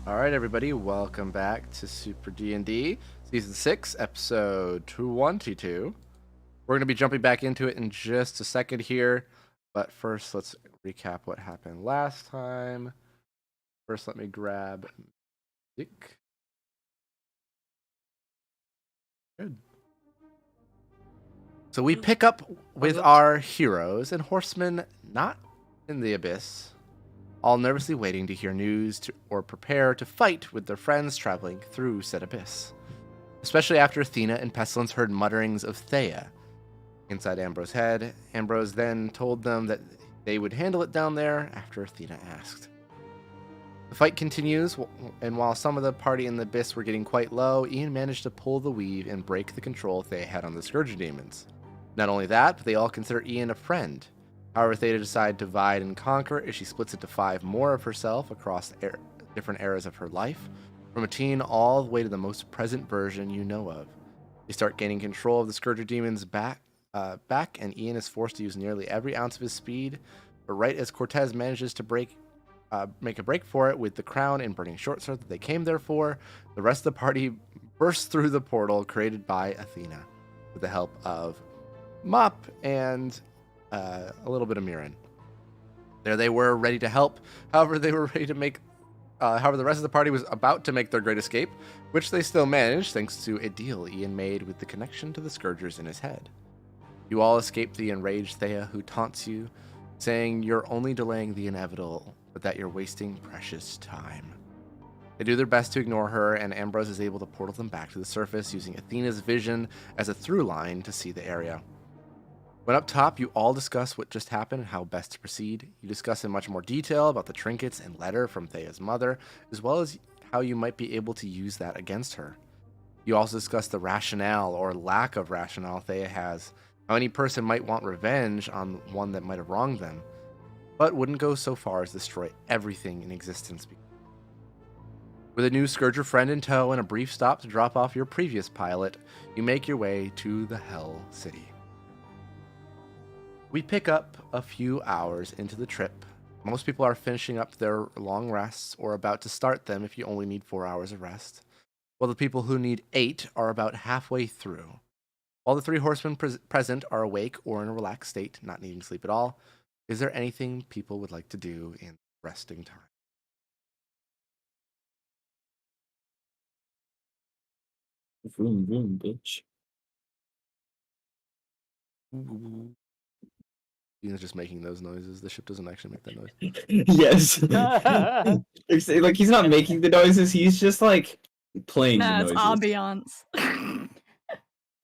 All right, everybody, welcome back to Super D&D Season 6, Episode 222. We're going to be jumping back into it in just a second here, but first let's recap what happened last time. First, let me grab music. Good. So we pick up with our heroes and horsemen not in the abyss, all nervously waiting to hear news or prepare to fight with their friends traveling through said abyss. Especially after Athena and Pestilence heard mutterings of Thea inside Ambrose's head. Ambrose then told them that they would handle it down there after Athena asked. The fight continues, and while some of the party in the abyss were getting quite low, Ian managed to pull the weave and break the control Thea had on the Scourge demons. Not only that, but they all consider Ian a friend. However, Theta decides to divide and conquer as she splits into 5 more of herself across different eras of her life, from a teen all the way to the most present version you know of. They start gaining control of the Scourge demons back, and Ian is forced to use nearly every ounce of his speed. But right as Cortez manages to make a break for it with the crown and burning short sword that they came there for, the rest of the party bursts through the portal created by Athena with the help of Mop and a little bit of Mirren. There they were, ready to help. However, they were ready to make. However, the rest of the party was about to make their great escape, which they still managed thanks to a deal Ian made with the connection to the Scourgers in his head. You all escape the enraged Thea, who taunts you, saying you're only delaying the inevitable, but that you're wasting precious time. They do their best to ignore her, and Ambrose is able to portal them back to the surface using Athena's vision as a through line to see the area. When up top, you all discuss what just happened and how best to proceed. You discuss in much more detail about the trinkets and letter from Thea's mother, as well as how you might be able to use that against her. You also discuss the rationale or lack of rationale Thea has, how any person might want revenge on one that might have wronged them, but wouldn't go so far as destroy everything in existence. With a new Scourger friend in tow and a brief stop to drop off your previous pilot, you make your way to the Hell City. We pick up a few hours into the trip. Most people are finishing up their long rests or about to start them if you only need 4 hours of rest, while the people who need 8 are about halfway through. While the 3 horsemen present are awake or in a relaxed state, not needing sleep at all, is there anything people would like to do in resting time? Vroom, vroom, bitch. He's just making those noises. The ship doesn't actually make that noise. Yes. Like, he's not making the noises, he's just, like, playing the it's noises. ambiance.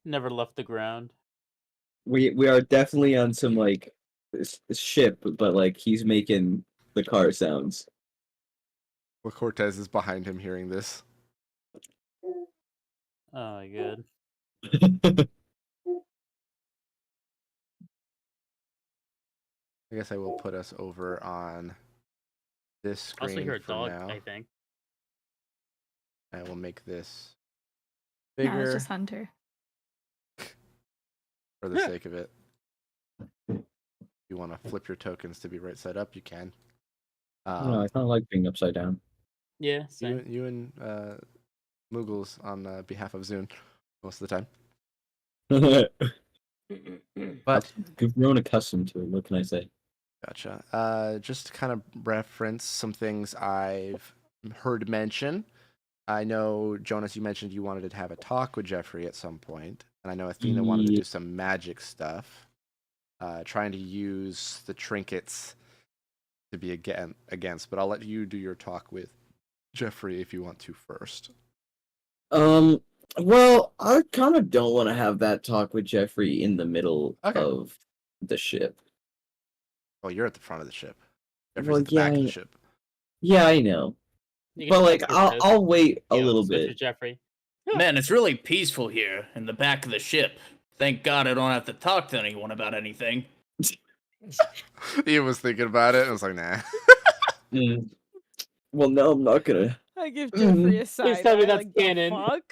Never left the ground. We are definitely on some, like, ship, but, like, he's making the car sounds. Well, Cortez is behind him hearing this. Oh my god. I guess I will put us over on this screen Also hear a for dog, now. I think. I will make this No, bigger it's just Hunter. for the sake of it. If you want to flip your tokens to be right side up, you can. No, I kind of like being upside down. Yeah, same. You and Moogles on behalf of Zune most of the time. But We've grown accustomed to it, what can I say? gotcha. Just to kind of reference some things I've heard mention. I know, Jonas, you mentioned you wanted to have a talk with Jeffrey at some point, and I know Athena wanted to do some magic stuff, trying to use the trinkets to be against, but I'll let you do your talk with Jeffrey if you want to first. Well, I kind of don't want to have that talk with Jeffrey in the middle of the ship. Well, you're at the front of the ship. Jeffrey's Well, at the back of the ship. Yeah, I know. You can But, just like, ask Cortez. I'll wait a Yo, little switch bit. with Jeffrey. Man, it's really peaceful here in the back of the ship. Thank God I don't have to talk to anyone about anything. Ian was thinking about it and was like, nah. Well, no, I'm not gonna. I give Jeffrey a side. tell me eye, that's like, the canon. fuck?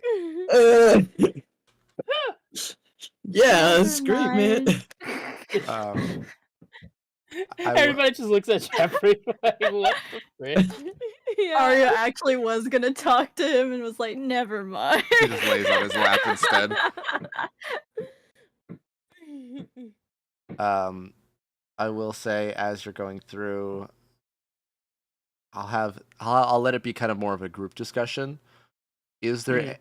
Yeah, that's great, man. I Everybody just looks at Jeffrey like, what the frick? Arya actually was gonna talk to him and was like, never mind. She just lays on his lap instead. I will say, as you're going through, I'll let it be kind of more of a group discussion. Is there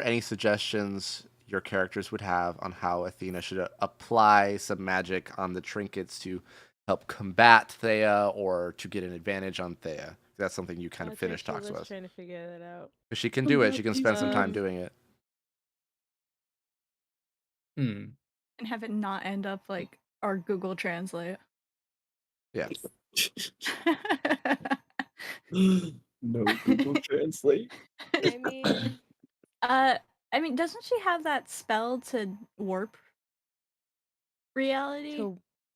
any suggestions your characters would have on how Athena should apply some magic on the trinkets to help combat Thea or to get an advantage on Thea? That's something you kind of finished talks with. Trying to figure that out. If she can do it, she can spend some time doing it. Hmm. And have it not end up like our Google Translate. Yeah. No Google Translate. I I mean, doesn't she have that spell to warp reality?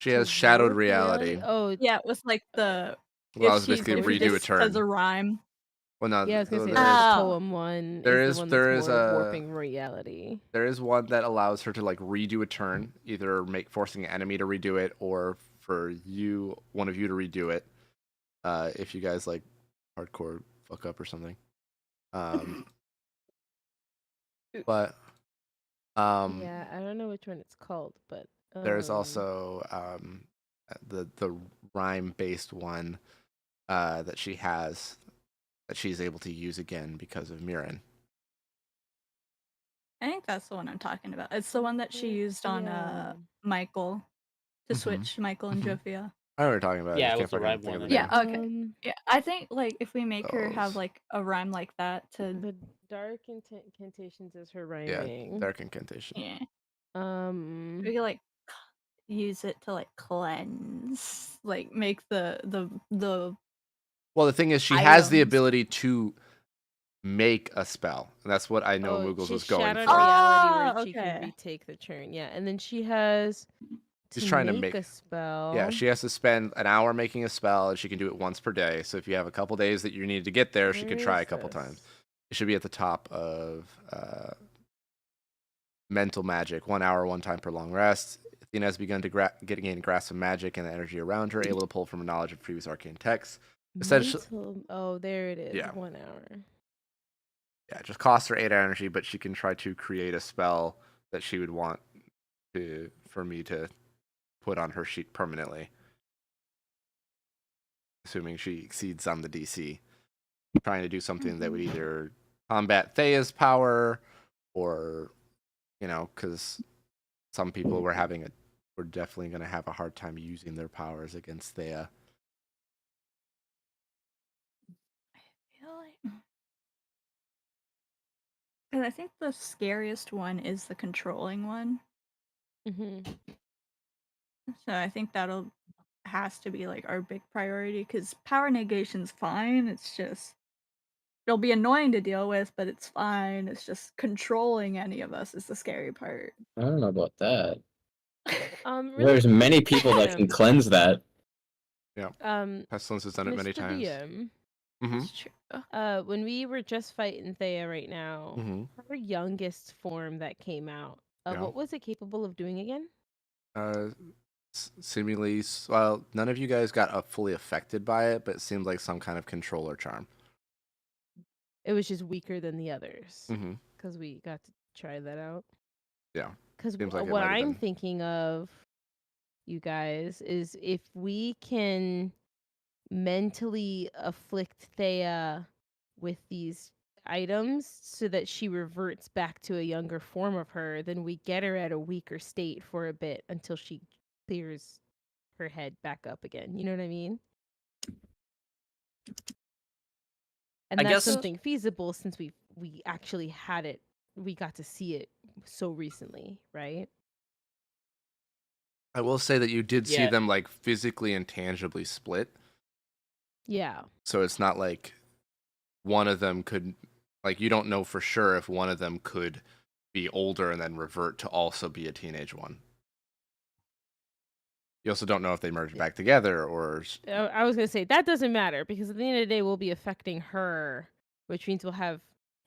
She has shadowed warp reality. Oh, Yeah, with like the Well, I if was she basically if we redo a just turn. as a rhyme. Well, no, yeah. I was gonna say there- the Oh. poem one. there is is- the one there that's is more a- warping reality. there is one that allows her to like redo a turn, either forcing an enemy to redo it, or for one of you to redo it. If you guys like hardcore fuck up or something. But Yeah, I don't know which one it's called, but there's also the rhyme based one that she has that she's able to use again because of Mirren. I think that's the one I'm talking about. It's the one that she used on Yeah. Michael to Mhm. switch Michael and Mhm. Jofia. I know what you're talking about. I Yeah, just it can't was the fucking rhyme think of one the that- name. Yeah, okay. Yeah, I think like if we make her have Those. like a rhyme like that to the dark incantations is her Yeah, rhyming. Dark Incantation. yeah, Um, we could like use it to like cleanse, like make the Well, the thing is, she has the Items. ability to make a spell. And that's what I know Moogles she's was going Shadowed for. Reality where Oh, she can okay. retake the turn. Yeah, and then she has She's trying to make a spell. Yeah, she has to spend an hour making a spell, and she can do it once per day. So if you have a couple days that you need to get there, she could Where try a is couple this? times. It should be at the top of mental magic. 1 hour, one time per long rest. Athena has begun to gain a grasp of magic and the energy around her, able to pull from a knowledge of previous arcane texts. Essentially, Oh, there it is. Yeah. 1 hour. yeah, it just costs her 8 energy, but she can try to create a spell that she would want for me to put on her sheet permanently, assuming she exceeds on the DC. Trying to do something that would either combat Thea's power, or because some people were definitely going to have a hard time using their powers against Thea. Because I think the scariest one is the controlling one. hmm So I think has to be like our big priority because power negation's fine. It's just it'll be annoying to deal with, but it's fine. It's just controlling any of us is the scary part. I don't know about that. Really There's many people that Yeah. can cleanse that. Pestilence has done it many Mr. times. DM, Mm-hmm. It's true. when we were just fighting Thea right now, Mm-hmm. her youngest form that came out, Yeah. what was it capable of doing again? Seemingly, well, none of you guys got fully affected by it, but it seemed like some kind of controller charm. It was just weaker than the others Mm-hmm. because we got to try that out. Yeah. Because Seems like it what might have I'm been. thinking of, you guys, is if we can mentally afflict Thea with these items so that she reverts back to a younger form of her, then we get her at a weaker state for a bit until she clears her head back up again. You know what I mean? And I that's guess- something feasible since we actually had it. We got to see it so recently, right? I will say that you did see Yeah. them like physically and tangibly split. Yeah. So it's not like one of them could, like, you don't know for sure if one of them could be older and then revert to also be a teenage one. You also don't know if they merge back together or. I was gonna say that doesn't matter because at the end of the day, we'll be affecting her, which means we'll have,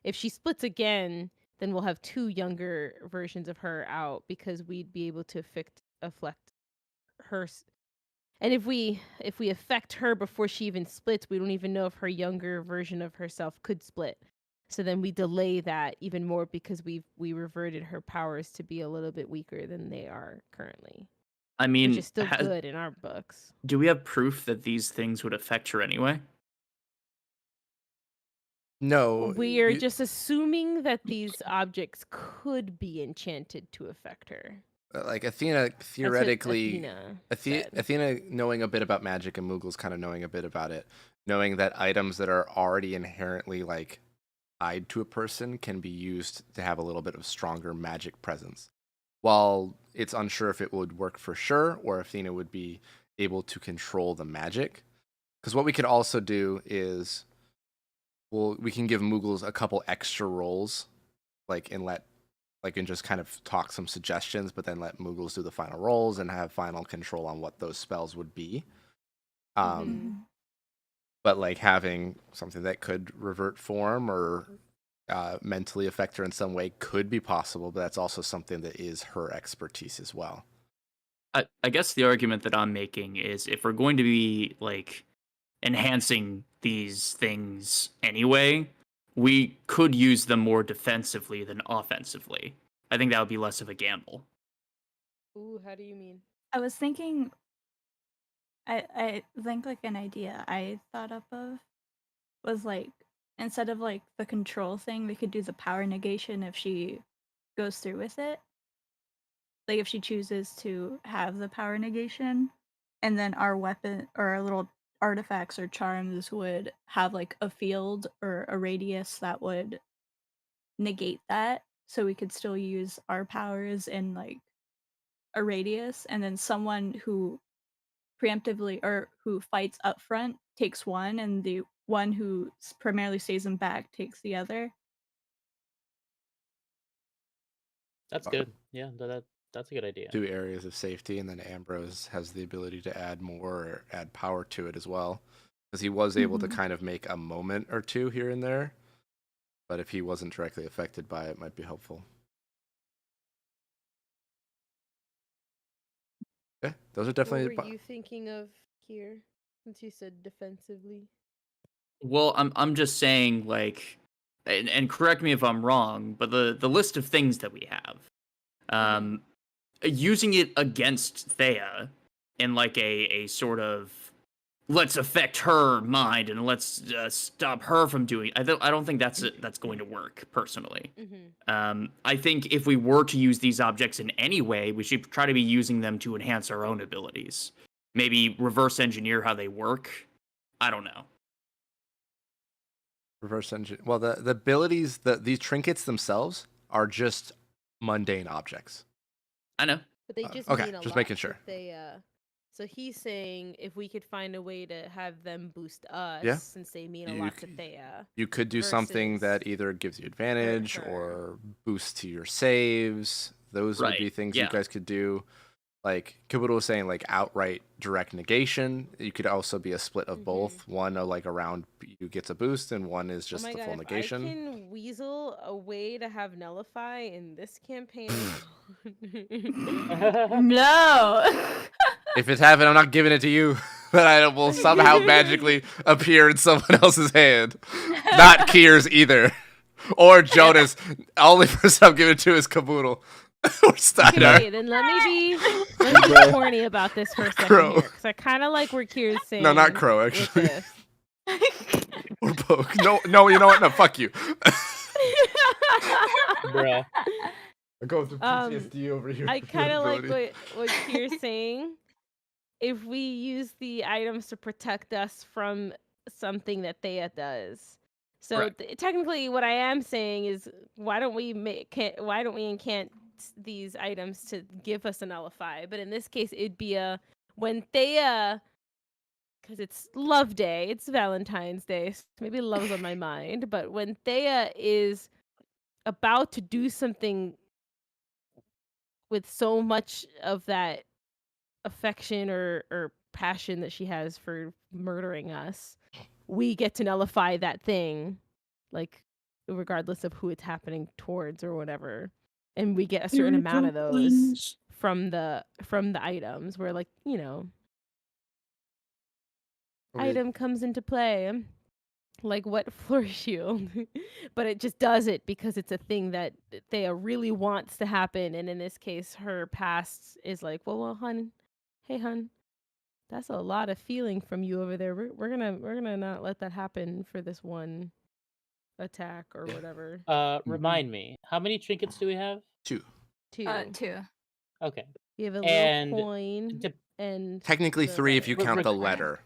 if she splits again, then we'll have 2 younger versions of her out because we'd be able to affect her. And if we affect her before she even splits, we don't even know if her younger version of herself could split. So then we delay that even more because we reverted her powers to be a little bit weaker than they are currently, I which mean, is still good in our books. do we have proof that these things would affect her anyway? No, We are you- just assuming that these objects could be enchanted to affect her. like Athena That's what theoretically. Athena said. Athena knowing a bit about magic and Moogle's kind of knowing a bit about it, knowing that items that are already inherently like tied to a person can be used to have a little bit of stronger magic presence. While it's unsure if it would work for sure or if Athena would be able to control the magic. Because what we could also do is we can give Moogles a couple extra rolls, and just kind of talk some suggestions, but then let Moogles do the final rolls and have final control on what those spells would be. Mhm. But like having something that could revert form or mentally affect her in some way could be possible, but that's also something that is her expertise as well. I guess the argument that I'm making is if we're going to be like enhancing these things anyway, we could use them more defensively than offensively. I think that would be less of a gamble. Ooh, how do you mean? I was thinking. I think like an idea I thought up of was like instead of like the control thing, we could do the power negation if she goes through with it. Like if she chooses to have the power negation, and then our weapon or our little artifacts or charms would have like a field or a radius that would negate that, so we could still use our powers in like a radius, and then someone who preemptively or who fights up front takes one, and the one who primarily stays in back takes the other. That's good. Yeah, that's a good idea. 2 areas of safety, and then Ambrose has the ability to add more or add power to it as well, because he was able to Mhm. kind of make a moment or two here and there, but if he wasn't directly affected by it, might be helpful. Yeah, those are definitely. What were you thinking of here, since you said defensively? Well, I'm just saying like, and correct me if I'm wrong, but the list of things that we have, using it against Thea in like a sort of let's affect her mind and let's stop her from doing. I don't think that's going to work personally. I think if we were to use these objects in any way, we should try to be using them to enhance our own abilities. Maybe reverse engineer how they work. I don't know. Reverse engine. Well, the abilities, these trinkets themselves are just mundane objects. I know. But they just okay, mean a just lot making to sure. Thea. So he's saying if we could find a way to have them boost us, Yeah. since they mean a You lot to c- Thea. You could do something that versus either gives you advantage her. or boost to your saves. Those would be Right, things yeah. you guys could do. Like Kabuto was saying, like outright direct negation. You could also be a split of both. One like around you gets a boost, and one is just oh my the God, full if negation. I can weasel a way to have nullify in this campaign. No. If it's happened, I'm not giving it to you. That item will somehow magically appear in someone else's hand. Not Kier's either. Or Jonas. Only person I'm giving it to is Kaboodle. Or Steinar. Okay, then let me be horny about this for a second Crow. here, because I kind of like where Kier's saying. No, not Crow, with actually. this. Or Poke. No, you know what? No, fuck you. Bruh. I go through PTSD over here. I kind of like what Kier's saying. If we use the items to protect us from something that Thea does. So Correct. technically what I am saying is why don't we enchant these items to give us a nullify? But in this case it'd be when Thea, because it's love day, it's Valentine's Day, so maybe love's on my mind, but when Thea is about to do something with so much of that affection or passion that she has for murdering us, we get to nullify that thing, like regardless of who it's happening towards or whatever, and we get a certain amount of those from the items where, like, Okay. item comes into play, like what flourish shield, but it just does it because it's a thing that Thea really wants to happen, and in this case, her past is like, well, hun, hey, hun, that's a lot of feeling from you over there. We're gonna not let that happen for this one attack or Yeah. whatever. Remind me, how many trinkets do we have? 2. 2. 2. Okay. You have a And little coin to- and Technically the 3 if you letter. count the Rec- letter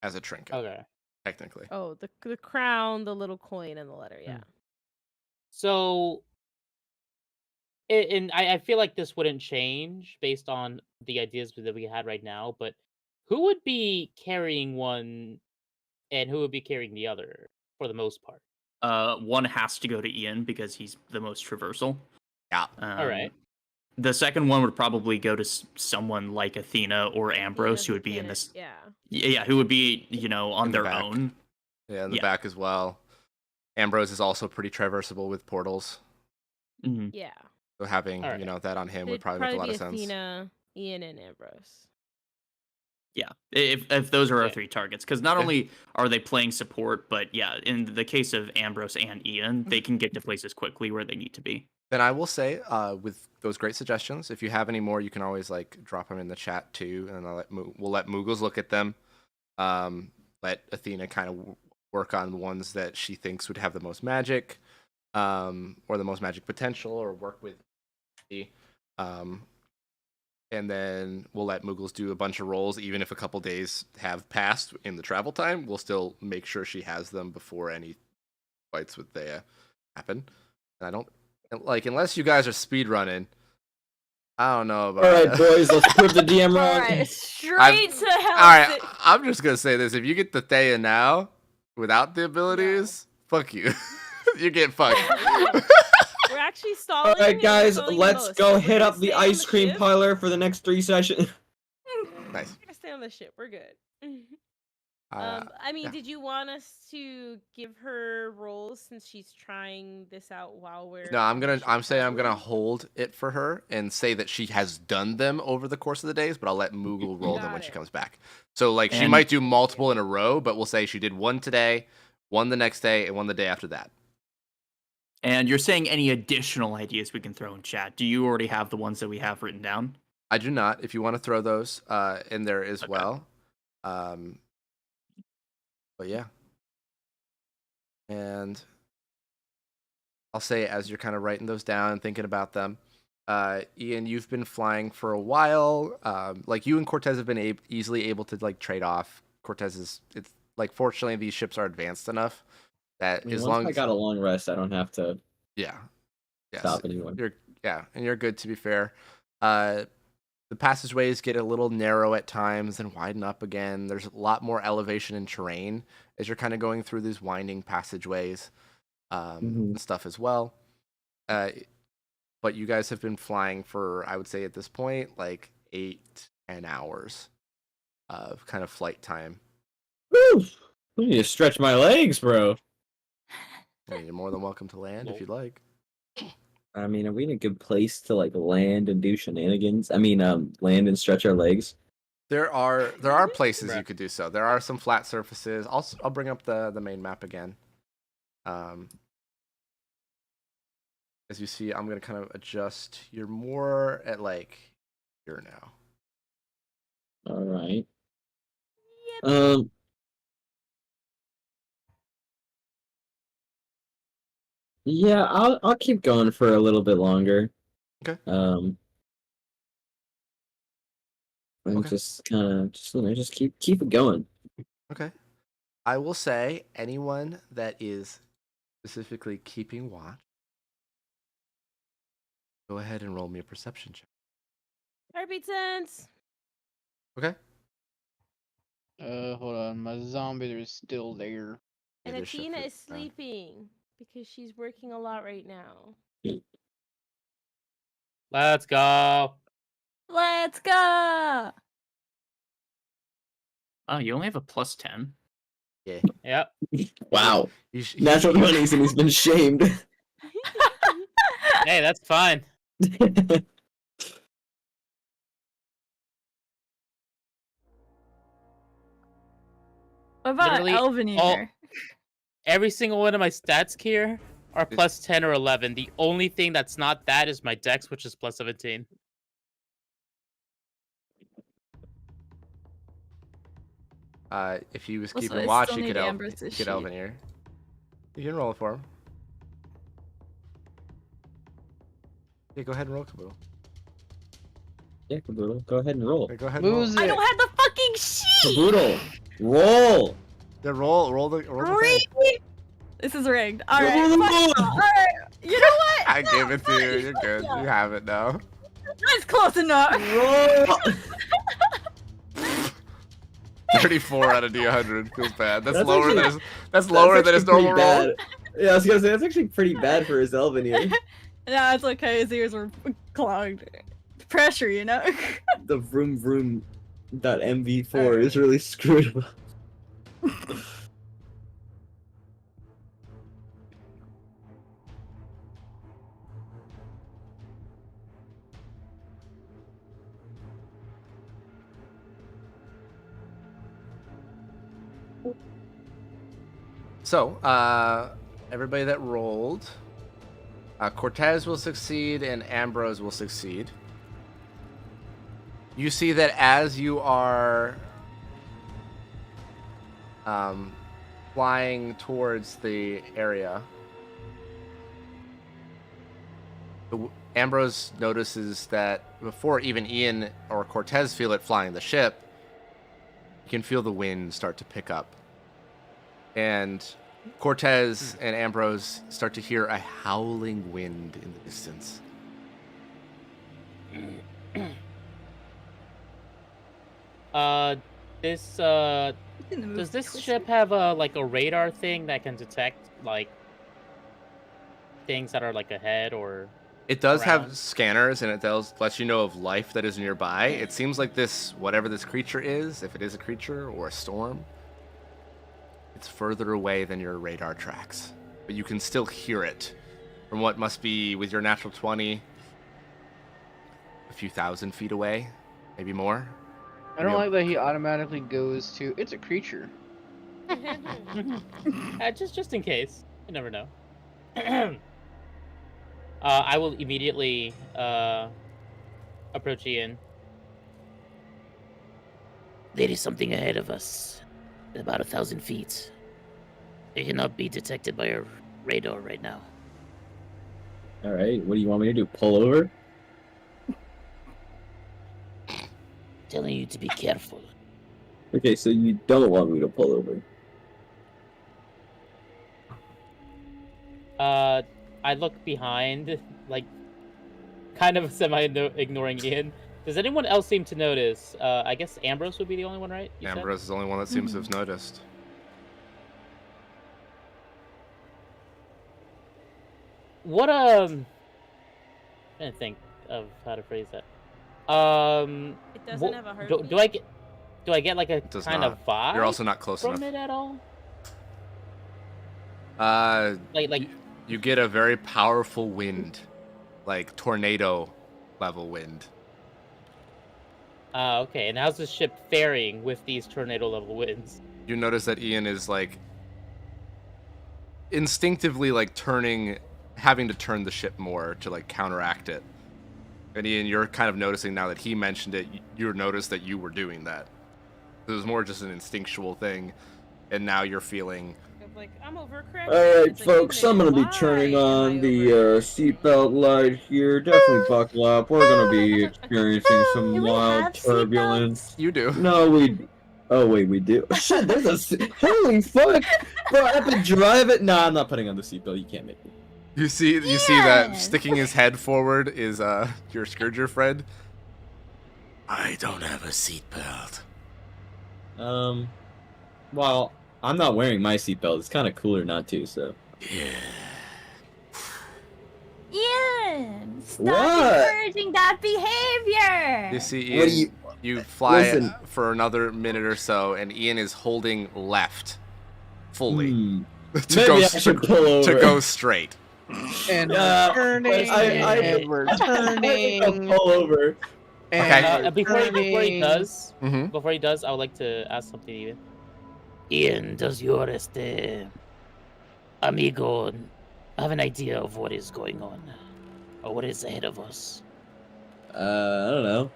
as a trinket. Okay. Technically. Oh, the crown, the little coin, and the letter. Yeah. So, and I feel like this wouldn't change based on the ideas that we had right now, but who would be carrying one and who would be carrying the other for the most part? One has to go to Ian because he's the most traversal. Yeah. All right. The second one would probably go to someone like Athena or Ambrose, who would be in Athena, this. Yeah. Yeah, who would be, on In the their back. own. Yeah, in the Yeah. back as well. Ambrose is also pretty traversable with portals. Mhm. Yeah. So having, Alright. that on him would It'd probably make a lot be of sense. Athena, Ian, and Ambrose. Yeah, if those are our Okay. 3 targets, because not Yeah. only are they playing support, but yeah, in the case of Ambrose and Ian, they can get to places quickly where they need to be. Then I will say, with those great suggestions, if you have any more, you can always drop them in the chat too, and we'll let Moogles look at them. Let Athena kind of work on the ones that she thinks would have the most magic, or the most magic potential, or work with. And then we'll let Moogles do a bunch of rolls, even if a couple days have passed in the travel time. We'll still make sure she has them before any fights with Thea happen. And I don't unless you guys are speed running. I don't know about. All right, boys, let's prove the DM wrong. Alright, straight to hell. All right, I'm just gonna say this: if you get the Thea now without the abilities, fuck you. You get fucked. We're actually stalling. All right, and guys, stalling the let's most. go We're hit gonna up the stay on ice cream ship. parlor for the next 3 sessions. Nice. We're gonna stay on the ship. We're good. Uh, I mean, yeah. did you want us to give her roles since she's trying this out while we're? No, on the ship I'm saying I'm gonna traveling? hold it for her and say that she has done them over the course of the days, but I'll let Moogle roll them Got when she it. comes back. So she And- might do multiple in a row, but we'll say she did one today, one the next day, and one the day after that. And you're saying any additional ideas we can throw in chat? Do you already have the ones that we have written down? I do not. If you want to throw those in there as Okay. well. But yeah. And I'll say as you're kind of writing those down and thinking about them, Ian, you've been flying for a while. You and Cortez have been easily able to trade off. Cortez it's fortunately these ships are advanced enough that I mean, as once long I as got a long rest, I don't have to yeah, yes, stop anymore. and you're good to be fair. The passageways get a little narrow at times and widen up again. There's a lot more elevation and terrain as you're kind of going through these winding passageways and stuff as well. But you guys have been flying for, I would say at this point, 8-10 hours of kind of flight time. Woo! I need to stretch my legs, bro. And you're more than welcome to land if you'd like. I mean, are we in a good place to land and do shenanigans? I mean, land and stretch our legs. There are places you Right. could do so. There are some flat surfaces. I'll bring up the main map again. As you see, I'm gonna kind of adjust. You're more at here now. All right. Yep. Yeah, I'll keep going for a little bit longer. Okay. And Okay. just kind of just keep it going. Okay. I will say anyone that is specifically keeping watch, go ahead and roll me a perception check. Heartbeat sense. Okay. Hold on, my zombies are still there. And Yeah, they're shifted Athena is around. sleeping because she's working a lot right now. Let's go. Let's go. Oh, you only have a +10. Yeah. Yep. Wow. He Natural 20s and he's been shamed. Hey, that's fine. What about Literally Elvenir? Every single one of my stats here are plus 10 or 11. The only thing that's not that is my dex, which is plus 17. If he was Also, keeping I watch, still you could need Ambrose's sheet. Elvenir. You can roll it for him. Yeah, go ahead and roll, Caboodle. Yeah, Caboodle, go ahead and roll. Yeah, go ahead and roll. Moves I it. don't have the fucking sheet. Caboodle, roll. Yeah, roll the thing. This is rigged. All Roll right. the All moon. right. You know what? I No, gave it to you. fuck You're good. yeah. You have it now. That's close enough. Roll. 34 out of D100. Feels bad. That's That's lower actually- than his lower than his actually normal pretty roll. bad. Yeah, I was gonna say that's actually pretty bad for his Elvenir. No, it's okay. His ears were clogged. Pressure, you know. The vroom vroom .mv4 is really screwed up. So, everybody that rolled, Cortez will succeed and Ambrose will succeed. You see that as you are flying towards the area, Ambrose notices that before even Ian or Cortez feel it flying the ship, you can feel the wind start to pick up. And Cortez and Ambrose start to hear a howling wind in the distance. Does this ship have like a radar thing that can detect like things that are like ahead or? It does Around. have scanners, and it does lets you know of life that is nearby. It seems like this, whatever this creature is, if it is a creature or a storm, it's further away than your radar tracks. But you can still hear it from what must be, with your natural 20, a few thousand feet away, maybe more. I don't like that he automatically goes to. It's a creature. Just in case, you never know. I will immediately approach Ian. There is something ahead of us, about 1,000 feet. It cannot be detected by our radar right now. All right, what do you want me to do? Pull over? Telling you to be careful. Okay, so you don't want me to pull over. I look behind, like, kind of semi-ignoring Ian. Does anyone else seem to notice? I guess Ambrose would be the only one, right? You said? Ambrose is the only one that seems to have noticed. What I'm trying to think of how to phrase that. It doesn't have a heartbeat. Do I get like a does kind not. of vibe You're also not close from enough. it at all? Like You get a very powerful wind, like tornado level wind. okay. And how's the ship faring with these tornado level winds? You notice that Ian is like instinctively like having to turn the ship more to like counteract it. And Ian, you're kind of noticing now that he mentioned it, you noticed that you were doing that. It was more just an instinctual thing, and now you're feeling. Like, I'm overcorrecting. All right, It's like, folks, I'm gonna be why turning am I on the over- seatbelt light here. Definitely buckle up. We're gonna be experiencing some Do we wild have seatbelts? turbulence. You do. No, we. Oh wait, we do. Shit, there's holy fuck, bro! I have to drive it. Nah, I'm not putting on the seatbelt. You can't make me. You see that Yes. sticking his head forward is your Scourger friend. I don't have a seatbelt. Well, I'm not wearing my seatbelt. It's kind of cooler not to. So. Yeah. Ian, stop What? encouraging that behavior. You see What do Ian, you fly Listen. for another minute or so, and Ian is holding left fully to, Maybe go, I should pull over. to go straight. And Yeah, we're turning. And we're I'll turning. pull over. And Okay. we're Before he turning. does, Mm-hmm. before he does, I would like to ask something to you. Ian, does your amigo have an idea of what is going on? Or what is ahead of us? I don't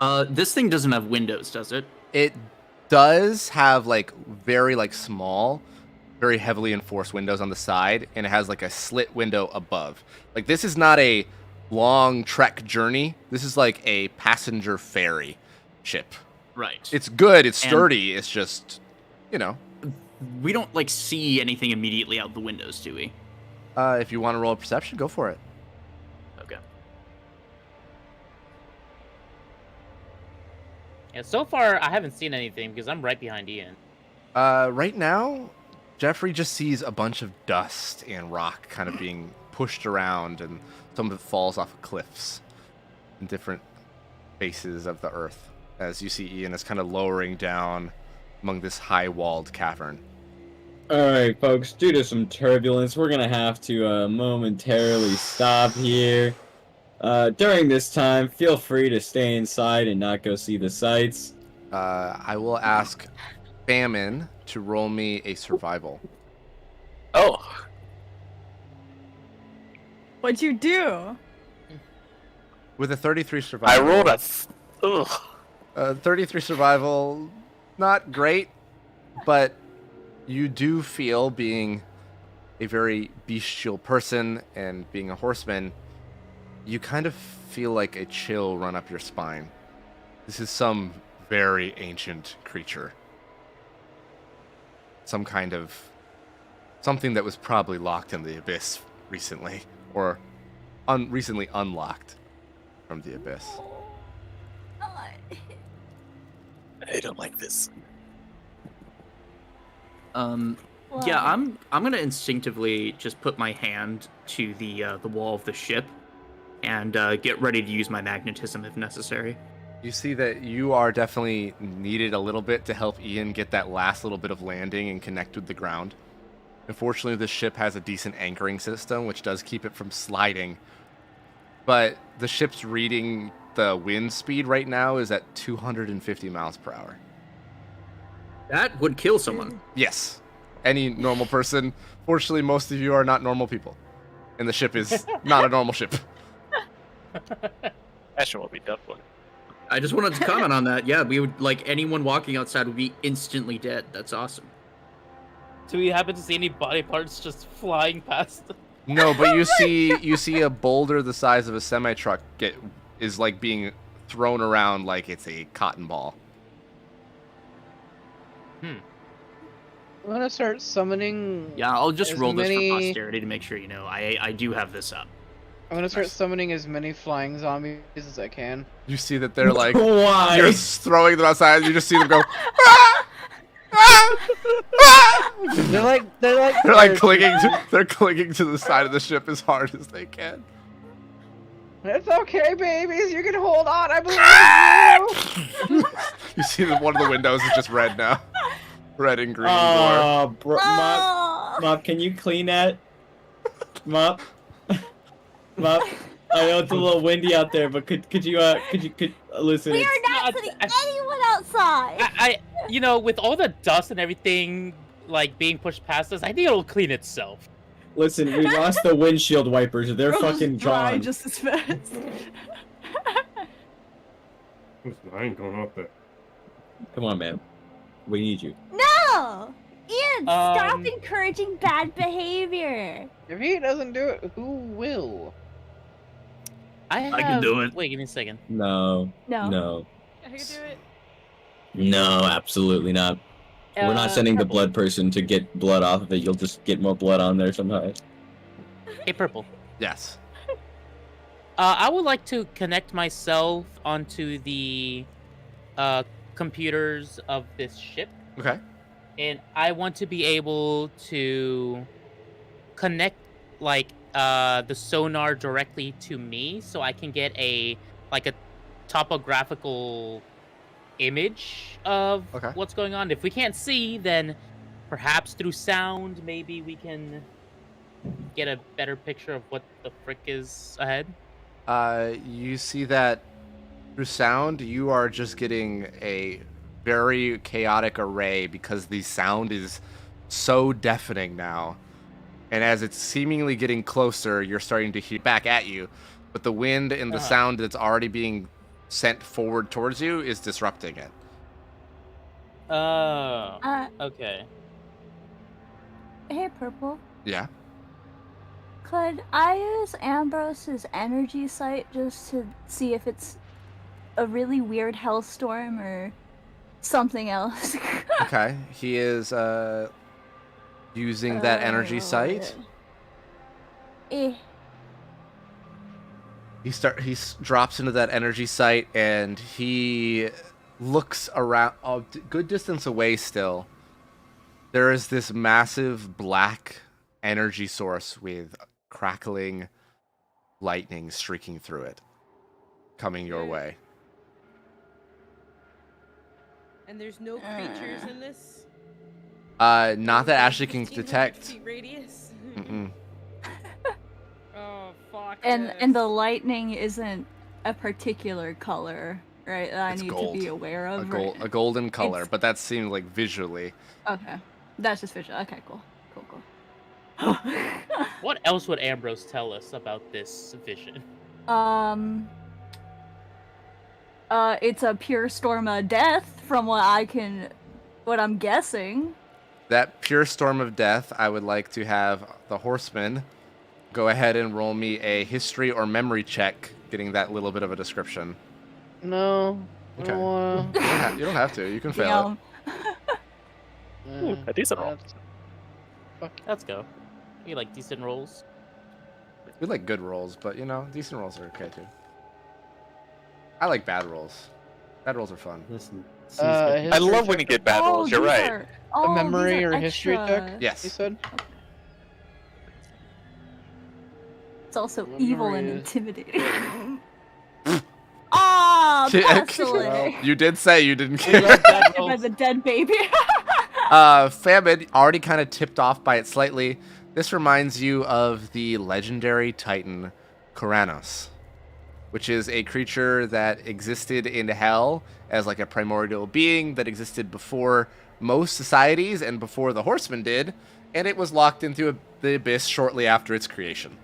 know. This thing doesn't have windows, does it? It does have like very like small, very heavily enforced windows on the side, and it has like a slit window above. Like this is not a long trek journey. This is like a passenger ferry ship. Right. It's good, it's And- sturdy, it's just, you know. We don't like see anything immediately out the windows, do we? If you want to roll a perception, go for it. Okay. Yeah, so far I haven't seen anything because I'm right behind Ian. Right now, Jeffrey just sees a bunch of dust and rock kind of being pushed around, and some of it falls off of cliffs in different faces of the earth. As you see, Ian is kind of lowering down among this high-walled cavern. Alright, folks, due to some turbulence, we're gonna have to momentarily stop here. During this time, feel free to stay inside and not go see the sights. I will ask Famine to roll me a survival. Oh, What'd you do? With a 33 I survival. rolled a. Ugh. 33 survival, not great, but you do feel, being a very bestial person and being a horseman, you kind of feel like a chill run up your spine. This is some very ancient creature. Some kind of something that was probably locked in the abyss recently, or recently unlocked from the abyss. I don't like this. Yeah, I'm gonna instinctively just put my hand to the wall of the ship and get ready to use my magnetism if necessary. You see that you are definitely needed a little bit to help Ian get that last little bit of landing and connect with the ground. Unfortunately, the ship has a decent anchoring system, which does keep it from sliding. But the ship's reading the wind speed right now is at 250 miles per hour. That would kill someone. Yes. Any normal person. Fortunately, most of you are not normal people. And the ship is not a normal ship. That shit will be done for. I just wanted to comment on that. Yeah, we would, like, anyone walking outside would be instantly dead. That's awesome. Do we happen to see any body parts just flying past? No, but you see a boulder the size of a semi-truck is like being thrown around like it's a cotton ball. I'm gonna start summoning. Yeah, I'll just as roll this many- for posterity to make sure you know I do have this up. I'm gonna start summoning as many flying zombies as I can. You see that they're like Why? you're throwing them outside. You just see them go. "Ah! Ah! Ah!" They're like They're like clinging to the side of the ship as hard as they can. It's okay, babies. You can hold on. I believe in you. You see that one of the windows is just red now, red and green. more. Oh, bro, Mop, Oh! Mop, can you clean that? Mop, Mop. I know it's a little windy out there, but could you listen? We are it's- not not- putting anyone outside. You know, with all the dust and everything like being pushed past us, I think it'll clean itself. Listen, we lost the windshield wipers. They're fucking gone. just as fast. I ain't going up there. Come on, man. We need you. No! Ian, stop Um, encouraging bad behavior. If he doesn't do it, who will? I can do it. Wait, give me a second. No. No. No. I can do it. No, absolutely not. We're not sending the blood person to get blood off of it. You'll just get more blood on there somehow. Hey, Purple. Yes. I would like to connect myself onto the computers of this ship, Okay. and I want to be able to connect like the sonar directly to me, so I can get a topographical image of Okay. what's going on. If we can't see, then perhaps through sound, maybe we can get a better picture of what the frick is ahead. You see that through sound, you are just getting a very chaotic array because the sound is so deafening now. And as it's seemingly getting closer, you're starting to hear back at you, but the wind and the sound that's already being sent forward towards you is disrupting it. Oh. Uh, Okay. hey, Purple. Yeah. Could I use Ambrose's energy sight just to see if it's a really weird hellstorm or something else? Okay. He is using that energy sight. Eh. He drops into that energy sight and he looks around a good distance away still. There is this massive black energy source with crackling lightning streaking through it, coming your way. And there's no creatures in this? Not that Ashley can 1,500 detect. feet radius? Mm-mm. Oh, fuck. And the lightning isn't a particular color, right? That It's I need gold. to be aware of. A golden color, It's- but that seemed like visually. Okay, that's just visual. Okay, cool. What else would Ambrose tell us about this vision? It's a pure storm of death, from what I'm guessing. That pure storm of death, I would like to have the horseman go ahead and roll me a history or memory check, getting that little bit of a description. No. I Okay. don't wanna. You don't have to. You can fail A decent roll. Let's go. We like decent rolls. it. We like good rolls, but decent rolls are okay too. I like bad rolls. Bad rolls are fun. Listen. I love when you get bad rolls. You're right. A memory or history check? You Yes. said? It's also Memory evil and is- intimidating. Ah, pestilence! You did say you didn't We care. love bad By rolls. the dead baby. Famine, already kind of tipped off by it slightly. This reminds you of the legendary Titan Kuranos, which is a creature that existed in hell as like a primordial being that existed before most societies and before the Horsemen did, and it was locked into the abyss shortly after its creation.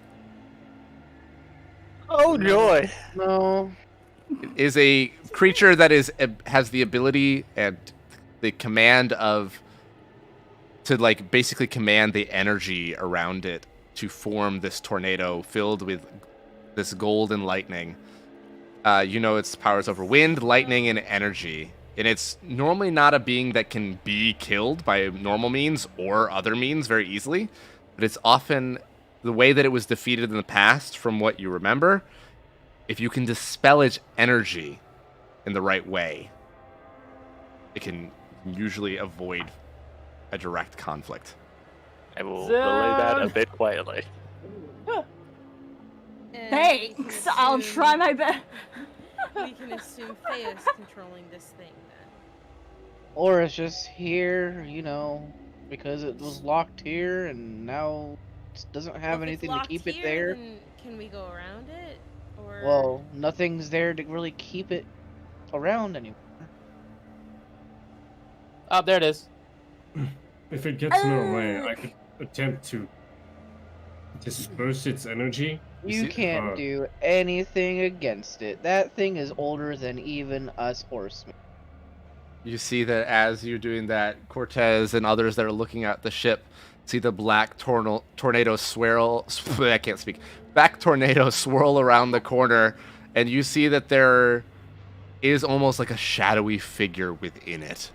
Oh joy! No. It is a creature that has the ability and the command to like basically command the energy around it to form this tornado filled with this golden lightning. Its powers over wind, lightning, and energy. And it's normally not a being that can be killed by normal means or other means very easily, but it's often the way that it was defeated in the past, from what you remember. If you can dispel its energy in the right way, it can usually avoid a direct conflict. I will relay that a bit quietly. And Thanks. I'll try my best. We can assume Thea's controlling this thing then. Or it's just here, because it was locked here and now it doesn't have Well, if it's anything to locked keep it here, there. then can we go around it? Or Well, nothing's there to really keep it around anymore. Oh, there it is. If it gets in our way, I could attempt to disperse its energy. You see- can't do anything against it. That thing is older than even us horsemen. You see that as you're doing that, Cortez and others that are looking at the ship see the black tornado swirl. I can't speak. Black tornado swirl around the corner, and you see that there is almost like a shadowy figure within it.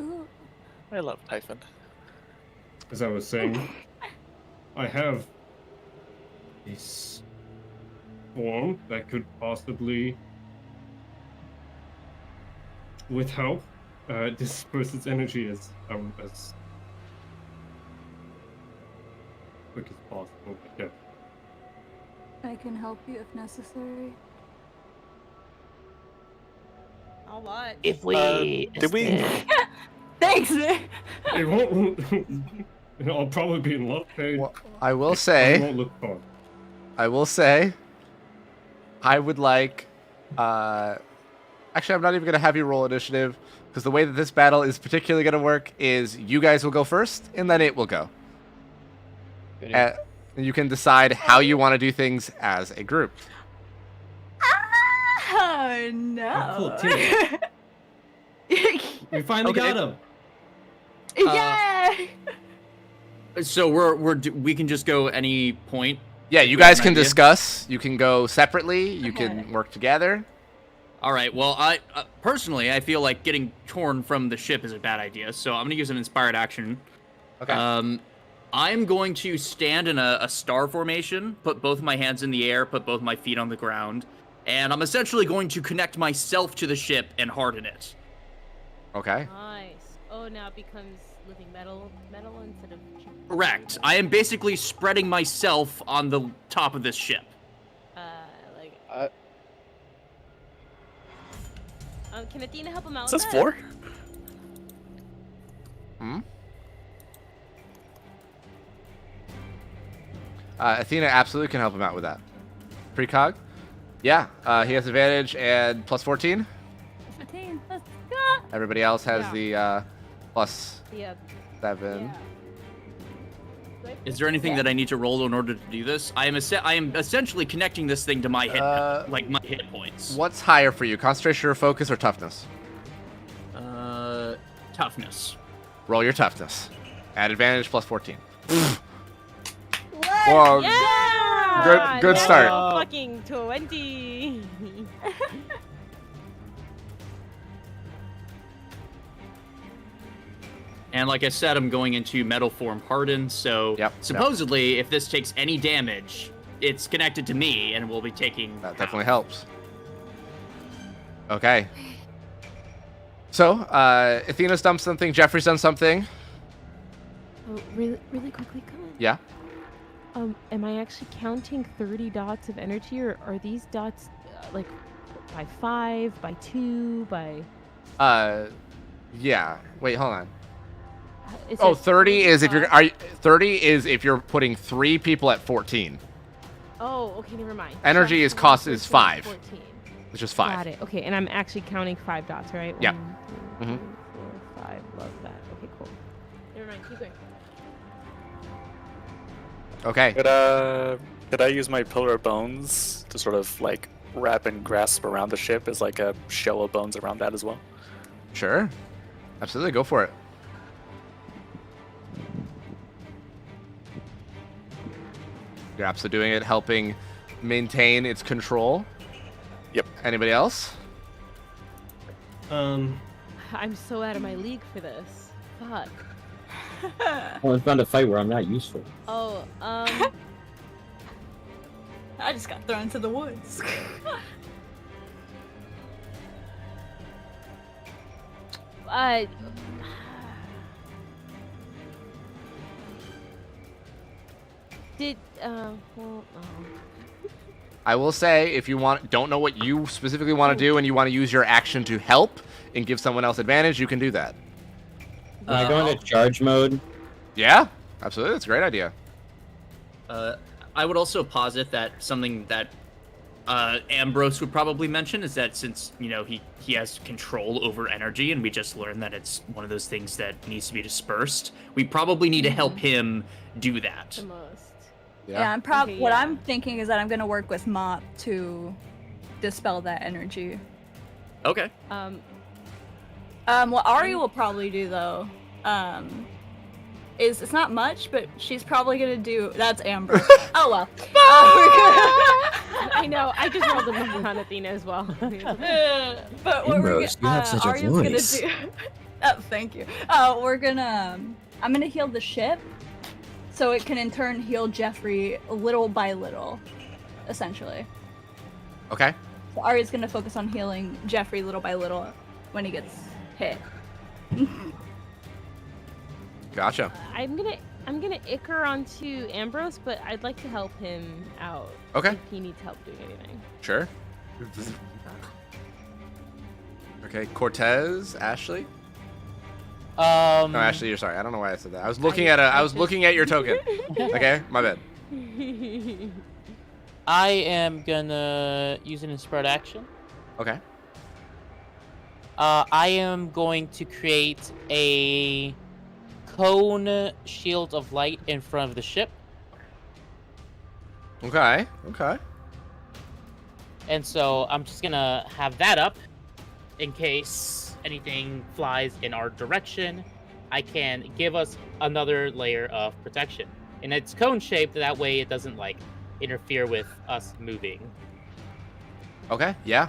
Ooh. I love Typhon. As I was saying, I have this form that could possibly, with help, disperse its energy as quick as possible. Yeah. I can help you if necessary. I'll watch. If we Did we? Thanks, man. It won't. I'll probably be in love pain. Well, I will It say, won't look fun. I would like Actually, I'm not even going to have you roll initiative, because the way that this battle is particularly going to work is you guys will go first, and then it will go. And you can decide how you want to do things as a group. Oh no! Oh, cool, team. We finally Okay. got him. Yay! So we can just go any point. Yeah, you We have guys an can idea? discuss. You can go separately. You can work together. All right. Well, I personally I feel like getting torn from the ship is a bad idea, so I'm gonna use an inspired action. Okay. I'm going to stand in a star formation, put both of my hands in the air, put both my feet on the ground, and I'm essentially going to connect myself to the ship and harden it. Okay. Nice. Oh, now it becomes living metal instead of. Correct. I am basically spreading myself on the top of this ship. Like. Can Athena help him out? Is with this that? 4? Athena absolutely can help him out with that. Precog? Yeah, he has advantage and plus 14. 15. Let's go. Everybody else has Yeah. the plus Yeah. 7. Is there anything that I need to roll in order to do this? I am essentially connecting this thing to my hit, like my hit points. What's higher for you, concentration or focus or toughness? Toughness. Roll your toughness. Add advantage plus 14. Let's Whoa, Yeah. good start. Natural Fucking 20. And like I said, I'm going into metal form hardened, so supposedly if this takes any damage, it's connected to me and will be taking That definitely helps. Okay. So, Athena's done something, Jeffrey's done something. Oh, really quickly, come on. Yeah. Am I actually counting 30 dots of energy, or are these dots like by 5, by 2, by? Yeah. Wait, hold on. Is Oh, it 30 is if 35? 30 is if you're putting 3 people at 14. Oh, okay, never mind. Energy is Just cost 1, is 13, 5. 14. It's just 5. Got it. Okay, and I'm actually counting 5 dots, right? Yeah. 1, 2, 3, 4, 5. Love that. Okay, cool. Never mind. Keep going. Okay. Could I use my pillar of bones to sort of like wrap and grasp around the ship as like a shell of bones around that as well? Sure. Absolutely, go for it. You're absolutely doing it, helping maintain its control. Yep. Anybody else? I'm so out of my league for this. Fuck. Well, I found a fight where I'm not useful. Oh, I just got thrown to the woods. I will say, if you don't know what you specifically want to do and you want to use your action to help and give someone else advantage, you can do that. Can I go into charge mode? Yeah, absolutely. That's a great idea. I would also posit that something that Ambrose would probably mention is that since, you know, he has control over energy and we just learned that it's one of those things that needs to be dispersed, we probably need to help him do that. the most. Yeah, Okay, what yeah. I'm thinking is that I'm gonna work with Mop to dispel that energy. Okay. What Ari will probably do though, is it's not much, but she's probably gonna do. That's Amber. Oh well. I know. I just rolled a number on Athena as well. But what Ambrose, you have such a Aria's voice. gonna do. Oh, thank you. We're gonna. I'm gonna heal the ship, so it can in turn heal Jeffrey little by little, essentially. Okay. So Aria's gonna focus on healing Jeffrey little by little when he gets hit. Gotcha. I'm gonna icker onto Ambrose, but I'd like to help him out. Okay. If he needs help doing anything. Sure. Okay, Cortez, Ashley. No, Ashley, you're sorry. I don't know why I said that. I was looking looking at your token. Okay, my bad. I am gonna use an inspired action. Okay. I am going to create a cone shield of light in front of the ship. Okay. And so I'm just gonna have that up in case anything flies in our direction. I can give us another layer of protection. And it's cone shaped, that way it doesn't like interfere with us moving. Okay, yeah.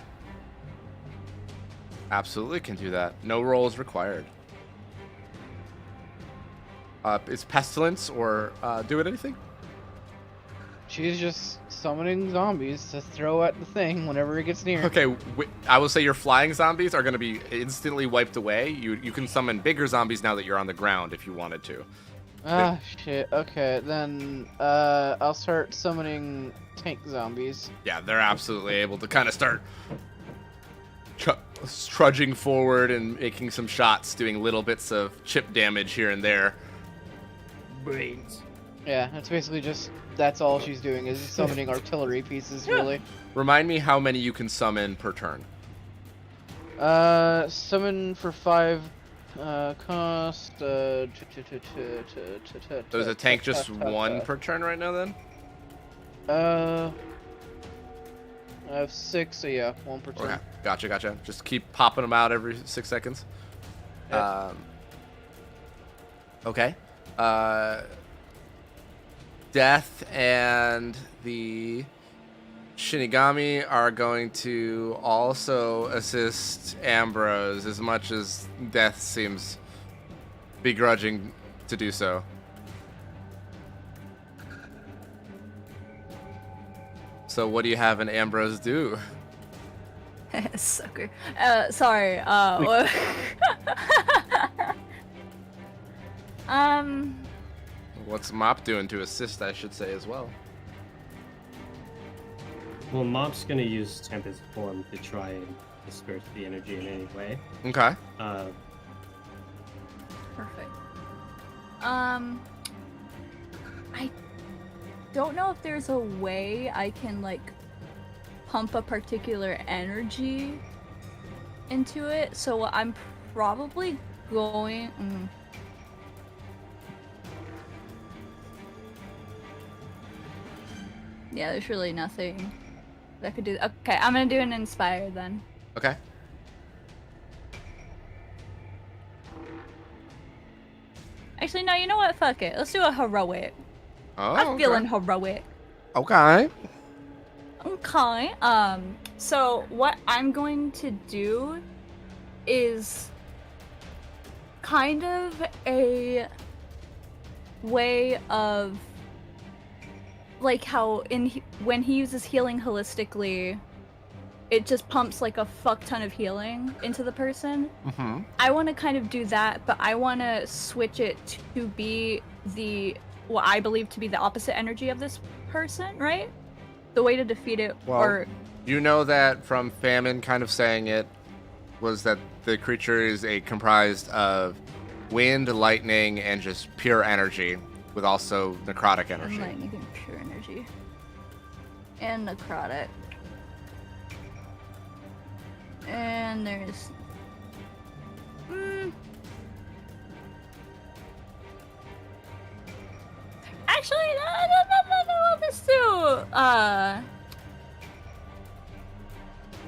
Absolutely can do that. No rolls required. Is Pestilence or doing anything? She's just summoning zombies to throw at the thing whenever it gets near. Okay, I will say your flying zombies are going to be instantly wiped away. You can summon bigger zombies now that you're on the ground if you wanted to. Ah, shit. Okay, then I'll start summoning tank zombies. Yeah, they're absolutely able to kind of start trudging forward and making some shots, doing little bits of chip damage here and there. Brains. Yeah, that's basically that's all she's doing is summoning artillery pieces, really. Remind me how many you can summon per turn. Summon for 5 cost. So is a tank just one per turn right now then? I have 6, so yeah, 1 per turn. Okay, gotcha. Just keep popping them out every 6 seconds. Yep. Okay. Death and the Shinigami are going to also assist Ambrose as much as Death seems begrudging to do so. So what do you have an Ambrose do? Sucker. Sorry. What's Mop doing to assist, I should say, as well? Well, Mop's gonna use Tempest Form to try and disperse the energy in any way. Okay. Perfect. I don't know if there's a way I can like pump a particular energy into it, so I'm probably going. Yeah, there's really nothing that could do. Okay, I'm gonna do an inspire then. Okay. Actually, no. You know what? Fuck it. Let's do a heroic. Oh, I'm feeling heroic. Okay. Okay. So what I'm going to do is kind of a way of like how when he uses healing holistically, it just pumps like a fuck ton of healing into the person. Mm-hmm. I want to kind of do that, but I want to switch it to be what I believe to be the opposite energy of this person, right? The way to defeat it, Well, you know that from Famine kind of saying it was that the creature is comprised of wind, lightning, and just pure energy, with also necrotic energy. Lightning and pure energy. And necrotic. And there's... Actually, no, let's do...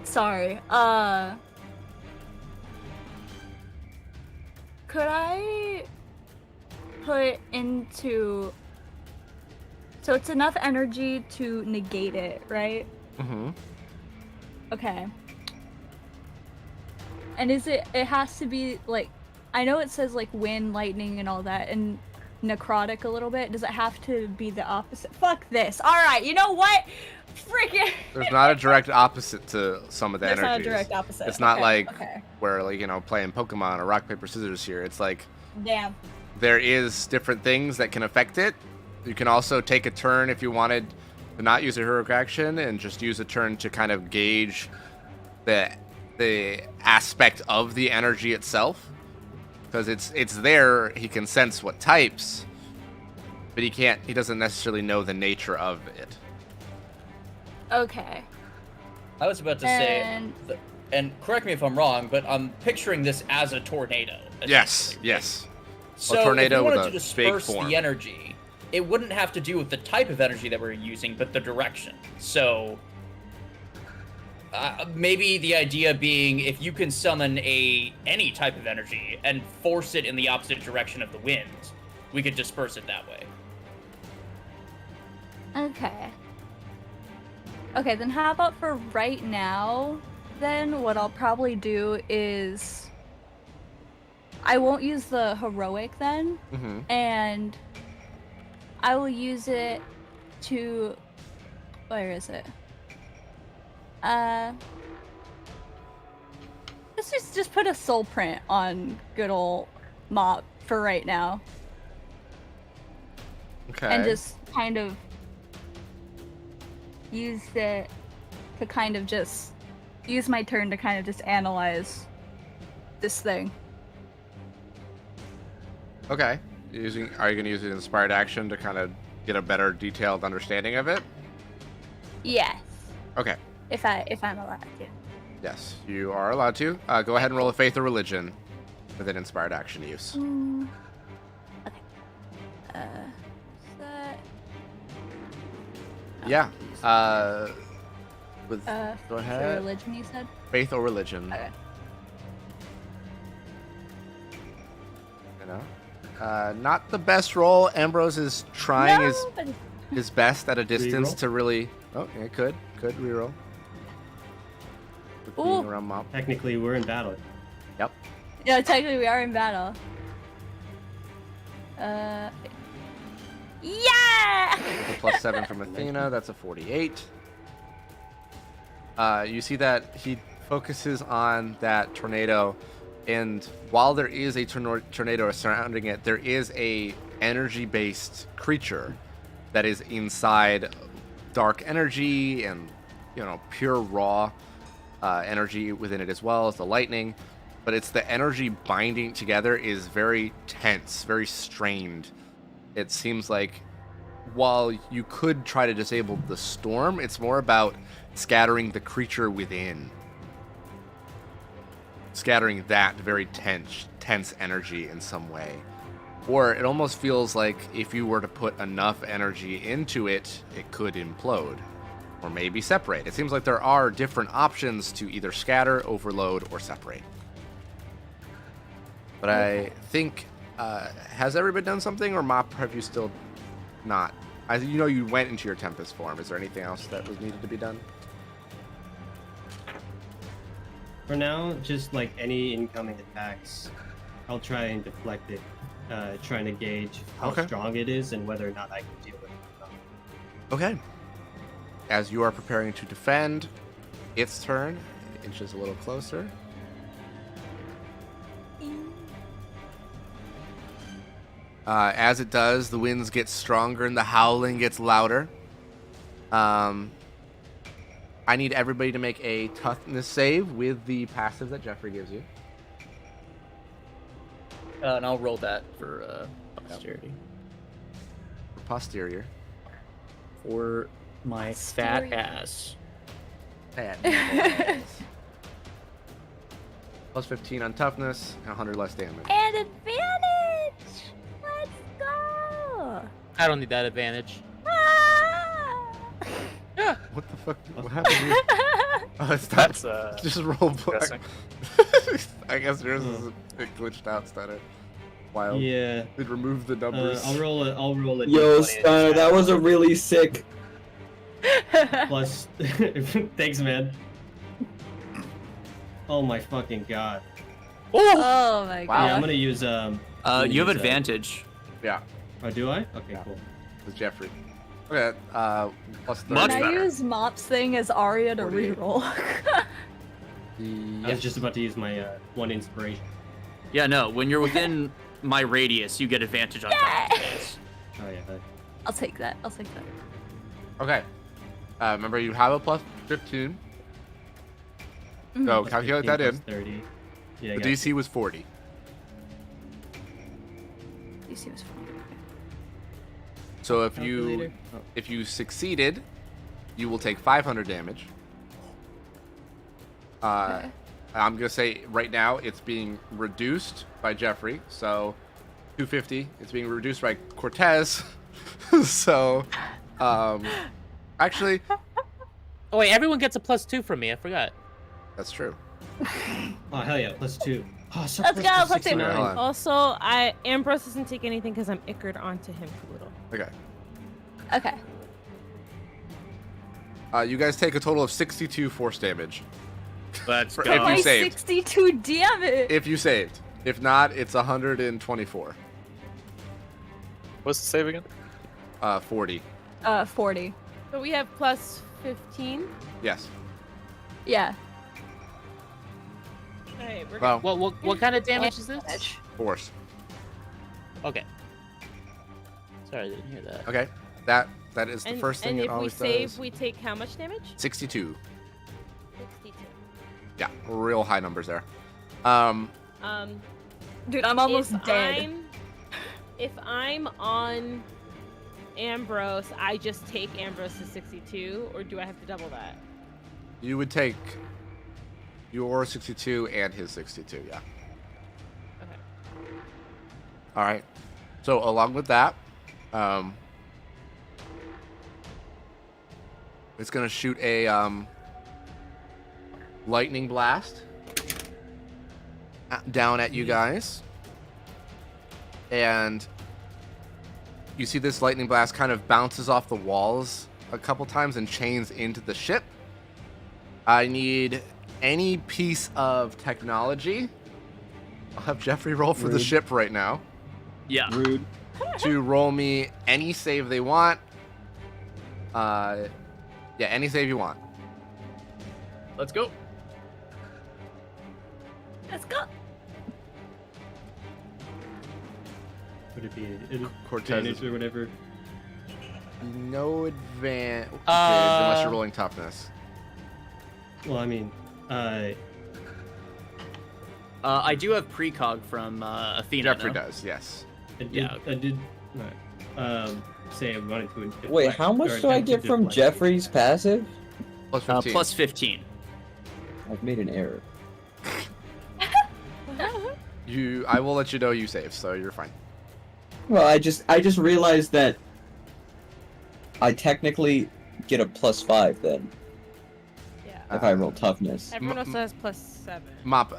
Sorry, could I put into... So it's enough energy to negate it, right? Mm-hmm. Okay. And it has to be, like, I know it says, like, wind, lightning, and all that, and necrotic a little bit. Does it have to be the opposite? Fuck this. Alright, you know what? Freaking... There's not a direct opposite to some of the energies. There's not a direct opposite. It's not like okay. where, like, you know, playing Pokemon or rock, paper, scissors here. It's like... Damn. There is different things that can affect it. You can also take a turn if you wanted to not use a heroic action and just use a turn to kind of gauge the aspect of the energy itself, because it's there. He can sense what types, but he doesn't necessarily know the nature of it. Okay. I was about to say, and correct me if I'm wrong, but I'm picturing this as a tornado. Yes, essentially. yes. So tornado if we with wanted a to disperse big form. the energy, it wouldn't have to do with the type of energy that we're using, but the direction. So maybe the idea being if you can summon any type of energy and force it in the opposite direction of the wind, we could disperse it that way. Okay. Okay, then how about for right now, then what I'll probably do is I won't use the heroic then, Mm-hmm. and I will use it to, where is it? Let's just put a soul print on good old Mop for right now, Okay. and just kind of use it to kind of just use my turn to kind of just analyze this thing. Okay. Are you going to use an inspired action to kind of get a better detailed understanding of it? Yes, Okay. if I'm allowed to. Yes, you are allowed to. Go ahead and roll a faith or religion with an inspired action use. Okay. Set. Yeah. With go For ahead. religion, you said. Faith or religion. Okay. You know. Not the best roll. Ambrose is trying No, but his best at a distance Reroll? to really. Oh, yeah, could reroll. With being Ooh. around Mop. Technically, we're in battle. Yep. yeah, technically we are in battle. Yeah! With a +7 from Athena, that's a 48. You see that he focuses on that tornado, and while there is a tornado surrounding it, there is a energy-based creature that is inside dark energy and pure raw energy within it, as well as the lightning. But it's the energy binding together is very tense, very strained. It seems like while you could try to disable the storm, it's more about scattering the creature within. Scattering that very tense energy in some way. Or it almost feels like if you were to put enough energy into it, it could implode. Or maybe separate. It seems like there are different options to either scatter, overload, or separate. But I think, has everybody done something, or Mop, have you still not? You went into your Tempest form. Is there anything else that was needed to be done? For now, just like any incoming attacks, I'll try and deflect it, trying to gauge how Okay. strong it is and whether or not I can deal with it. Okay. As you are preparing to defend, its turn. It inches a little closer. As it does, the winds get stronger and the howling gets louder. I need everybody to make a toughness save with the passive that Jeffrey gives you. And I'll roll that for posterity. For posterior. For my fat ass. Plus 15 on toughness, and 100 less damage. And advantage! Let's go! I don't need that advantage. Ah! What the fuck? What happened here? Oh, it's not. That's Just roll black. interesting. I guess yours is a bit glitched out, Stunner. Wild. Yeah. It removed the numbers. I'll roll it. Yo, Stunner, that was a really sick. Plus, thanks, man. Oh my fucking god. Oh my Wow. Yeah, I'm god. gonna use You have use, advantage. Yeah, Oh, do I? Okay, Yeah. cool. with Jeffrey. Okay, plus 30. Much Can I better. use Mop's thing as Arya to 48. reroll? I Yes. was just about to use my one inspiration. Yeah, no. When you're within my radius, you get advantage on top of this. Oh yeah. I'll take that. I'll take that. Okay. Remember, you have a plus 15. Mhm. So Plus calculate 15 that in. plus 30. Yeah, I The got DC was 40. DC was fine. So if Calculator. you succeeded, you will take 500 damage. Okay. I'm gonna say right now it's being reduced by Jeffrey, so 250. It's being reduced by Cortez, so actually Oh wait, everyone gets a +2 from me. I forgot. that's true. Oh hell yeah, +2. Oh, so Let's close go, to +2. 69. Hold on. Also, Ambrose doesn't take anything because I'm ickered onto him, Poodle. Okay. Okay. You guys take a total of 62 force damage. Let's For- go. if you My saved. 62 damage. If you saved. If not, it's 124. What's the save again? 40. 40. So we have +15. Yes. Yeah. Alright, we're Well, What kind of damage is this? Damage. force. Okay. Sorry, I didn't hear that. Okay. That is the first thing and it if we always save, does. we take how much damage? 62. 62. Yeah, real high numbers there. Dude, I'm almost if dead. If I'm on Ambrose, I just take Ambrose to 62, or do I have to double that? You would take your 62 and his 62, yeah. Okay. All right. So along with that, it's gonna shoot a lightning blast down at you guys, and you see this lightning blast kind of bounces off the walls a couple times and chains into the ship. I need any piece of technology. I'll have Jeffrey roll for the Rude. ship right now Yeah. Rude. to roll me any save they want. Yeah, any save you want. Let's go. Let's go. Would it be Cortez advantage is- or whatever? No advantage Uh, unless you're rolling toughness. Well, I mean, I do have precog from Athena. Jeffrey no? does, yes. I did, Yeah. I did say I wanted to deflect, Wait, how or much do I attempt to get from deflect. Jeffrey's passive? Plus 15. Plus 15. I've made an error. I will let you know you save, so you're fine. Well, I just realized that I technically get a +5 then Yeah. if I roll toughness. Everyone else has +7. Mop,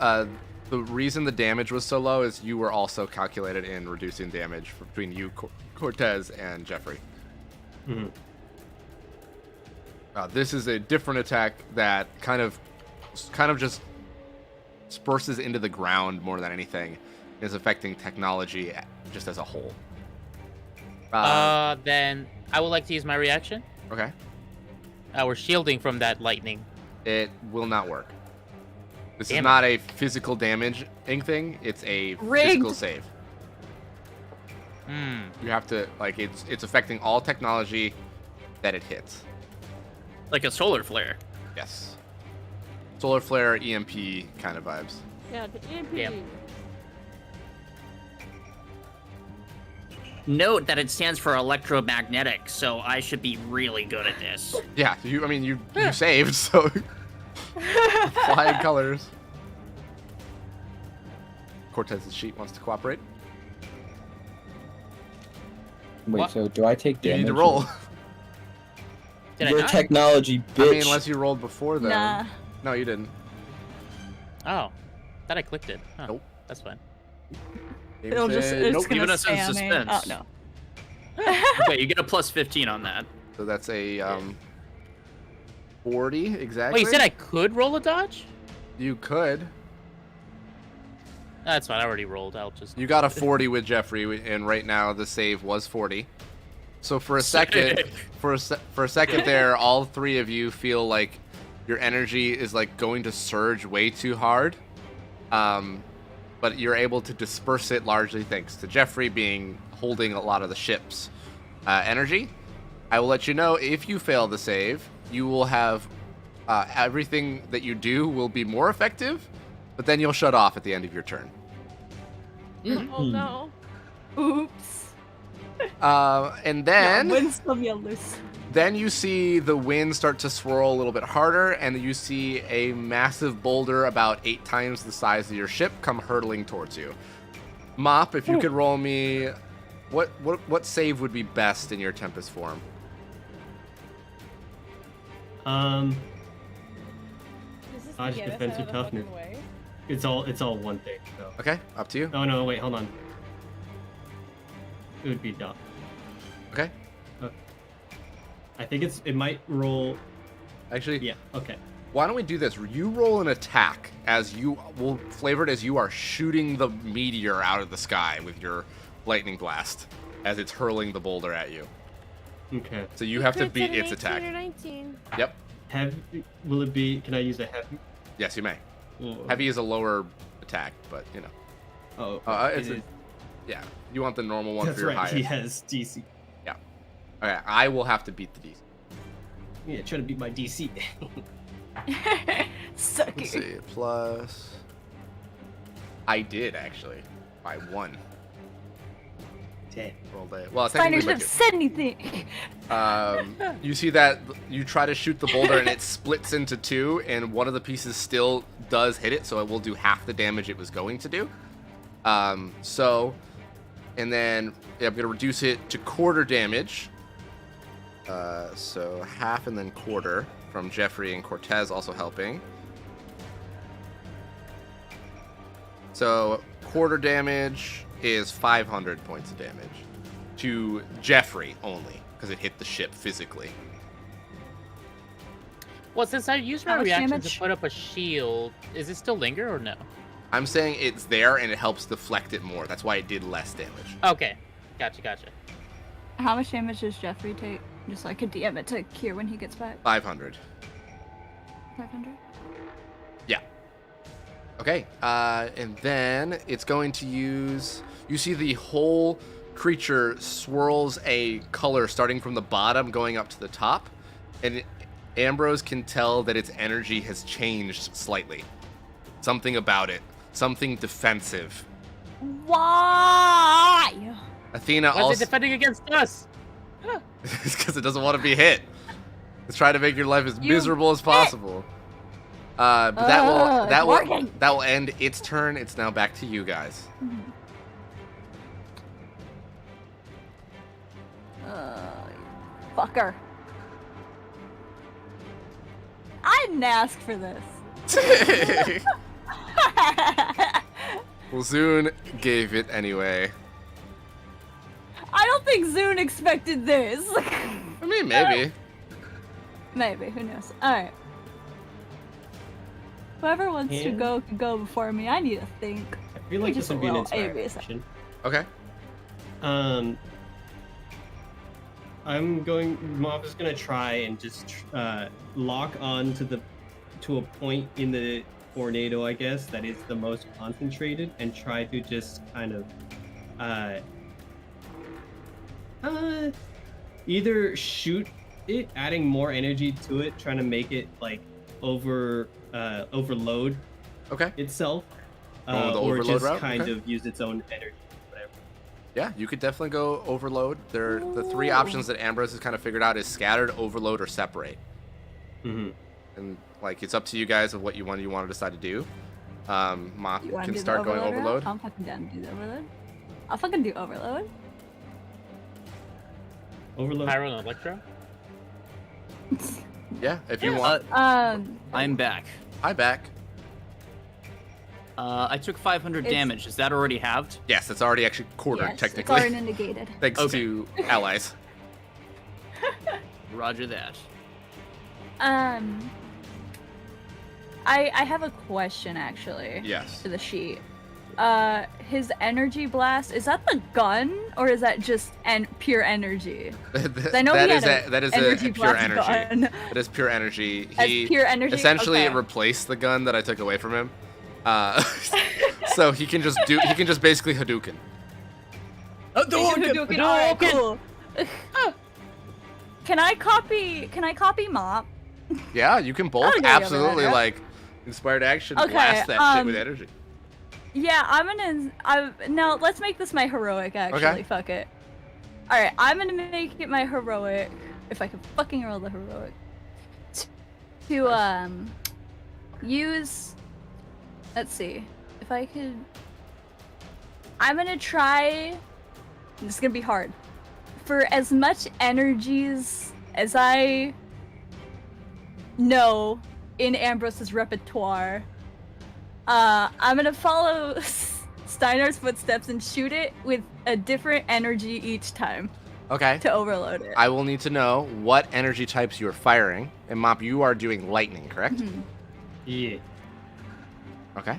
the reason the damage was so low is you were also calculated in reducing damage between you, Cortez, and Jeffrey. Mhm. This is a different attack that kind of just disperses into the ground more than anything. Is affecting technology just as a whole. Then I would like to use my reaction. Okay. We're shielding from that lightning. It will not work. This is Damn it. not a physical damage thing. It's a Rigged. physical save. Hmm. You have to it's affecting all technology that it hits. Like a solar flare. Yes. Solar flare, EMP kind of vibes. Yeah, the EMP. Yep. Note that it stands for electromagnetic, so I should be really good at this. Yeah, you saved, so flying colors. Cortez's sheet wants to cooperate. Wait, What? so do I take You damage? need to roll. Did I Your not? technology, I bitch. mean, unless you rolled before then. Nah. No, you didn't. Oh, thought I clicked it. Huh. Nope. That's fine. Game It'll just said it's nope. gonna Even us in spam me. suspense. Oh no. Okay, you get a plus 15 on that. So that's a 40 exactly. Wait, you said I could roll a dodge? You could. That's fine. I already rolled. I'll just. You got a 40 with Jeffrey, and right now the save was 40. So for a second, Sick. for a second there, all three of you feel like your energy is like going to surge way too hard, but you're able to disperse it largely thanks to Jeffrey being holding a lot of the ship's energy. I will let you know if you fail the save, you will have everything that you do will be more effective, but then you'll shut off at the end of your turn. Oh no. Oops. And then Win some, you lose. Then you see the wind start to swirl a little bit harder, and you see a massive boulder about 8 times the size of your ship come hurtling towards you. Mop, if you could roll me, what save would be best in your Tempest form? This is Dodge, to get us defensive out of the toughness. fucking way. It's all one thing. So. Okay, up to you. Oh no, wait, hold on. It would be dumb. Okay. I think it might roll. Actually, Yeah. Okay. why don't we do this? You roll an attack we'll flavor it as you are shooting the meteor out of the sky with your lightning blast as it's hurling the boulder at you. Okay. So you have to Crits beat at an its 18 attack. Or 19. Yep. Heavy? Will it be? Can I use a heavy? Yes, you may. Or- Heavy is a lower attack, but you know. Oh. It's it is- yeah. You want the normal one That's for your right. He highest. has DC. Okay, I will have to beat the DC. Yeah, try to beat my DC. Sucker. Let's see. Plus. I did actually by 1. Damn. Rolled a, well, Spiders technically by have 2. said anything. You see that you try to shoot the boulder and it splits into 2, and one of the pieces still does hit it, so it will do half the damage it was going to do. And then I'm gonna reduce it to quarter damage. So half and then quarter from Jeffrey and Cortez also helping. So quarter damage is 500 points of damage to Jeffrey only because it hit the ship physically. Well, since I used my How much reaction damage? to put up a shield, is it still linger or no? I'm saying it's there and it helps deflect it more. That's why it did less damage. Okay, gotcha. How much damage does Jeffrey take? Just so I could DM it to Kier when he gets back. 500. 500. Yeah. Okay. And then it's going to use. You see the whole creature swirls a color starting from the bottom going up to the top, and Ambrose can tell that its energy has changed slightly. Something about it. Something defensive. Why? Athena Why is also. it defending against us? It's because it doesn't want to be hit. It's trying to make your life as You miserable as possible. But that will end its turn. It's now back to you guys. Fucker. I didn't ask for this. Well, Zune gave it anyway. I don't think Zune expected this. I mean, maybe. Maybe, who knows? Alright. Whoever wants to And- go can go before me. I need to think. I feel like Just this would be an roll A, B, inspiration. Okay. I'm just gonna try and just lock on to a point in the tornado, I guess, that is the most concentrated, and try to just kind of either shoot it, adding more energy to it, trying to make it like overload Okay. itself, Going the or overload just route? kind Okay. of use its own energy, whatever. Yeah, you could definitely go overload. The 3 options that Ambrose has kind of figured out is scattered, overload, or separate. Mm-hmm. And like it's up to you guys of what you want to decide to do. Mop You wanna can do the start going route? overload. I'm fucking down to do the overload. I'll fucking do overload. Overload. Pyro and Electro? Yeah, if you want. I'm back. Hi, back. I took 500 It's- damage. Is that already halved? Yes, it's already actually quartered Yes, technically, it's already negated. thanks Okay. to allies. Roger that. I have a question actually. Yes. To the sheet. His energy blast, is that the gun or is that just pure energy? I know that he is had a, that is energy a pure blast energy. gun. That is pure energy. As He pure energy. essentially okay. replaced the gun that I took away from him. So he can just basically Hadouken. Hadouken, alright, cool. Can I copy Mop? Yeah, you can both I'll go the other absolutely way. like inspired action Okay, blast that shit with energy. Yeah, now let's make this my heroic actually. Okay. Fuck it. Alright, I'm gonna make it my heroic. if I could fucking roll the heroic, to use. Let's see if I could. I'm gonna try. This is gonna be hard. For as much energies as I know in Ambrose's repertoire, I'm gonna follow Steinar's footsteps and shoot it with a different energy each time Okay. to overload it. I will need to know what energy types you are firing. And Mop, you are doing lightning, correct? Mhm. Yeah. Okay.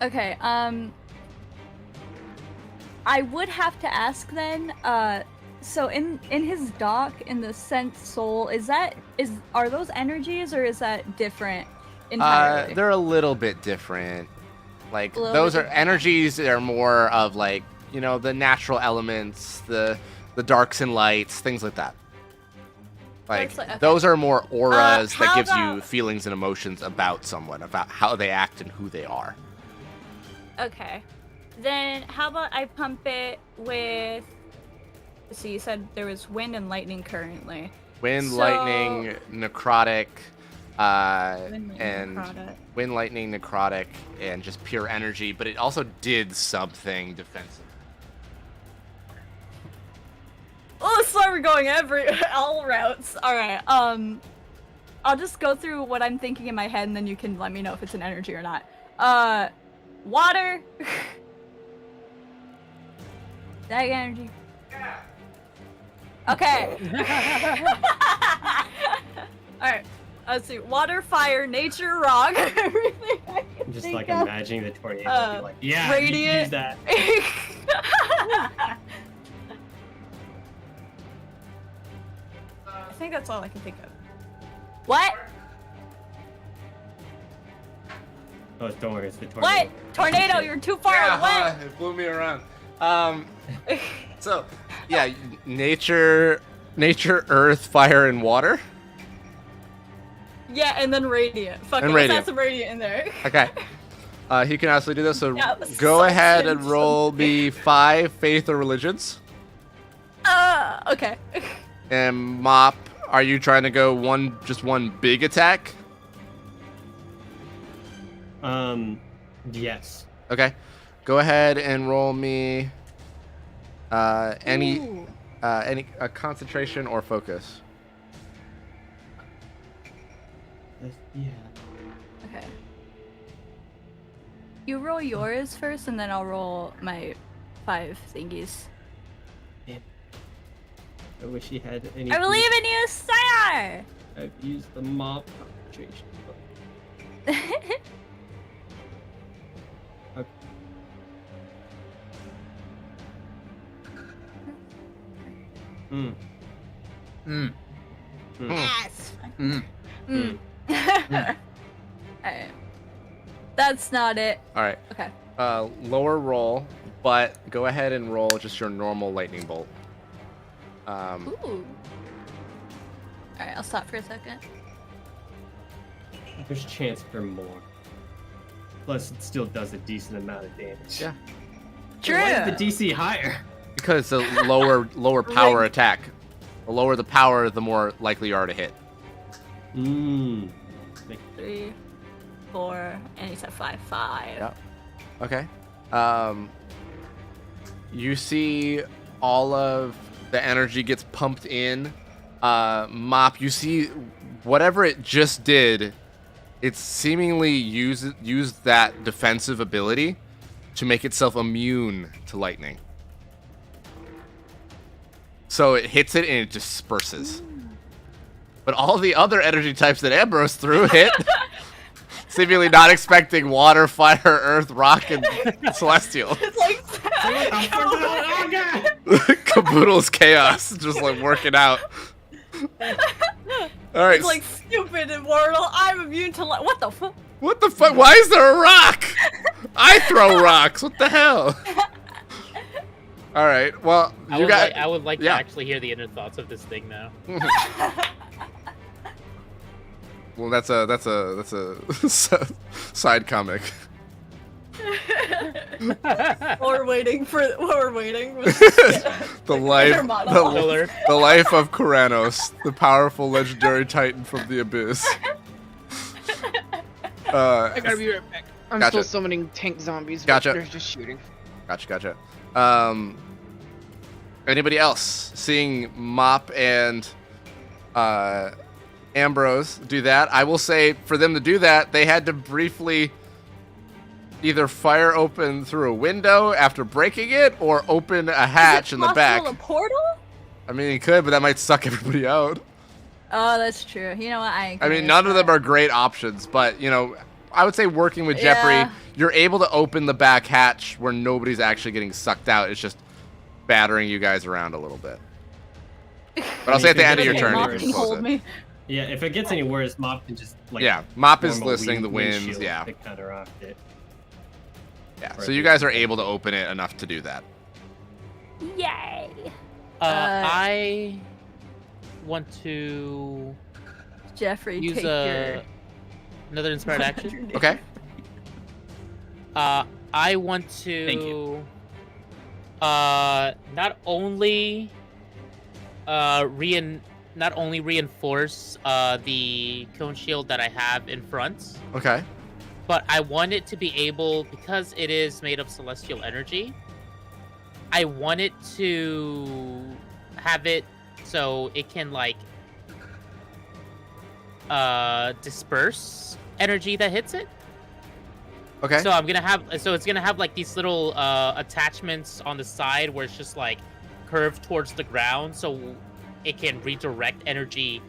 Okay, I would have to ask then, so in his dock, in the Sense Soul, are those energies or is that different entirely? They're a little bit different. Like, A little those bit are different. energies that are more of like, you know, the natural elements, the darks and lights, things like that. Like, Looks like- okay. those are more auras that how gives you about- feelings and emotions about someone, about how they act and who they are. Okay. Then how about I pump it with... So you said there was wind and lightning currently. Wind, So- lightning, necrotic, Wind, lightning, and necrotic. wind, lightning, necrotic, and just pure energy. But it also did something defensive. Oh, so we're going all routes. All right. I'll just go through what I'm thinking in my head, and then you can let me know if it's an energy or not. Water. That energy. Okay. All right. Let's see. Water, fire, nature, rock. Everything I can I'm just think like of. imagining the tornado. Be like, yeah, you radiant. use that. I think that's all I can think of. What? Oh, don't worry, it's the tornado. What? Tornado, you're too far away. it blew me around. So, yeah, nature, earth, fire, and water. Yeah, and then radiant. Fuck And it, let's radiant. add some radiant in there. Okay. He can absolutely do this. So Yeah, go so ahead and soon. roll me 5 faith or religions. Okay. And Mop, are you trying to go just one big attack? Yes. Okay. Go ahead and roll me any concentration or focus. Yeah. Okay. You roll yours first, and then I'll roll my 5 thingies. I wish he had any. I believe in you, Sire! I've used the mop concentration. Hmm. Mm. Yes! Mm. Mm. Alright. That's not it. All right. Okay. Lower roll, but go ahead and roll just your normal lightning bolt. Ooh. Alright, I'll stop for a second. There's a chance for more. Plus, it still does a decent amount of damage. Yeah. True! Why is the DC higher? Because the lower power attack. The lower the power, the more likely you are to hit. Mmm. 3, 4, and he said 5. 5. Yep. Okay. You see all of the energy gets pumped in. Mop, you see whatever it just did, it seemingly used that defensive ability to make itself immune to lightning. So it hits it and it disperses. But all the other energy types that Ambrose threw hit, seemingly not expecting water, fire, earth, rock, and celestial. It's like Oh, God! Caboodle's chaos, just like working out. All right. it's like stupid immortal. I'm immune to what the fuck? What the fuck? Why is there a rock? I throw rocks. What the hell? All right. Well, you got. I would like yeah. to actually hear the inner thoughts of this thing now. Well, that's a side comic. While we're waiting. The life, Inner monologue. Filler. the life of Kuranos, the powerful legendary titan from the abyss. I gotta be right back. I'm Gotcha. still summoning tank zombies. But Gotcha. They're just shooting. Gotcha. Anybody else seeing Mop and Ambrose do that? I will say for them to do that, they had to briefly either fire open through a window after breaking it, or open a hatch in the back. A portal? I mean, he could, but that might suck everybody out. Oh, that's true. You know what? I mean, none of them are great options, but you know, I would say working with Jeffrey, you're able to open the back hatch where nobody's actually getting sucked out. It's just battering you guys around a little bit. But I'll say at the end of your turn, you can close it. Yeah, if it gets any worse, Mop can just like. Yeah, Mop is form a listening the winds. windshield Yeah, to counteract it. yeah. So you guys are able to open it enough to do that. Yay! I want to Jeffrey, use take your another inspired action. Okay. I want to. Thank you. Not only reinforce the cone shield that I have in front, Okay. but I want it to be able, because it is made of celestial energy, I want it to have it so it can like disperse energy that hits it. Okay. So it's gonna have like these little attachments on the side where it's just like curved towards the ground, so it can redirect energy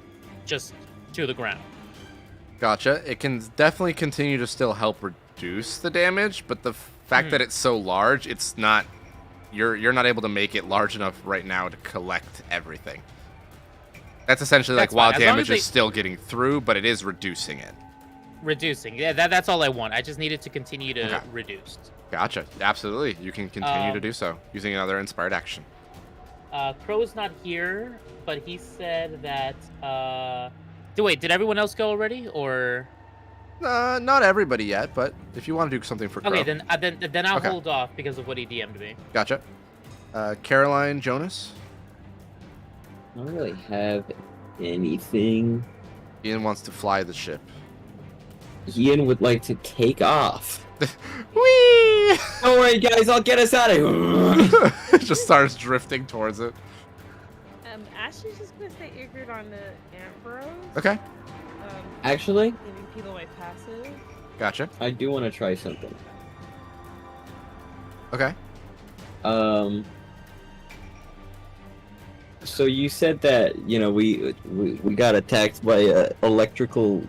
just to the ground. Gotcha. It can definitely continue to still help reduce the damage, but the fact that it's so large, it's not. You're not able to make it large enough right now to collect everything. That's essentially like That's while fine. As long damage as is still getting through, but it is reducing it. Reducing. Yeah, that's all I want. I just need it to continue to Okay. reduce. Gotcha. Absolutely. You can continue to do so using another inspired action. Crow's not here, but he said that. Wait, did everyone else go already, or? Not everybody yet, but if you want to do something for Crow. Okay, then I'll Okay. hold off because of what he DM'd me. Gotcha. Caroline, Jonas. I don't really have anything. Ian wants to fly the ship. Ian would like to take off. Whee! Don't worry, guys. I'll get us out of here. It just starts drifting towards it. Ash is just gonna stay anchored on the Ambrose. Okay. Actually, Giving people my passive. Gotcha. I do want to try something. Okay. So you said that we got attacked by electrical,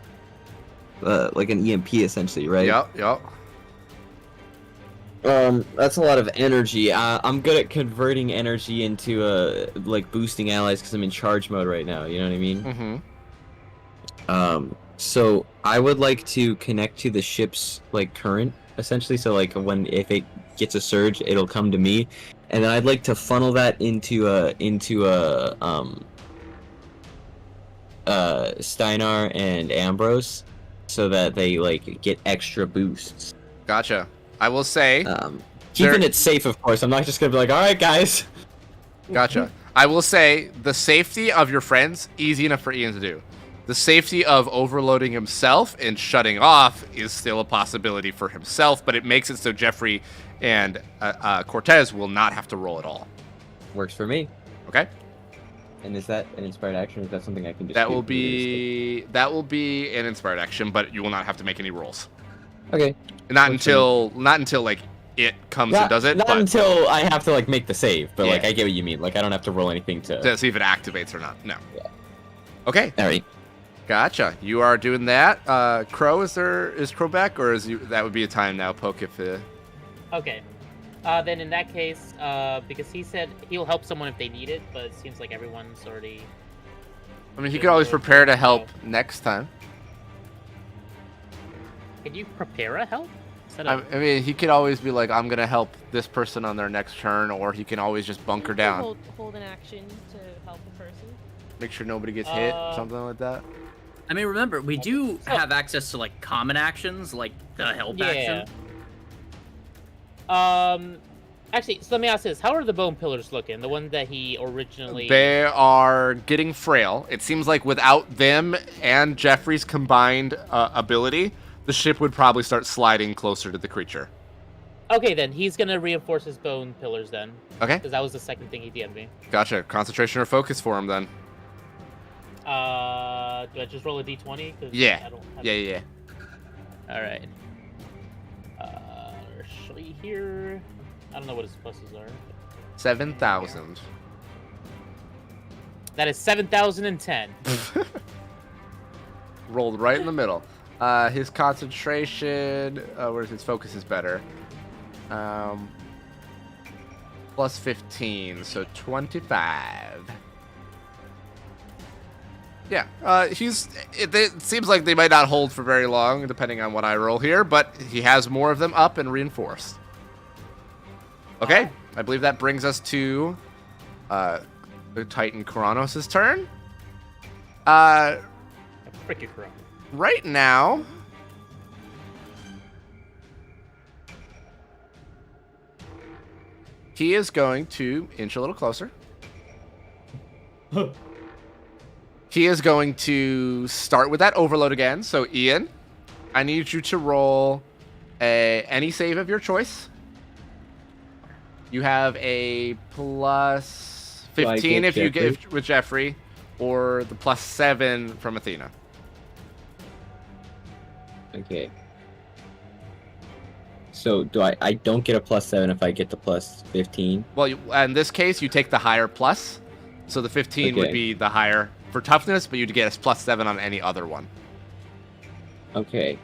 like an EMP essentially, right? Yep. That's a lot of energy. I'm good at converting energy into like boosting allies because I'm in charge mode right now. You know what I mean? Mm-hmm. So I would like to connect to the ship's like current essentially. So like if it gets a surge, it'll come to me, and then I'd like to funnel that into Steinar and Ambrose, so that they like get extra boosts. Gotcha. I will say. Keeping There- it safe, of course. I'm not just gonna be like, all right, guys. Gotcha. I will say the safety of your friends, easy enough for Ian to do. The safety of overloading himself and shutting off is still a possibility for himself, but it makes it so Jeffrey and Cortez will not have to roll at all. Works for me. Okay? And is that an inspired action, or is that something I can just That do? will be an inspired action, but you will not have to make any rolls. Okay. Not Works for until like it comes and does it, Not but until I have to like make the save, but like Yeah. I get what you mean. Like I don't have to roll anything to. to see if it activates or not. No. Yeah. Okay. All right. Gotcha. You are doing that. Crow, is Crow back, or that would be a time now? Poke if. Okay. Then in that case, because he said he'll help someone if they need it, but it seems like everyone's already. I mean, he could always prepare to help next time. Can you prepare a help? I mean, he could always be like, "I'm gonna help this person on their next turn," or he can always just bunker You can down, Hold an action to help the person. make sure nobody gets hit, something like that. I mean, remember, we do So- have access to like common actions, like the help Yeah. action. Actually, so let me ask this: how are the bone pillars looking? The one that he originally. They are getting frail. It seems like without them and Jeffrey's combined ability, the ship would probably start sliding closer to the creature. Okay, then he's gonna reinforce his bone pillars then, Okay, because that was the second thing he DM'd me. gotcha. Concentration or focus for him then. Do I just roll a d20? 'Cause Yeah. I don't have... Yeah. All right. Actually, here, I don't know what his pluses are. 7,000. That is 7,010. Rolled right in the middle. His concentration, where's his focus is better. Plus 15, so 25. Yeah, it seems like they might not hold for very long, depending on what I roll here, but he has more of them up and reinforced. Okay, I believe that brings us to the Titan Kronos' turn. Freaking corrupt. Right now, he is going to inch a little closer. He is going to start with that overload again. So, Ian, I need you to roll any save of your choice. You have a plus Do I 15 get if you Jeffrey? get with Jeffrey, or the plus 7 from Athena. Okay. So do I don't get a plus 7 if I get the plus 15? Well, in this case, you take the higher plus. So the 15 would Okay. be the higher for toughness, but you'd get a plus 7 on any other one. Okay.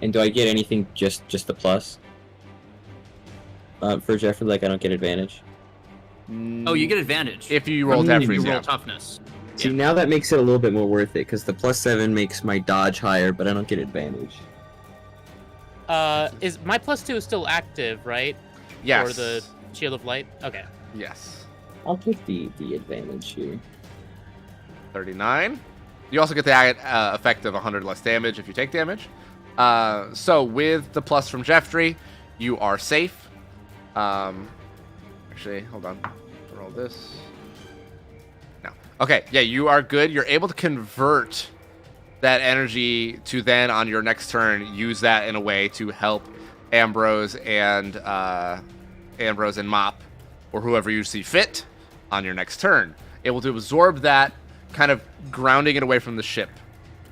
And do I get anything just the plus? For Jeffrey, like I don't get advantage. Oh, you get advantage. If you roll Mm, Jeffrey's, you roll yeah. toughness. See, Yeah. now that makes it a little bit more worth it, because the plus 7 makes my dodge higher, but I don't get advantage. Is my +2 still active, right? Yes. Or the Shield of Light? Okay. Yes. I'll take the advantage here. 39. You also get the effect of 100 less damage if you take damage. So with the plus from Jeffrey, you are safe. Actually, hold on. Roll this. No. Okay, yeah, you are good. You're able to convert that energy to then on your next turn use that in a way to help Ambrose and Mop or whoever you see fit on your next turn. Able to absorb that, kind of grounding it away from the ship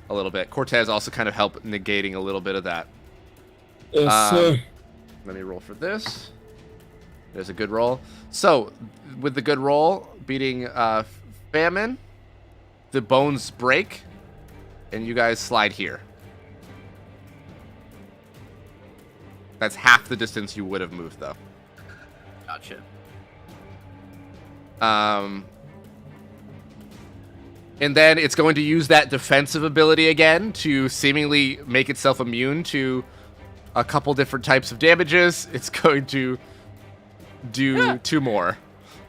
a little bit. Cortez also kind of help negating a little bit of that. Yes, Let me roll for this. There's a good roll. So, with the good roll, beating Famine, the bones break, and you guys slide here. That's half the distance you would have moved, though. Gotcha. And then it's going to use that defensive ability again to seemingly make itself immune to a couple different types of damages. It's going to do 2 more.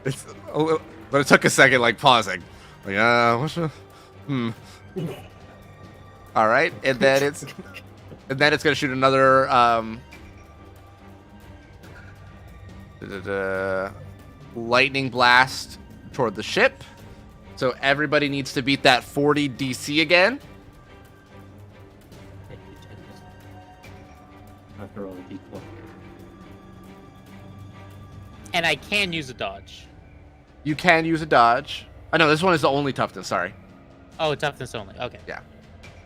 It's a little, but it took a second, like pausing. Like, what's the, All right, and then it's going to shoot another lightning blast toward the ship. So everybody needs to beat that 40 DC again. After all, D4. And I can use a dodge. You can use a dodge. I know this one is the only toughness. Sorry, Oh, toughness only. Okay.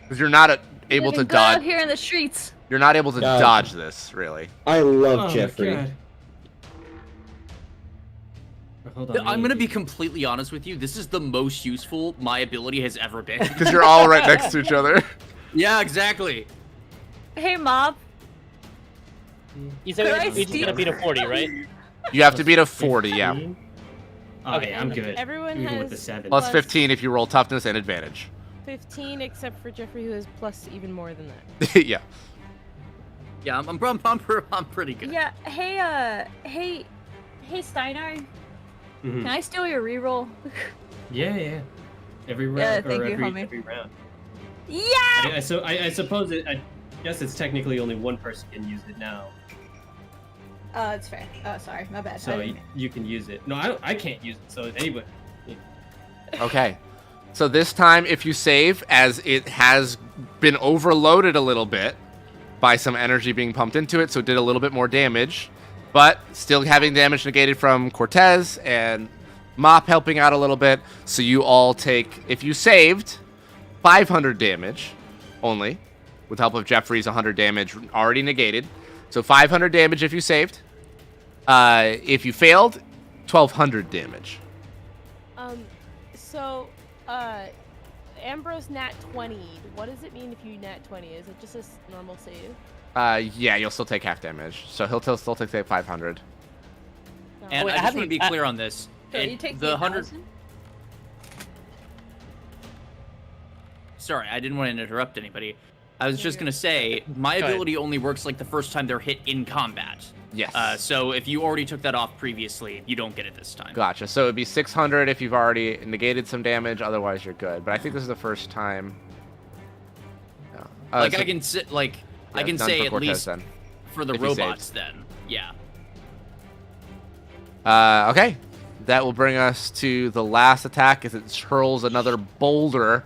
because you're not able to Living good out dodge. here in the streets. You're not able to God. dodge this, really. I love Oh, Jeffrey. God. Hold on, I'm gonna be completely honest with you. This is the most useful my ability has ever been. Because you're all right next to each other. Yeah, exactly. Hey, Mob. You said Could I we just steal- gotta beat a 40, right? You have to beat a 40, yeah. 15? Oh, Okay, yeah, I'm and good. everyone Even with has the 7. Plus Plus- 15 if you roll toughness and advantage. 15, except for Jeffrey, who has plus even more than that. Yeah. Yeah, I'm pretty good. Yeah. Hey, Steinar. Mhm. Can I steal your reroll? Yeah. Every round, Yeah, or thank you, every, homie. every round. Yeah. I suppose it. I guess it's technically only one person can use it now. It's fair. Oh, sorry, my bad. So you can use it. No, I can't use it. So anybody. Okay. So this time, if you save, as it has been overloaded a little bit by some energy being pumped into it, so it did a little bit more damage, but still having damage negated from Cortez and Mop helping out a little bit. So you all take, if you saved, 500 damage only, with help of Jeffrey's 100 damage already negated. So 500 damage if you saved. If you failed, 1,200 damage. So, Ambrose nat 20. What does it mean if you nat 20? Is it just a normal save? Yeah, you'll still take half damage. So he'll still take 500. No. And Wait, I I just want to haven't- be clear on this. So you take the 100. 1,000? Sorry, I didn't want to interrupt anybody. I was just you're gonna say my Go ahead. ability only works like the first time they're hit in combat. Yes. So if you already took that off previously, you don't get it this time. Gotcha. So it'd be 600 if you've already negated some damage. Otherwise, you're good. But I think this is the first time. No. Like so- I can sit like I yeah, can none say for at Cortez least then. for the if you saved. robots then. Yeah. Okay. That will bring us to the last attack as it hurls another boulder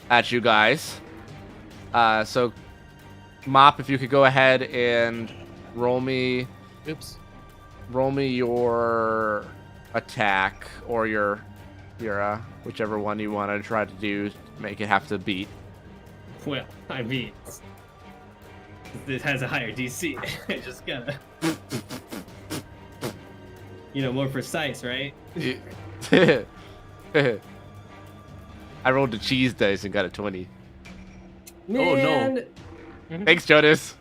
at you guys. So, Mop, if you could go ahead and roll me your attack or your whichever one you want to try to do to make it have to beat. Well, I mean, it has a higher DC. I just gotta, more precise, right? I rolled the cheese dice and got a 20. Oh, no. Man, Thanks, Jonas.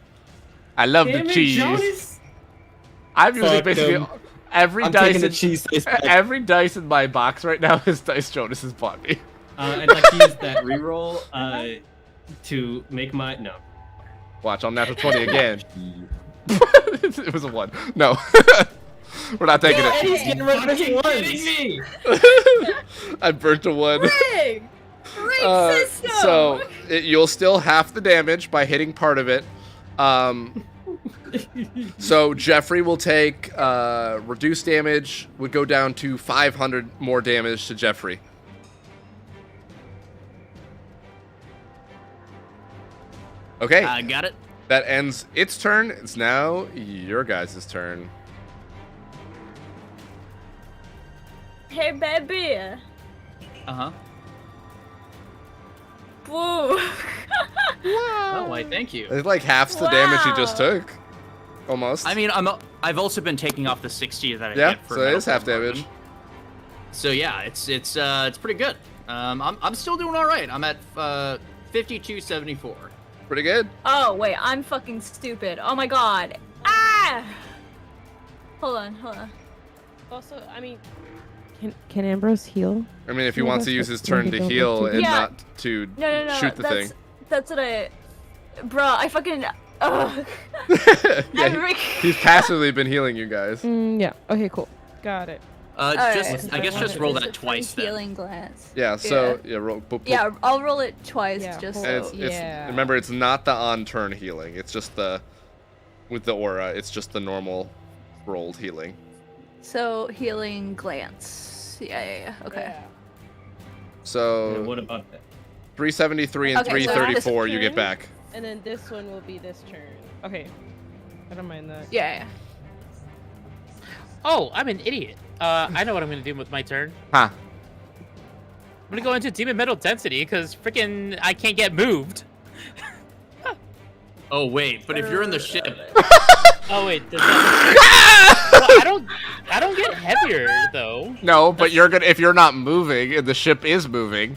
I love damn the it, cheese. Jonas! I'm using Fuck basically them. every I'm dice. taking the In, cheese dice back. every dice in my box right now is dice Jonas has bought me. I'd like to use that reroll to make my no. Watch, I'll natural 20 again. It was a 1. No. We're not taking He's it. getting rid of his kidding me! I burnt a 1. Rig! Rig system! So you'll still half the damage by hitting part of it. So Jeffrey will take reduced damage, would go down to 500 more damage to Jeffrey. Okay, I got it. that ends its turn. It's now your guys' turn. Hey, baby! Uh-huh. Woo! Oh, why, thank you. It's like half the damage you just Wow. took. Almost. I mean, I've also been taking off the 60 that I Yeah, get for so it is medical half damage. equipment. So yeah, it's pretty good. I'm still doing all right. I'm at 5274. Pretty good. Oh, wait, I'm fucking stupid. Oh my god. Ah! Hold on. Also, I mean, can Ambrose heal? I mean, if he Yeah, wants to that's use what- his turn maybe to don't heal look too and good. not to No, shoot the thing. that's what I... Bruh, I fucking... Ugh. Yeah, I'm he's passively been healing you guys. Yeah. Okay, cool. Got it. Just I guess I just wanted roll to that twice then. Healing glance. Yeah, so yeah, roll. Yeah, I'll roll it twice Yeah, just hold And so... it's Yeah. remember, it's not the on-turn healing. It's just with the aura. It's just the normal rolled healing. So, healing glance. Yeah. Okay. Yeah, So what about that? 373 and Okay, so this 334 you get turn- back. And then this one will be this turn. Okay. I don't mind that. Yeah. Oh, I'm an idiot. I know what I'm gonna do with my turn. Huh. I'm gonna go into demon metal density because freaking I can't get moved. Oh wait, but if you're in the ship, Oh wait, does that... well, I don't get heavier though. No, but you're gonna, if you're not moving and the ship is moving,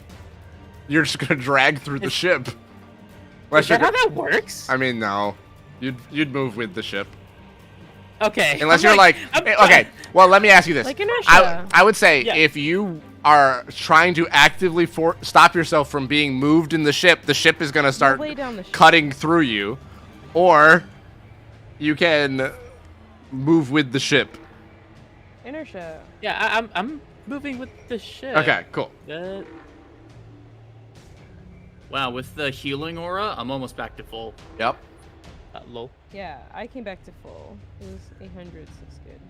you're just gonna drag through the ship. Unless Is you're that how go- that works? I mean, no. You'd move with the ship. Okay. Unless I'm you're like, I'm okay, well, let me ask you this. Like inertia. I would say Yeah. if you are trying to actively stop yourself from being moved in the ship is going to start lay down the ship. cutting through you, or you can move with the ship. Inertia. Yeah, I'm moving with the ship. Okay, cool. wow, with the healing aura, I'm almost back to full. Yep. Lol. Yeah, I came back to full. It was 800, so it's good.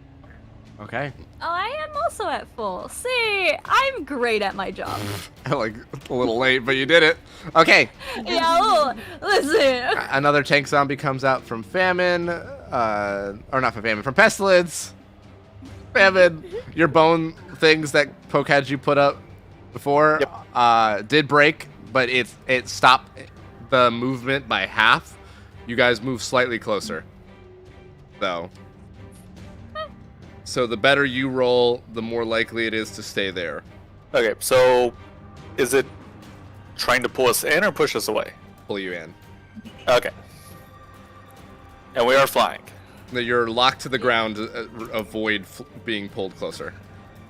Okay. Oh, I am also at full. See, I'm great at my job. Like a little late, but you did it. Okay. Yeah, oh, listen. Another tank zombie comes out from famine, or not from famine, from pestilence. Famine. Your bone things that Poke had you put up before did break, but it stopped the movement by half. You guys move slightly closer, though. So the better you roll, the more likely it is to stay there. Okay, so is it trying to pull us in or push us away? Pull you in. Okay. And we are flying. You're locked to the ground to avoid being pulled closer.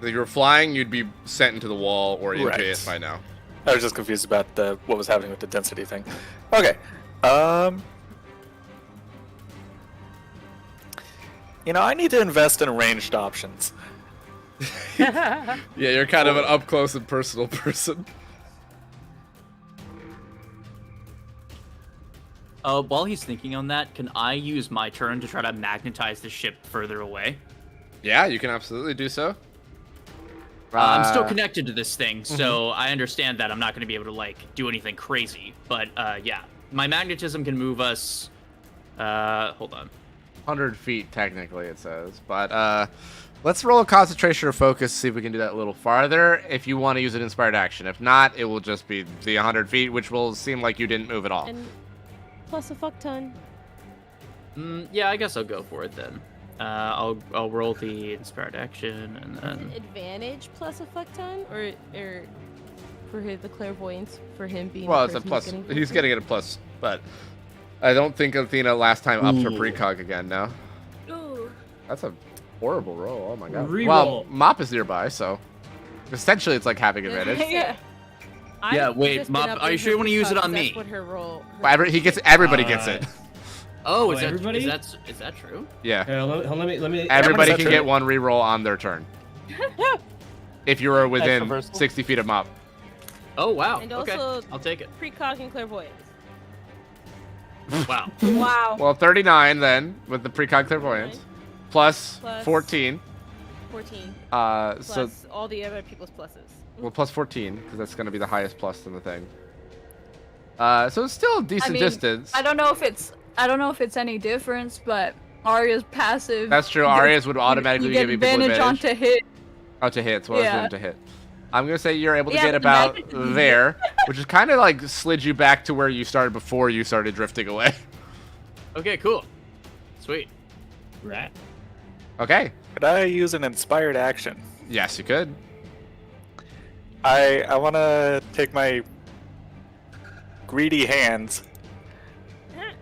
If you were flying, you'd be sent into the wall or into Right. it by now. I was just confused about what was happening with the density thing. Okay. I need to invest in ranged options. Yeah, you're kind of an up close and personal person. While he's thinking on that, can I use my turn to try to magnetize the ship further away? Yeah, you can absolutely do so. I'm still connected to this thing, so I understand that I'm not going to be able to do anything crazy. But yeah, my magnetism can move us. Hold on. 100 feet, technically, it says. But let's roll a concentration or focus, see if we can do that a little farther. If you want to use an inspired action. If not, it will just be the 100 feet, which will seem like you didn't move at all. And plus a fuck ton. Yeah, I guess I'll go for it then. I'll roll the inspired action and then. Advantage plus a fuck ton, or for the clairvoyance for him being. Well, the it's a person plus. who's He's getting it a plus, but I don't think Athena last time upped her Ooh. precog again. No, Ooh. that's a horrible roll. Oh my god. Reroll. Well, Mop is nearby, so essentially it's like having advantage. Yeah. Yeah, wait, Mop, are you sure you wanna use it on me? That's what her roll. Everybody gets it. Oh, is everybody? that true? Yeah. Let me. Everybody that can true? get one reroll on their turn. If you are within Controversial. 60 feet of Mop. Oh wow. And Okay, also- I'll take it. Precog and clairvoyance. Wow. Wow. Well, 39 then with the precog clairvoyance, plus Plus- 14. 14 So plus all the other people's pluses. well, plus 14 because that's going to be the highest plus in the thing. So it's still a decent mean, distance. I don't know if it's any difference, but Arya's passive. That's true. Arias would automatically you get give you people advantage advantage. onto hit. Oh, to hit. So I was Yeah. doing to hit. I'm gonna say you're able to Yeah, get but about imagine- there, which is kind of like slid you back to where you started before you started drifting away. Okay, cool. Sweet. Rat. Okay. Could I use an inspired action? Yes, you could. I want to take my greedy hands, Nice.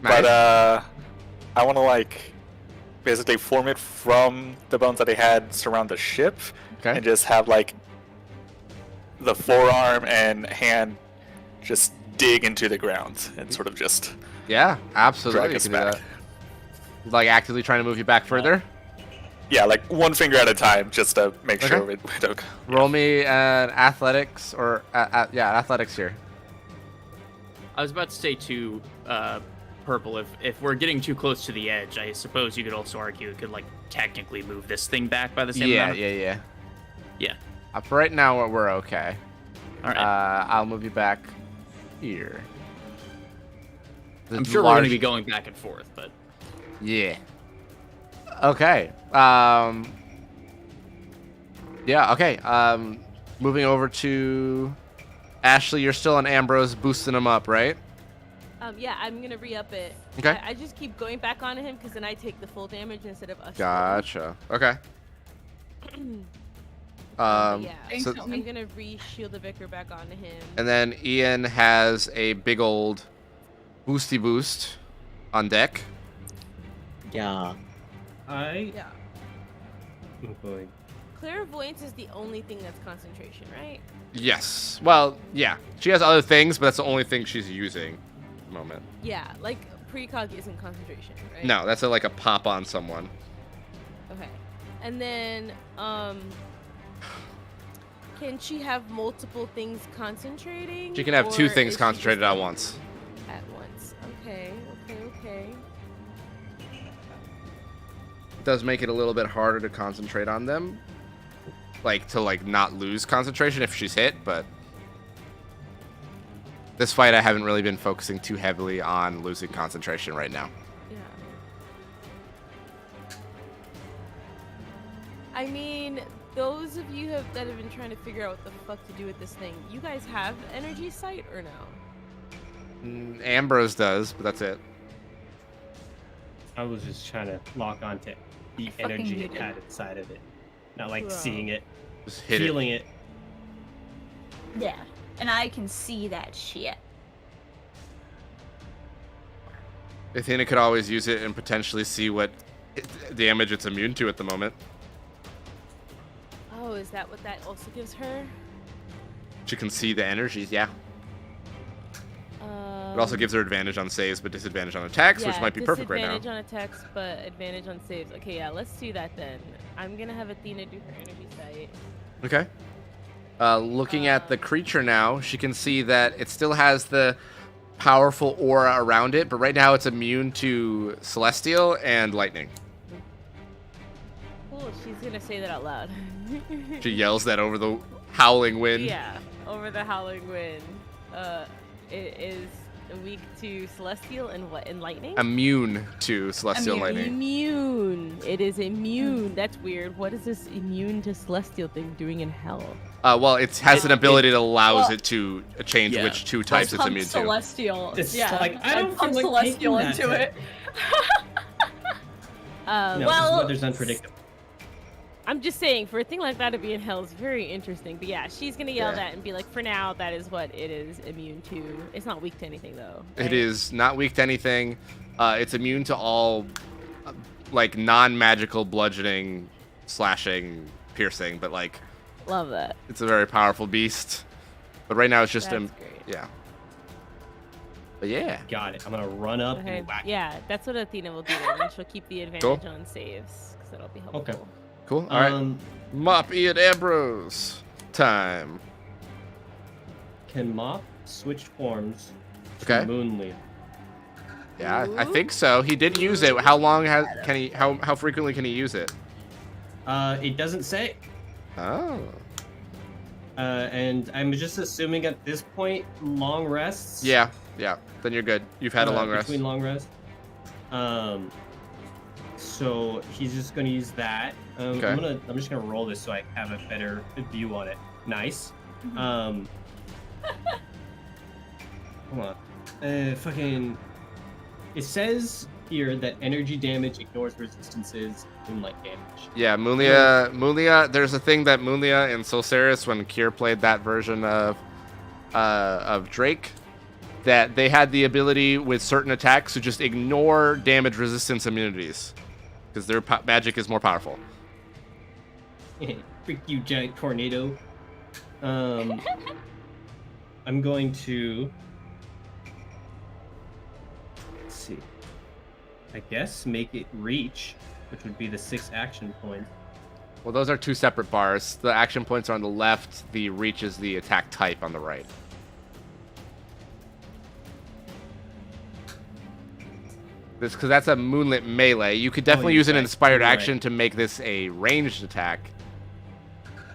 but I want to basically form it from the bones that I had surround the ship, Okay. and just have the forearm and hand just dig into the ground and sort of just Yeah, absolutely. drag You us can do back. that. Like actively trying to move you back further. Yeah, one finger at a time, just to make sure Okay. we don't. Roll me an athletics or athletics here. I was about to say to Purple, if we're getting too close to the edge, I suppose you could also argue it could technically move this thing back by the same amount. Yeah. Yeah. For right now, we're okay. All right. I'll move you back here. I'm sure we're going to be going back and forth, but Yeah. Okay. Yeah. Okay. Moving over to Ashley. You're still on Ambrose, boosting him up, right? Yeah, I'm gonna re-up it. Okay. I just keep going back onto him because then I take the full damage instead of us. Gotcha. Okay. Yeah. So, I'm gonna re-shield the vicar back onto him. and then Ian has a big old boosty boost on deck. Yeah. Yeah. Oh boy. Clairvoyance is the only thing that's concentration, right? Yes. Well, yeah. She has other things, but that's the only thing she's using at the moment. Yeah, precog isn't concentration, right? No, that's like a pop on someone. Okay. And then, can she have multiple things concentrating? She can have or two things is she concentrated just at once. At once. points. Okay. It does make it a little bit harder to concentrate on them. Like, to, like, not lose concentration if she's hit, but... This fight, I haven't really been focusing too heavily on losing concentration right now. Yeah. I mean, those of you that have been trying to figure out what the fuck to do with this thing, you guys have energy sight or no? Ambrose does, but that's it. I was just trying to lock onto the fucking energy it did. had inside of it. Not like Wow. seeing it, Just hit it. feeling it. Yeah. And I can see that shit. Athena could always use it and potentially see what damage it's immune to at the moment. Oh, is that what that also gives her? She can see the energies, yeah. It also gives her advantage on saves, but disadvantage on attacks, which might be perfect right now. Disadvantage on attacks, but advantage on saves. Okay, yeah, let's do that then. I'm gonna have Athena do her energy sight. Okay. Looking at the creature now, she can see that it still has the powerful aura around it, but right now it's immune to Celestial and Lightning. Cool, she's gonna say that out loud. She yells that over the howling wind. Yeah, over the howling wind. It is weak to Celestial and what? And Lightning? Immune to Celestial and Lightning. Immune. It is immune. That's weird. What is this immune to Celestial thing doing in hell? Well, it has an ability that allows well, it to change Yeah. which two types it's Pump immune to. Celestial. It's yeah. like, I don't pump feel like Celestial taking that into to- it. No, this is well, what there's unpredictable. I'm just saying, for a thing like that to be in hell is very interesting. But yeah, she's gonna yell Yeah. that and be like, for now, that is what it is immune to. It's not weak to anything though. It right? is not weak to anything. It's immune to all, like, non-magical bludgeoning, slashing, piercing, but, like, Love that. it's a very powerful beast. But right now it's just That's great. yeah. But yeah. Got it. I'm gonna run up Okay. and whack. Yeah, that's what Athena will do. And then she'll keep the advantage on saves because that'll be helpful. Okay. Cool. All right. Mop Ian Ambrose time. Can Mop switch forms to Okay. Moonleaf? Yeah, I think so. He did use it. How long can he? How frequently can he use it? It doesn't say. Oh. And I'm just assuming at this point, long rests. Yeah. Then you're good. You've had a long rest. Between long rest. So he's just gonna use that. Okay. I'm just gonna roll this so I have a better view on it. Nice. Hold on. Fucking. It says here that energy damage ignores resistances in light damage. Yeah, Mulia. There's a thing that Mulia and Solceris, when Kier played that version of Drake, that they had the ability with certain attacks to just ignore damage resistance immunities, because their magic is more powerful. Freak you, giant tornado. I'm going to. Let's see. I guess make it reach, which would be the 6 action points. Well, those are two separate bars. The action points are on the left. The reach is the attack type on the right. This, because that's a moonlit melee. You could definitely you're use an right. inspired You're right. action to make this a ranged attack,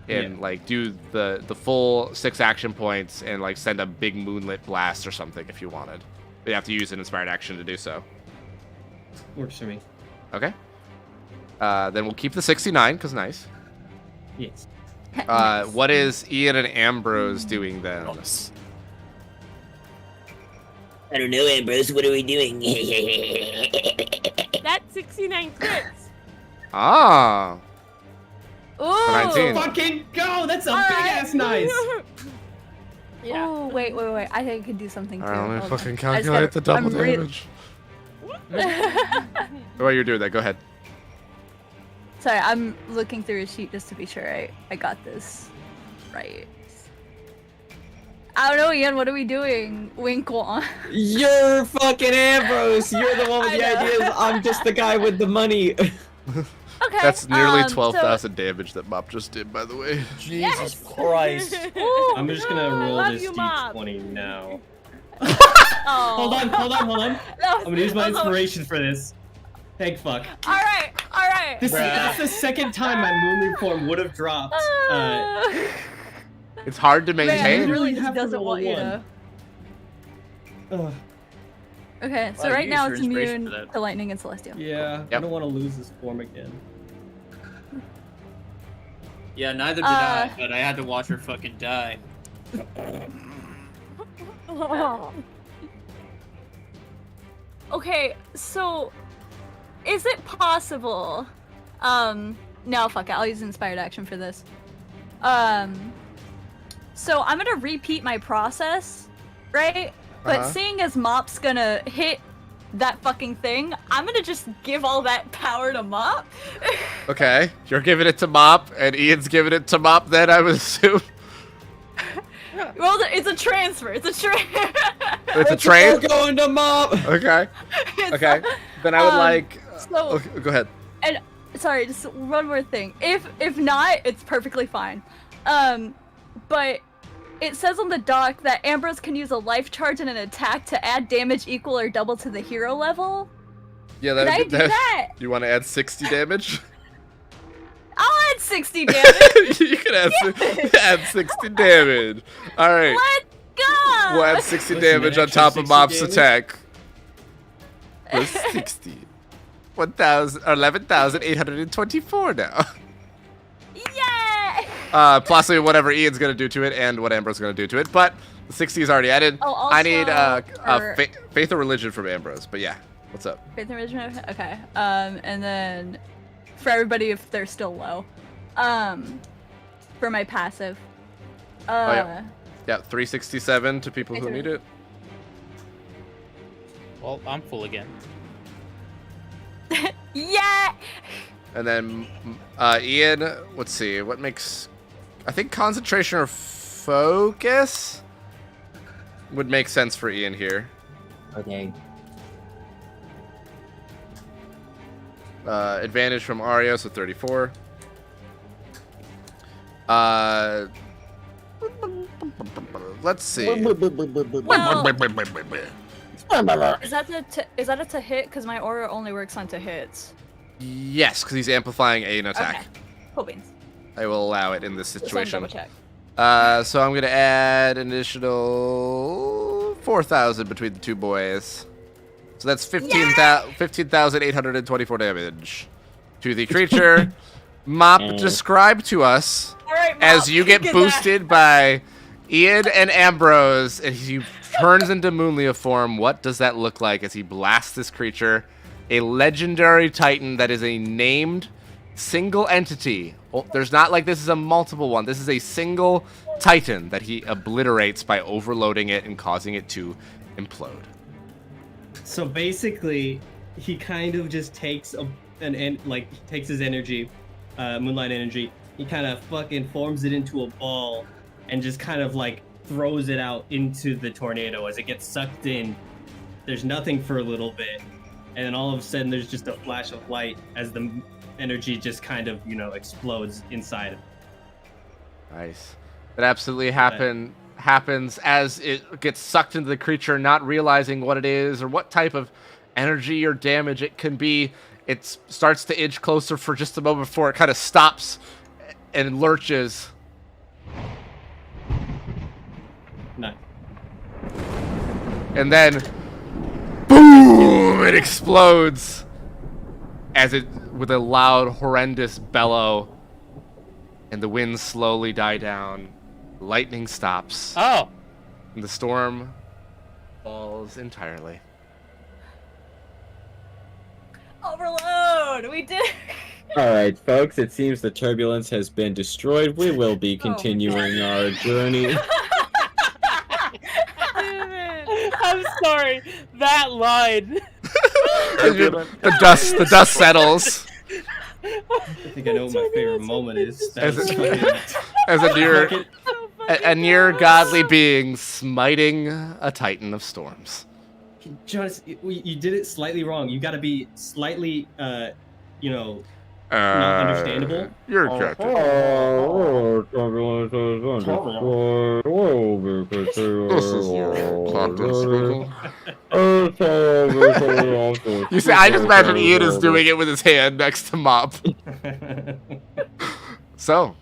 and Yeah. like do the full 6 action points and like send a big moonlit blast or something if you wanted. But you have to use an inspired action to do so. Works for me. Okay. Then we'll keep the 69 because nice. Yes. What is Ian and Ambrose doing then? Bonus. I don't know, Ambrose. What are we doing? That's 69 crits. Ah. Ooh. 19. Fucking go! That's a All big right. ass nice. Yeah. Oh, wait. I think I can do something too. All right, let me Hold on. fucking I just calculate the gotta- double I'm re- damage. While you're doing that, go ahead. Sorry, I'm looking through a sheet just to be sure I got this right. I don't know, Ian. What are we doing? Winkle on. You're fucking Ambrose. You're the one with I the know. ideas. I'm just the guy with the money. Okay. That's nearly so- 12,000 damage that Mop just did, by the way. Jesus Christ. Ooh, I'm just gonna I roll love this you, Mop. d20 now. Oh. Hold on. That I'm gonna use my was- inspiration for this. Thank fuck. All right. That's the second time my moonly form would have dropped. It's hard to Man, maintain. it really You have just to doesn't roll want you one. to. Okay, so Wow, right you now used it's your inspiration immune for that. to lightning and celestial. Yeah, I Yep. don't want to lose this form again. Yeah, neither did I, but I had to watch her fucking die. Okay, so is it possible? No, fuck it. I'll use inspired action for this. So I'm gonna repeat my process, right? But Uh-huh. seeing as Mop's gonna hit that fucking thing, I'm gonna just give all that power to Mop. Okay, you're giving it to Mop, and Ian's giving it to Mop. Then I would assume Well, it's a transfer. It's a it's a trade. We're going to Mop. Okay. Okay. Then I would like. so- Okay, go ahead. And sorry, just one more thing. If not, it's perfectly fine. But it says on the dock that Ambrose can use a life charge and an attack to add damage equal or double to the hero level. Yeah, Can I that. do that? You want to add 60 damage? I'll add 60 damage. You can add 60 damage. All right. Let's go. We'll add 60 Listen, damage an on extra top of 60 Mop's damage? attack. Plus 60. 11,824 now. Yeah. Plus whatever Ian's gonna do to it and what Ambrose is gonna do to it. But the 60 is already added. Oh, I need also, faith or religion from Ambrose. But yeah, what's up? Faith and religion. Okay. And then for everybody if they're still low, for my passive. Yeah, 367 to people who Faith or- need it. Well, I'm full again. Yeah. And then Ian, let's see, what makes... I think concentration or focus would make sense for Ian here. Okay. Advantage from Aria, so 34. Let's see. Well, is that a to hit? Because my aura only works on to hits. Yes, because he's amplifying an attack. Okay. Cool beans. I will allow it in this Just wanna situation. double check. So I'm gonna add an additional 4,000 between the two boys. So that's 15,824 damage to the creature. Mop, describe to us All right, as Mop, you get that. boosted by Ian and Ambrose, and he turns into Moonlia form. What does that look like as he blasts this creature? A legendary titan that is a named single entity. Oh, there's not like this is a multiple one. This is a single titan that he obliterates by overloading it and causing it to implode. So basically, he kind of just takes takes his energy, moonlight energy. He kind of fucking forms it into a ball, and just kind of like throws it out into the tornado as it gets sucked in. There's nothing for a little bit, and then all of a sudden there's just a flash of light as the energy just kind of explodes inside of it. Nice. That absolutely happens as it gets sucked into the creature, not realizing what it is or what type of energy or damage it can be. It starts to inch closer for just a moment before it kind of stops and lurches. Nice. And then, boom! It explodes as it, with a loud, horrendous bellow, and the winds slowly die down. Lightning stops. Oh, And the storm falls entirely. Overload. We did. All right, folks. It seems the turbulence has been destroyed. We will be continuing our journey. I'm sorry. That line. The dust settles I think I know what my favorite moment is. As That's it- as a near godly being smiting a titan of storms. Jonas, you did it slightly wrong. You got to be slightly, not understandable. You're captain. This is your captain speaking. You see, I just imagine Ian is doing it with his hand next to Mop. So,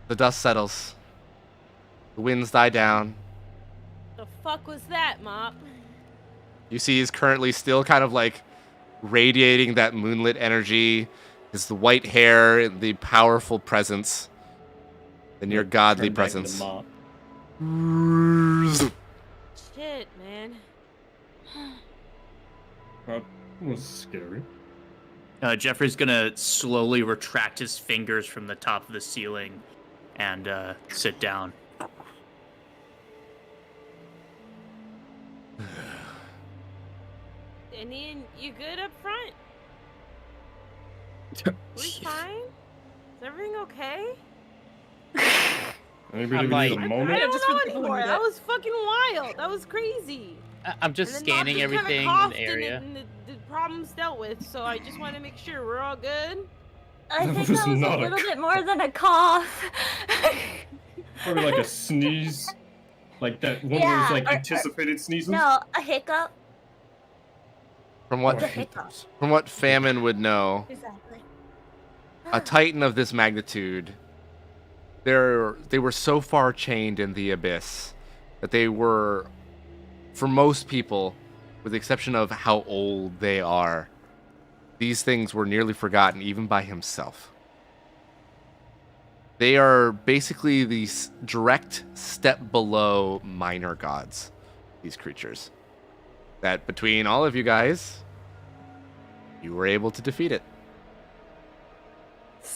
the dust settles. The winds die down. The fuck was that, Mop? You see he's currently still kind of like radiating that moonlit energy. His white hair, the powerful presence, the near godly Turn back into presence. Mop. Shit, man. That was scary. Jeffrey's gonna slowly retract his fingers from the top of the ceiling and sit down. And Ian, you good up front? We fine? Is everything okay? Anybody I'm need like- a I moment? don't just for know the anymore. moment. That was fucking wild. That was crazy. I'm just And then Mop scanning just kinda everything in coughed the area. And the problem's dealt with, so I just want to make sure we're all good. I That think was that was a not a little bit more than a cough. Probably like a sneeze. Like that one where Yeah, it's like or- anticipated sneezes. No, a hiccup. From what The hiccup. Famine would know, Exactly. a titan of this magnitude, they were so far chained in the abyss that they were, for most people, with the exception of how old they are, these things were nearly forgotten even by himself. They are basically the direct step below minor gods, these creatures. That between all of you guys, you were able to defeat it.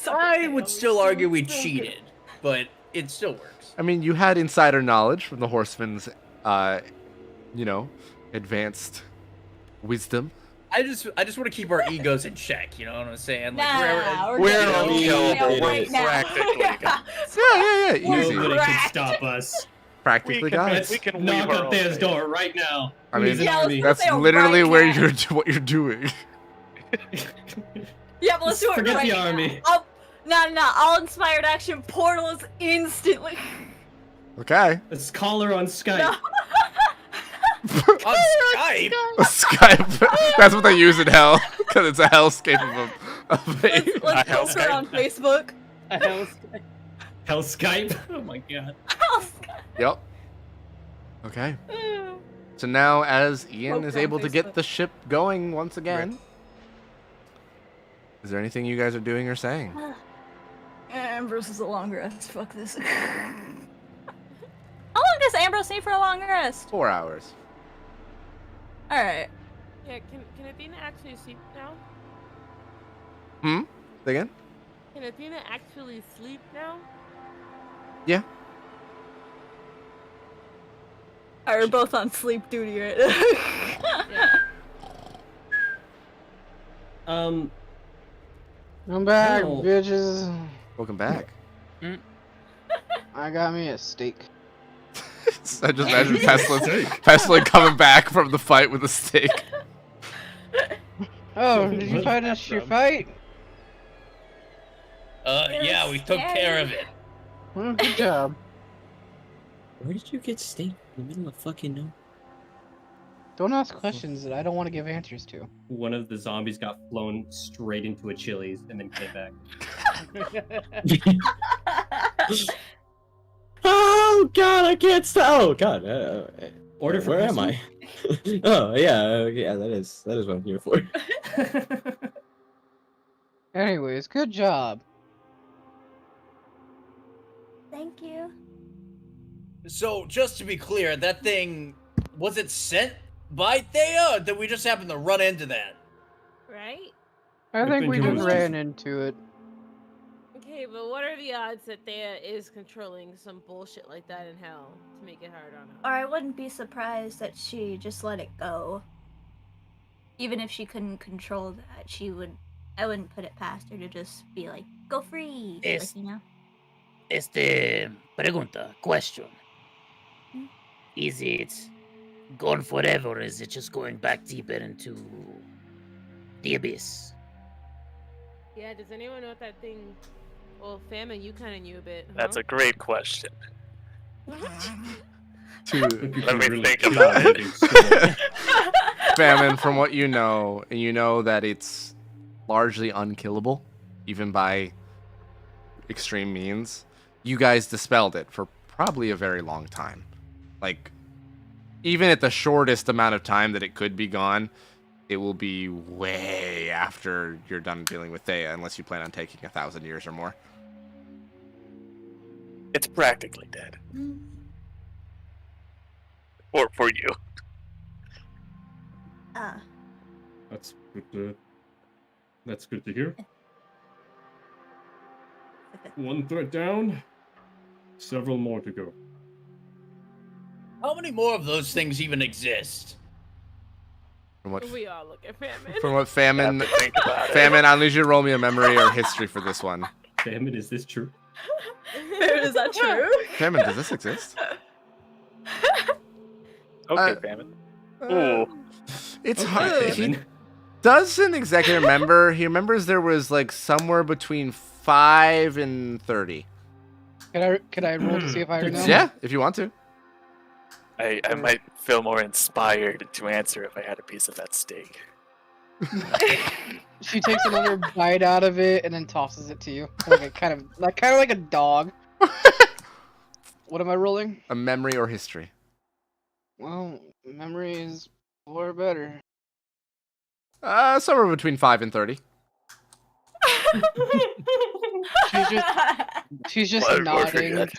I would still argue we cheated, but it still works. I mean, you had insider knowledge from the Horsemen's, advanced wisdom. I just want to keep our egos in check. You know what I'm saying? Like Nah, we're we're unkillable. right now. Yeah, easy. Nobody can Cracked. stop us. Practically gods. we can Knock weave our on own Thea's fate. door right now. I Who mean, needs an Yeah, army? let's That's say literally right where now. what you're doing. Yeah, but let's do it Forget right the now. army. No. All inspired action portals instantly. Okay. Let's call her on Skype. No. on Skype. Skype. That's what they use in hell, because it's a hellscape of a Let's Hell post her on Facebook. Hell Skype. Oh my god. Yep. Okay. So now, as Ian Poke is on able to get Facebook. the ship going once again, is there anything you guys are doing or saying? Ambrose is a long rest. Fuck this. How long does Ambrose need for a long rest? 4 hours. Alright. Yeah, can Athena actually sleep now? Say again? Can Athena actually sleep now? Yeah. Alright, we're both on sleep duty right now. I'm back, No. bitches. Welcome back. I got me a steak. I just imagine Pestilence coming back from the fight with a steak. Oh, did you finish your fight? Yeah, we took care of it. Well, good job. Where did you get steak in the middle of fucking no? Don't ask questions that I don't want to give answers to. One of the zombies got flown straight into a Chili's and then came back. Oh god, I can't stop. Oh god. Order for where am I? Oh yeah, that is what I'm here for. Anyways, good job. Thank you. So, just to be clear, that thing, was it sent by Thea, or did we just happen to run into that? Right? I think we think it just was- ran into it. Okay, but what are the odds that Thea is controlling some bullshit like that in hell to make it hard on Or her? I wouldn't be surprised that she just let it go. Even if she couldn't control that, I wouldn't put it past her to just be like, go free. Es- Like, you know? Pregunta, question. Is it gone forever, or is it just going back deeper into the abyss? Yeah, does anyone know what that thing... Well, Famine, you kind of knew a bit, huh? That's a great question. Let me Really think about it. calculating. Famine, from what you know, and you know that it's largely unkillable, even by extreme means, you guys dispelled it for probably a very long time. Like, even at the shortest amount of time that it could be gone, it will be way after you're done dealing with Thea, unless you plan on taking 1,000 years or more. It's practically dead. Or for you. Ah. That's good. That's good to hear. One threat down. Several more to go. How many more of those things even exist? From what, We all look at Famine. from what Famine, Have to think about it. Famine, I'll need you to roll me a memory or history for this one. Damn it, is this true? Is that true? Famine, does this exist? Okay, Famine. Ooh. It's Okay, hard. He Famine. doesn't exactly remember. He remembers there was like somewhere between 5 and 30. Could I roll to see if I know? Yeah, if you want to. I might feel more inspired to answer if I had a piece of that steak. She takes another bite out of it and then tosses it to you, like kind of like a dog. What am I rolling? A memory or history. Well, memory is 4 or better. Somewhere between 5 and 30. She's just Or nodding. forget.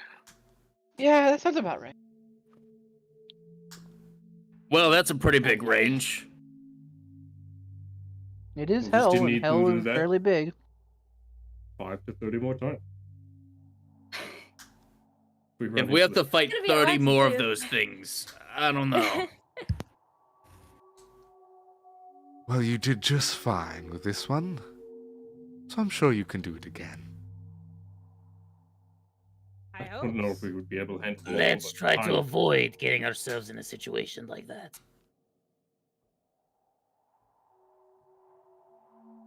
Yeah, that sounds about right. Well, that's a pretty big range. It is We just hell, didn't and need to hell do is that. fairly big. 5 to 30 more times. If we have to fight It's gonna be 30 hard to more of do. those things, I don't know. Well, you did just fine with this one. So I'm sure you can do it again. I I hope. don't know if we would be able to handle it. all, Let's but try to fine. avoid getting ourselves in a situation like that.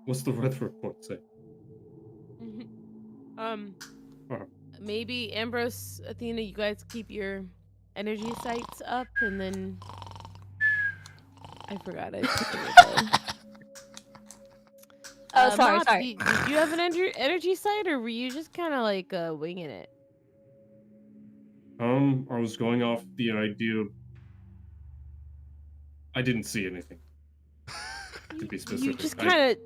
What's the weather report say? Uh-huh. Maybe Ambrose, Athena, you guys keep your energy sights up, and then I forgot. I Oh, sorry, Mops, sorry. Did you have an energy sight, or were you just kind of like winging it? I was going off the idea. I didn't see anything. To be You specific. just I- kind of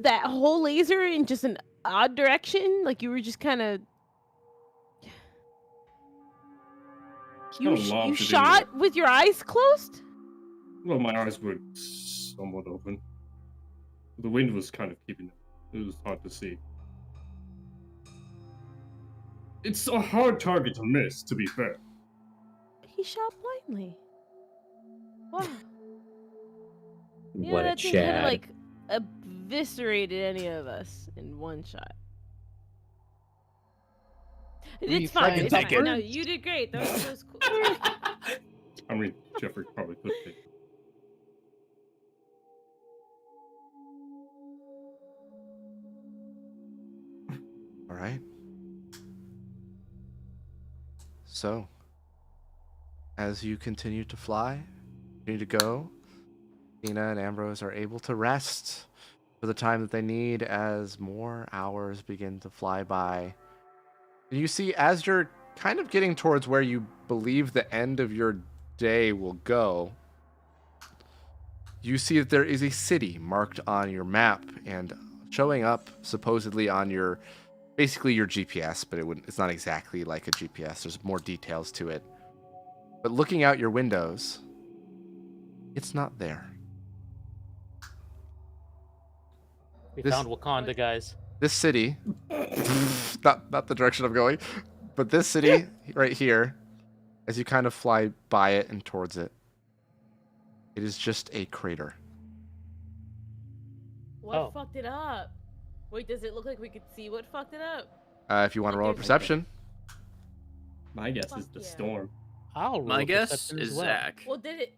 that whole laser in just an odd direction, like you were just kind of. You kinda lobbed you it in shot with your eyes closed? Well, my eyes were somewhat open. The wind was kind of keeping it. It was hard to see. It's a hard target to miss, to be fair. He shot blindly. Wow. You know, What a that thing could have Chad. like eviscerated any of us in one shot. It's fine. Refine It's fine. it. No, you did great. That was cool. I mean, Jeffrey probably could be. All right. So, as you continue to fly, continue to go, Tina and Ambrose are able to rest for the time that they need as more hours begin to fly by. And you see, as you're kind of getting towards where you believe the end of your day will go, you see that there is a city marked on your map and showing up supposedly on your, basically your GPS, but it's not exactly like a GPS. There's more details to it. But looking out your windows, it's not there. We This- found Wakanda, guys. This city, not the direction I'm going, but this city right here, as you kind of fly by it and towards it, it is just a crater. What Oh. fucked it up? Wait, does it look like we could see what fucked it up? If you want to Like roll a there's- perception, My guess is Fuck the yeah. storm. I'll roll My a guess perception is as well. Zach. Well, did it?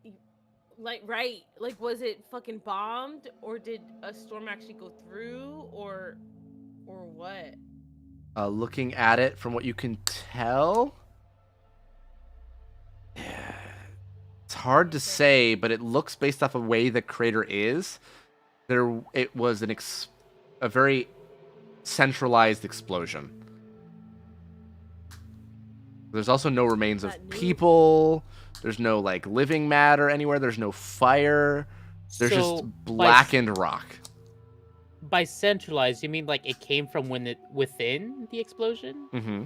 Like, right? Like, was it fucking bombed, or did a storm actually go through, or what? Looking at it from what you can tell, it's hard to say, but it looks based off of the way the crater is. It was a very centralized explosion. There's also no remains of people. There's no like living matter anywhere. There's no fire. There's just blackened rock. By centralized, you mean like it came from within the explosion? Mm-hmm.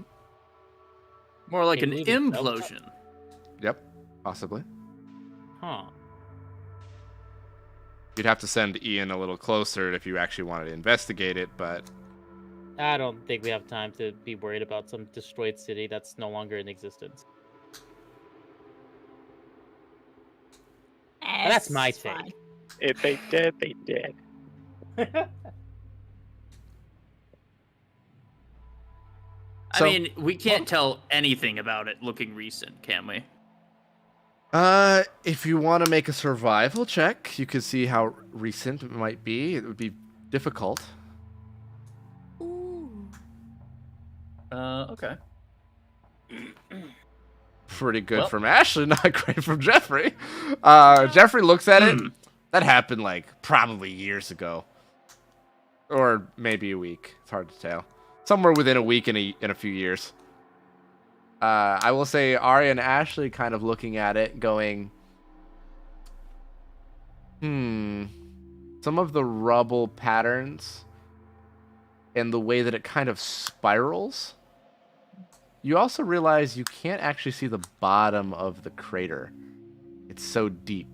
More like It an moved itself? implosion. Yep, possibly. Huh. You'd have to send Ian a little closer if you actually wanted to investigate it, but I don't think we have time to be worried about some destroyed city that's no longer in existence. But that's my It's fine. take. If they did, they did. So- I mean, we can't tell anything about it looking recent, can we? if you want to make a survival check, you could see how recent it might be. It would be difficult. Ooh. Okay. Pretty good Well- from Ashley, not great from Jeffrey. Jeffrey looks at it. That happened like probably years ago, or maybe a week. It's hard to tell. Somewhere within a week and in a few years. I will say Arya and Ashley kind of looking at it, going, some of the rubble patterns and the way that it kind of spirals. You also realize you can't actually see the bottom of the crater. It's so deep.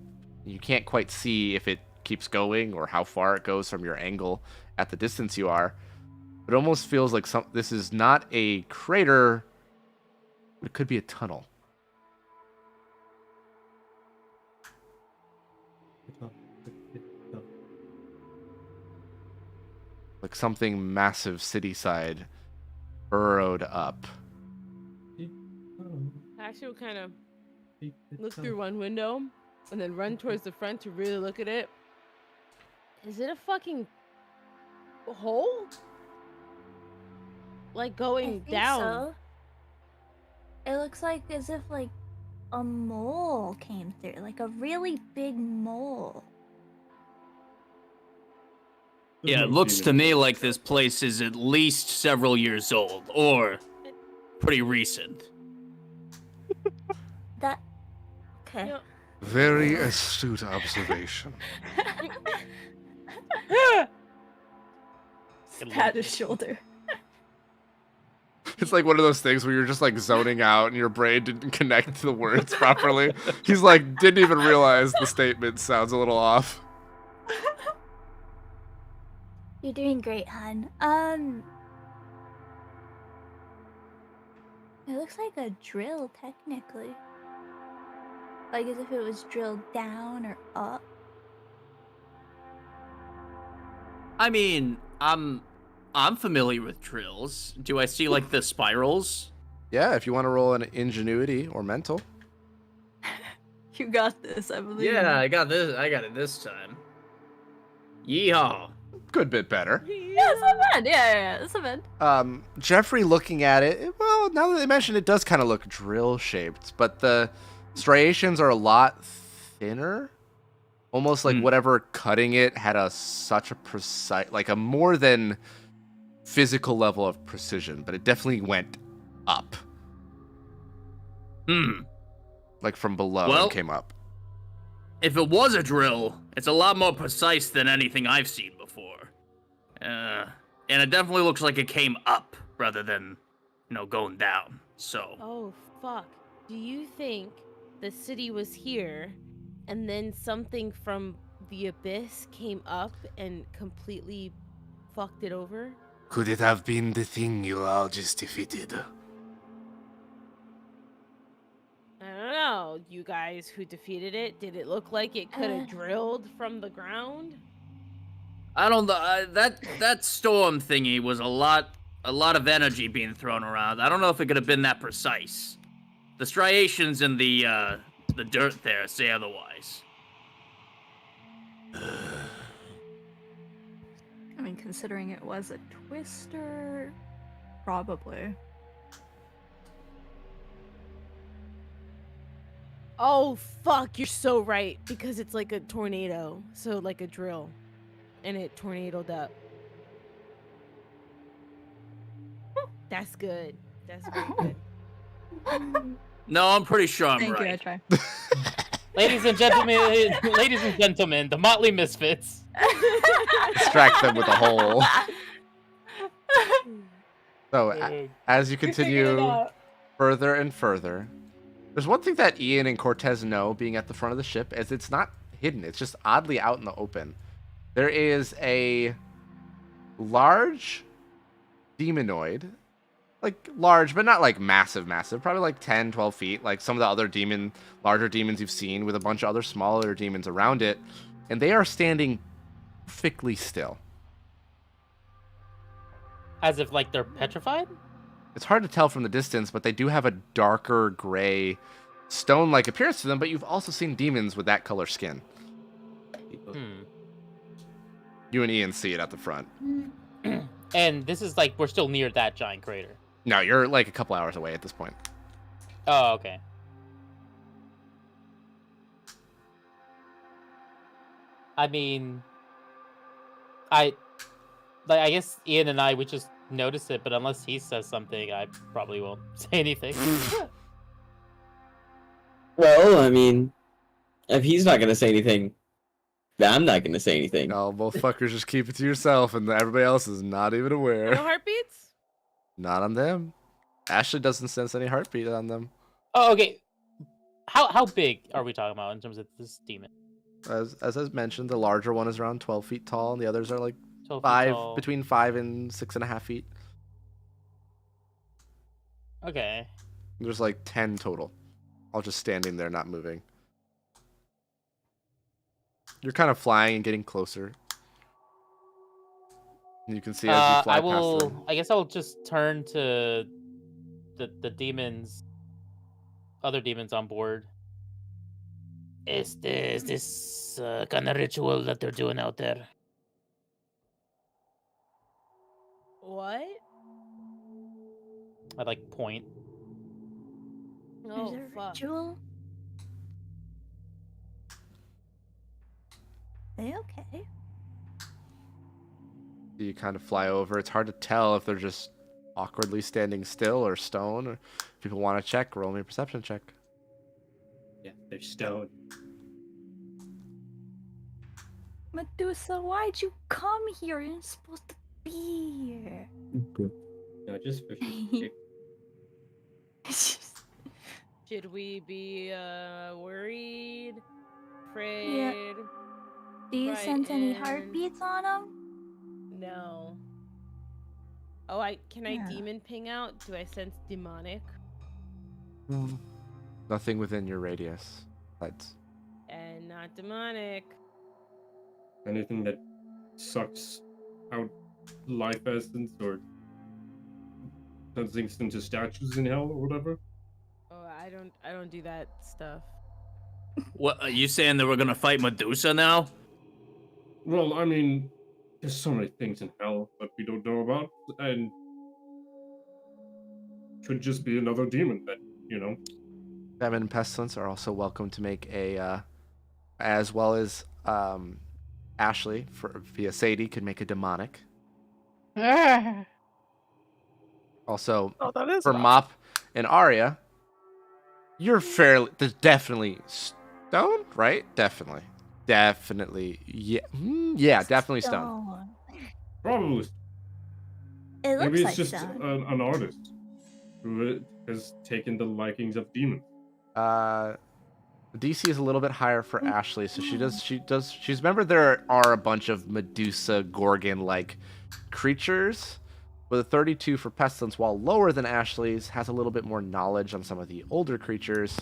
You can't quite see if it keeps going or how far it goes from your angle at the distance you are. It almost feels like this is not a crater. It could be a tunnel. Like something massive city-side burrowed up. Actually, will kind of look through one window and then run towards the front to really look at it. Is it a fucking hole? Like I going think down? so. It looks like as if like a mole came through, like a really big mole. Yeah, it looks to me like this place is at least several years old, or pretty recent. That. Okay. Yeah. Very astute observation. Pat his shoulder. It's like one of those things where you're just like zoning out and your brain didn't connect to the words properly. He's like, didn't even realize the statement sounds a little off. You're doing great, hun. It looks like a drill, technically. Like as if it was drilled down or up. I mean, I'm familiar with drills. Do I see like the spirals? Yeah, if you want to roll an ingenuity or mental. You got this, I believe. Yeah, I got this. I got it this time. Yeehaw! Good bit better. Yeah, it's not bad. Yeah, it's not bad. Jeffrey looking at it, well, now that they mention it, does kind of look drill shaped, but the striations are a lot thinner. Almost like whatever cutting it had such a precise, like a more than physical level of precision, but it definitely went up. Like from below Well, and came up. If it was a drill, it's a lot more precise than anything I've seen before. And it definitely looks like it came up rather than, going down. So. Oh, fuck. Do you think the city was here and then something from the abyss came up and completely fucked it over? Could it have been the thing you all just defeated? I don't know. You guys who defeated it, did it look like it could have drilled from the ground? I don't know. That storm thingy was a lot of energy being thrown around. I don't know if it could have been that precise. The striations in the dirt there say otherwise. and considering it was a twister, probably. Oh fuck, you're so right because it's like a tornado, so like a drill, and it tornadoed up. That's good. That's very good. No, I'm pretty sure I'm Thank you, I right. try. Ladies and gentlemen, the Motley Misfits. Distract them with a hole. So, as you continue further and further, there's one thing that Ian and Cortez know being at the front of the ship is it's not hidden. It's just oddly out in the open. There is a large demonoid, like large, but not like massive, probably like 10, 12 feet, like some of the other larger demons you've seen with a bunch of other smaller demons around it. And they are standing perfectly still. As if like they're petrified? It's hard to tell from the distance, but they do have a darker gray stone-like appearance to them, but you've also seen demons with that color skin. You and Ian see it at the front. And this is like, we're still near that giant crater. No, you're like a couple hours away at this point. Oh, okay. I mean, I guess Ian and I would just notice it, but unless he says something, I probably won't say anything. Well, I mean, if he's not gonna say anything, then I'm not gonna say anything. No, both fuckers just keep it to yourself, and everybody else is not even aware. No heartbeats? Not on them. Ashley doesn't sense any heartbeat on them. Oh, okay. How big are we talking about in terms of this demon? As I mentioned, the larger one is around 12 feet tall, and the others are like 12 feet tall. between 5 and 6.5 feet. Okay. There's like 10 total, all just standing there, not moving. You're kind of flying and getting closer. And you can see as you fly past them. I guess I'll just turn to the demons, other demons on board. Is this kind of ritual that they're doing out there? What? I like point. Oh Is it a fuck. ritual? They okay? You kind of fly over. It's hard to tell if they're just awkwardly standing still or stone. Or if people want to check, roll me a perception check. Yeah, they're stoned. Medusa, why'd you come here? You're not supposed to be here. No, just for Should we be worried? Afraid? Do you sense any frightened? heartbeats on them? No. Oh, can I Yeah. demon ping out? Do I sense demonic? Nothing within your radius. That's And not demonic. anything that sucks out life essence or turns things into statues in hell or whatever. Oh, I don't do that stuff. What are you saying that we're gonna fight Medusa now? Well, I mean, there's so many things in hell that we don't know about, and could just be another demon that, you know. Famine and Pestilence are also welcome to make a, as well as Ashley via Sadie could make a demonic. Also, Oh, that is for Mop and Arya, you're there's definitely stone, right? Definitely, yeah, yeah, definitely stone. Probably. It looks Maybe it's like just stone. an artist who has taken the likings of demons. DC is a little bit higher for Ashley, so she's remember there are a bunch of Medusa Gorgon like creatures. With a 32 for Pestilence, while lower than Ashley's, has a little bit more knowledge on some of the older creatures.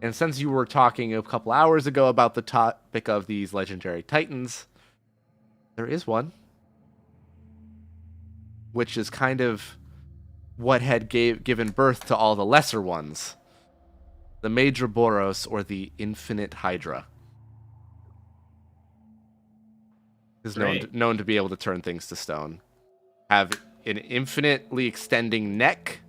And since you were talking a couple hours ago about the topic of these legendary titans, there is one, which is kind of what had given birth to all the lesser ones. The Major Boros, or the Infinite Hydra. is Great. known to be able to turn things to stone. Have an infinitely extending neck.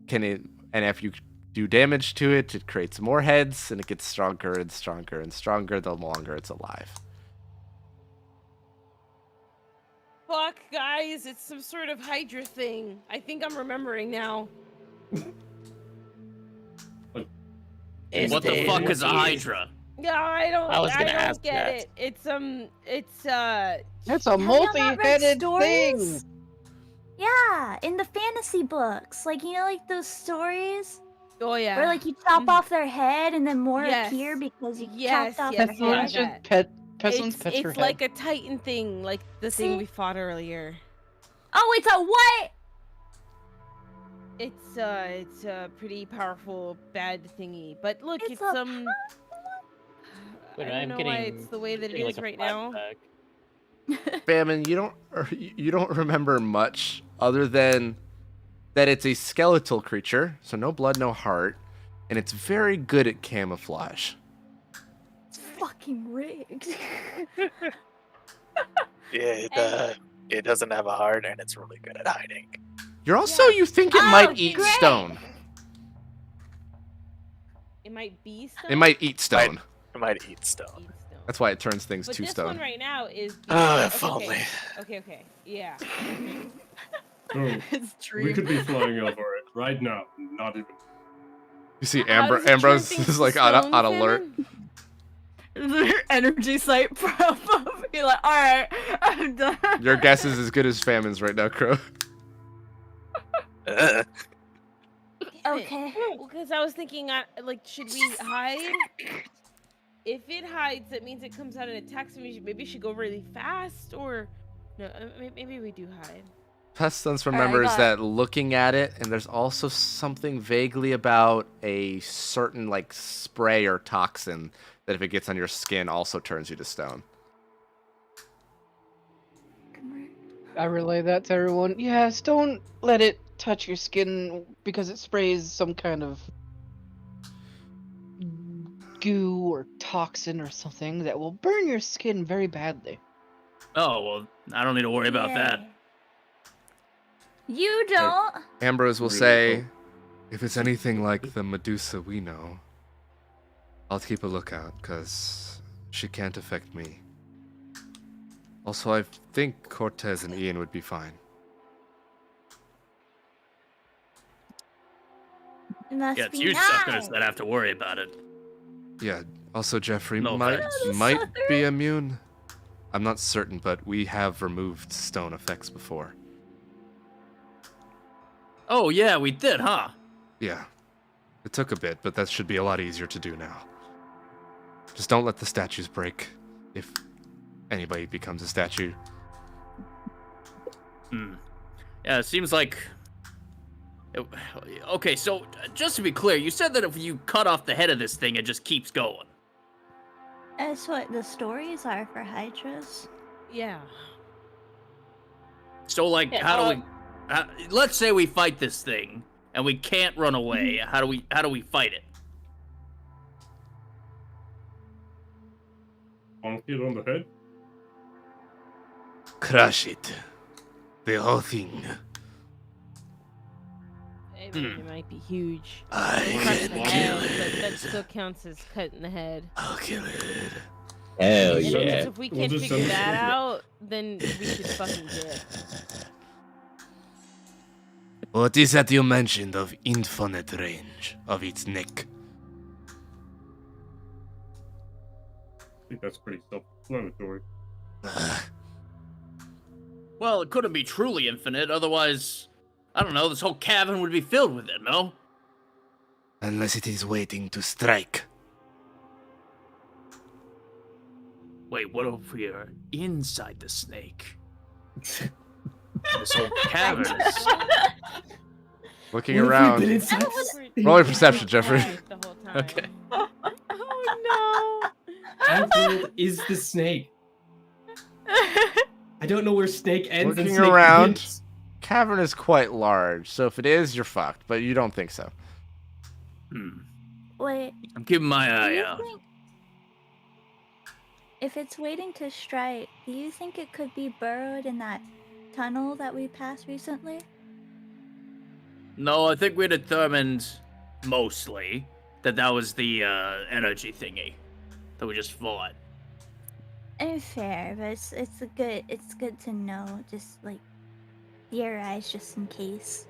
And if you do damage to it, it creates more heads, and it gets stronger and stronger and stronger the longer it's alive. Fuck, guys, it's some sort of Hydra thing. I think I'm remembering now. What the fuck is a Hydra? Yeah, I don't. I was I gonna don't ask get that. it. It's It's a Have y'all not read multi-headed stories? thing. Yeah, in the fantasy books, like you know, like those stories oh yeah. where like you chop off their head and then more Yes. appear because you Yes, chopped off yes, their yeah. Pestilence head. just pestilence pets it's her head. like a Titan thing, like the thing See? we fought earlier. Oh, it's a what? It's a pretty powerful bad thingy. But look, It's it's a Wait, I don't know why it's the way that it getting, is like, a right now. flashback. Famine, you don't remember much other than that it's a skeletal creature, so no blood, no heart, and it's very good at camouflage. It's fucking rigged. Yeah, it doesn't have a heart, and it's really good at hiding. You're also Yeah. you think it Oh, might eat great. stone. It might be stone. It might eat stone. It might eat stone. Eat stone. That's why it turns things But to this stone. one right now is. Ah, if okay, only. okay. Yeah. Oh, His we dream. could be flying over it right now. Not even. You see, How does it turn Ambrose things is to like on stone, alert. Famine? Energy site prop up. You're like, all right, I'm done. Your guess is as good as Famine's right now, Crow. Damn it. Okay. Well, because I was thinking, like, should we hide? If it hides, that means it comes out and attacks me. Maybe we should go really fast, or no? Maybe we do hide. Pestilence Alright, remembers got that looking at it, and there's also something vaguely about a certain like spray or toxin that if it gets on your skin also turns you to stone. I relay that to everyone. Yes, don't let it touch your skin because it sprays some kind of goo or toxin or something that will burn your skin very badly. Oh, well, I don't need to worry about that. Yay. You don't. Ambrose will Really say, if it's anything like the Medusa we know, I'll keep a lookout, because she can't affect me. Also, I think Cortez and Ian would be fine. Must Yeah, it's be you nice. suckers that have to worry about it. Yeah, also Jeffrey No might offense. be immune. I'm not certain, but we have removed stone effects before. Oh, yeah, we did, huh? Yeah. It took a bit, but that should be a lot easier to do now. Just don't let the statues break. If anybody becomes a statue. Yeah, it seems like... Okay, so just to be clear, you said that if you cut off the head of this thing, it just keeps going. That's what the stories are for Hydras. Yeah. So, like, Yeah, how do we... let's say we fight this thing, and we can't run away. How do we fight it? Bonk it on the head. Crush it. The whole thing. I mean, it might be huge. I Crush can the kill head, but it. that still counts as cutting the head. I'll kill it. Hell And yeah. if we We'll can't just figure send it that over. out, then we should fucking dip. What is that you mentioned of infinite range of its neck? I think that's pretty self-explanatory. Well, it couldn't be truly infinite, otherwise... I don't know, this whole cavern would be filled with it, no? Unless it is waiting to strike. Wait, what if we are inside the snake? This whole cavern is... Looking around. Roll your perception, Jeffrey. The whole time. Okay. Oh Anfield is the snake. I don't know where snake ends and Looking snake around. begins. Cavern is quite large, so if it is, you're fucked, but you don't think so. Wait. I'm keeping my Do eye you out. think If it's waiting to strike, do you think it could be burrowed in that tunnel that we passed recently? No, I think we determined mostly that was the energy thingy that we just fought. Fair, but it's good to know, just like theorize just in case.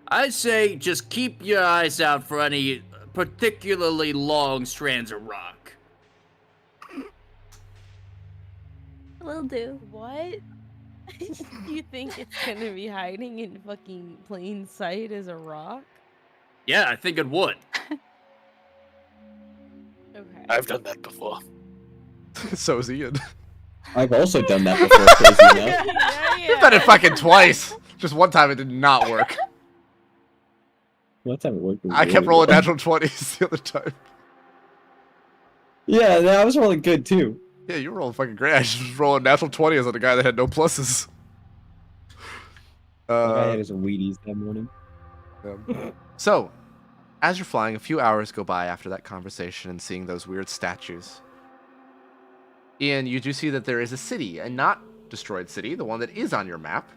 I say just keep your eyes out for any particularly long strands of rock. Will do. What? You think it's gonna be hiding in fucking plain sight as a rock? Yeah, I think it would. Okay. I've done that before. So is Ian. I've also done that before, crazy enough. Yeah, You've done it fucking twice. Just one time it did not work. One time it worked. I kept rolling natural 20s the other time. Yeah, that was rolling good too. Yeah, you were rolling fucking great. I just was rolling natural 20s on a guy that had no pluses. I had his Wheaties that morning. So, as you're flying, a few hours go by after that conversation and seeing those weird statues. Ian, you do see that there is a city, a not destroyed city, the one that is on your map.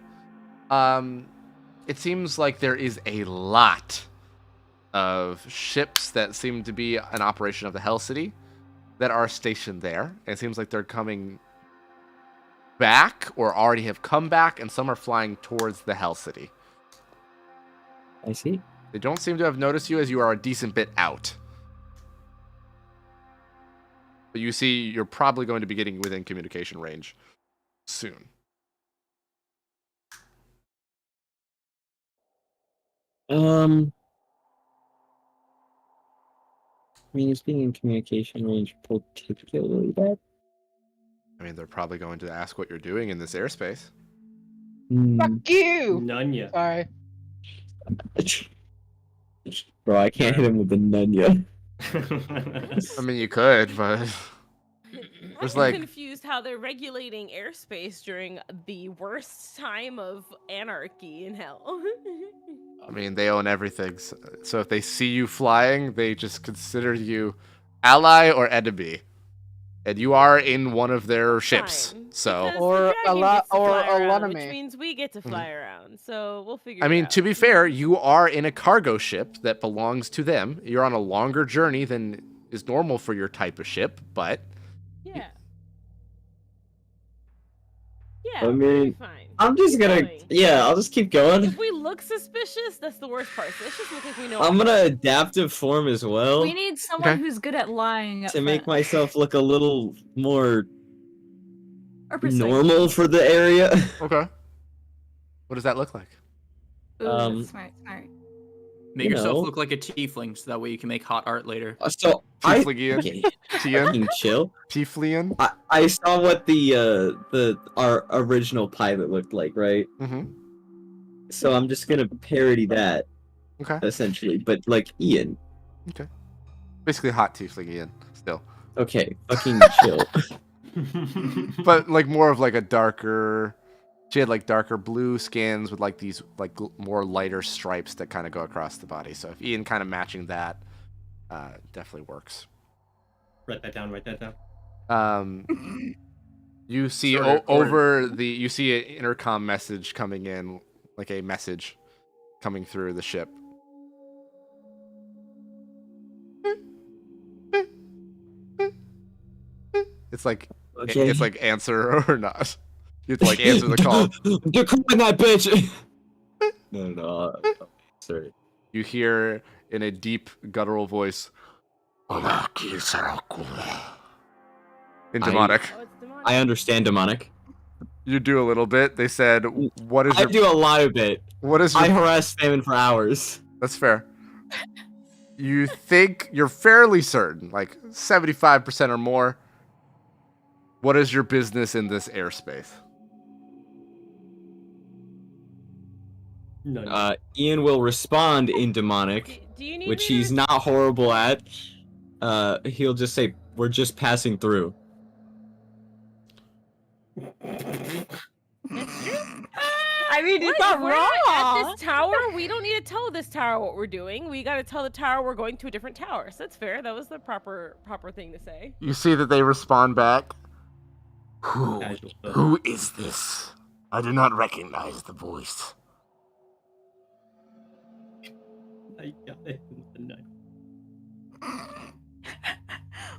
It seems like there is a lot of ships that seem to be an operation of the Hell City that are stationed there. It seems like they're coming back or already have come back, and some are flying towards the Hell City. I see. They don't seem to have noticed you as you are a decent bit out. But you see you're probably going to be getting within communication range soon. I mean, is being in communication range particularly bad? I mean, they're probably going to ask what you're doing in this airspace. Fuck you! Nunya. Sorry. Bro, I can't hit him with the Nunya. I mean, you could, but there's I'm like, confused how they're regulating airspace during the worst time of anarchy in hell. I mean, they own everything. So if they see you flying, they just consider you ally or enemy. And you are in one of their ships. Fine, So, because Or the a dragon lot- gets to or fly a around, lot of which me. means we get to fly around. So we'll figure. I it mean, out. to be fair, you are in a cargo ship that belongs to them. You're on a longer journey than is normal for your type of ship, but Yeah. Yeah. I we'll be mean, fine. I'm just Keep gonna, going. yeah, I'll just keep going. If we look suspicious, that's the worst part. So let's just look like we know. I'm our gonna shit. adaptive form as well We need someone Okay. who's good at lying up to make front. myself look a little more Or precise. normal for the area. okay. What does that look like? Ooh, Um, that's smart. Make You yourself know. look like a tiefling so that way you can make hot art later. So I Tiefling Ian? okay, Tian? fucking chill. Tieflian? I saw what our original pilot looked like, right? Mm-hmm. So I'm just gonna parody that Okay. essentially, but like Ian. Basically hot Tiefling Ian, still. Okay, fucking chill. But like more of like a darker... She had like darker blue skins with like these like more lighter stripes that kind of go across the body. So if Ian kind of matching that, definitely works. Write that down. Write that down. You see Sorry, over the you see an intercom message coming in, like a message coming through the ship. It's like Okay. it's like answer or not. You have to like answer the call. They're calling that bitch. No. Sorry. You hear in a deep guttural voice, in demonic. Oh, it's demonic. I understand demonic. You do a little bit. They said, "What is I your? do a lot of it. What is your?" I harass Famine for hours. That's fair. You think you're fairly certain, like 75% or more. What is your business in this airspace? No. Ian will respond in demonic, Do you need which me he's to- not horrible at. He'll just say, "We're just passing through." That's true. I mean, it's What? not If we're not wrong. at this tower, we don't need to tell this tower what we're doing. We gotta tell the tower we're going to a different tower. So that's fair. That was the proper thing to say. You see that they respond back. Casual stuff. Who is this? I do not recognize the voice. I got it in the night.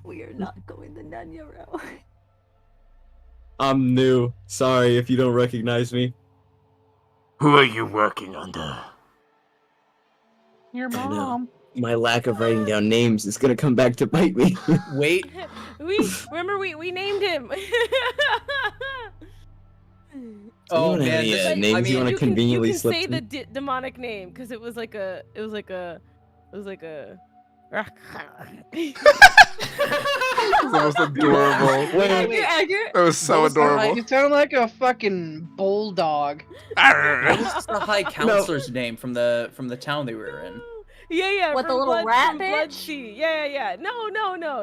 We are not going the Nunya route. I'm new. Sorry if you don't recognize me. Who are you working under? Your I know. mom. My lack of writing down names is gonna come back to bite me. Wait, we named him. oh Anyone have man, any, this, names I you mean, wanna you conveniently can slip say to the me? demonic name because it was like a. It's almost adorable. Wait. Accurate. That was so adorable. You sound like a fucking bulldog. what was the High Counselor's name from the town they were in? Yeah. What, the from little rat from bitch? Bloodsea. Yeah. No,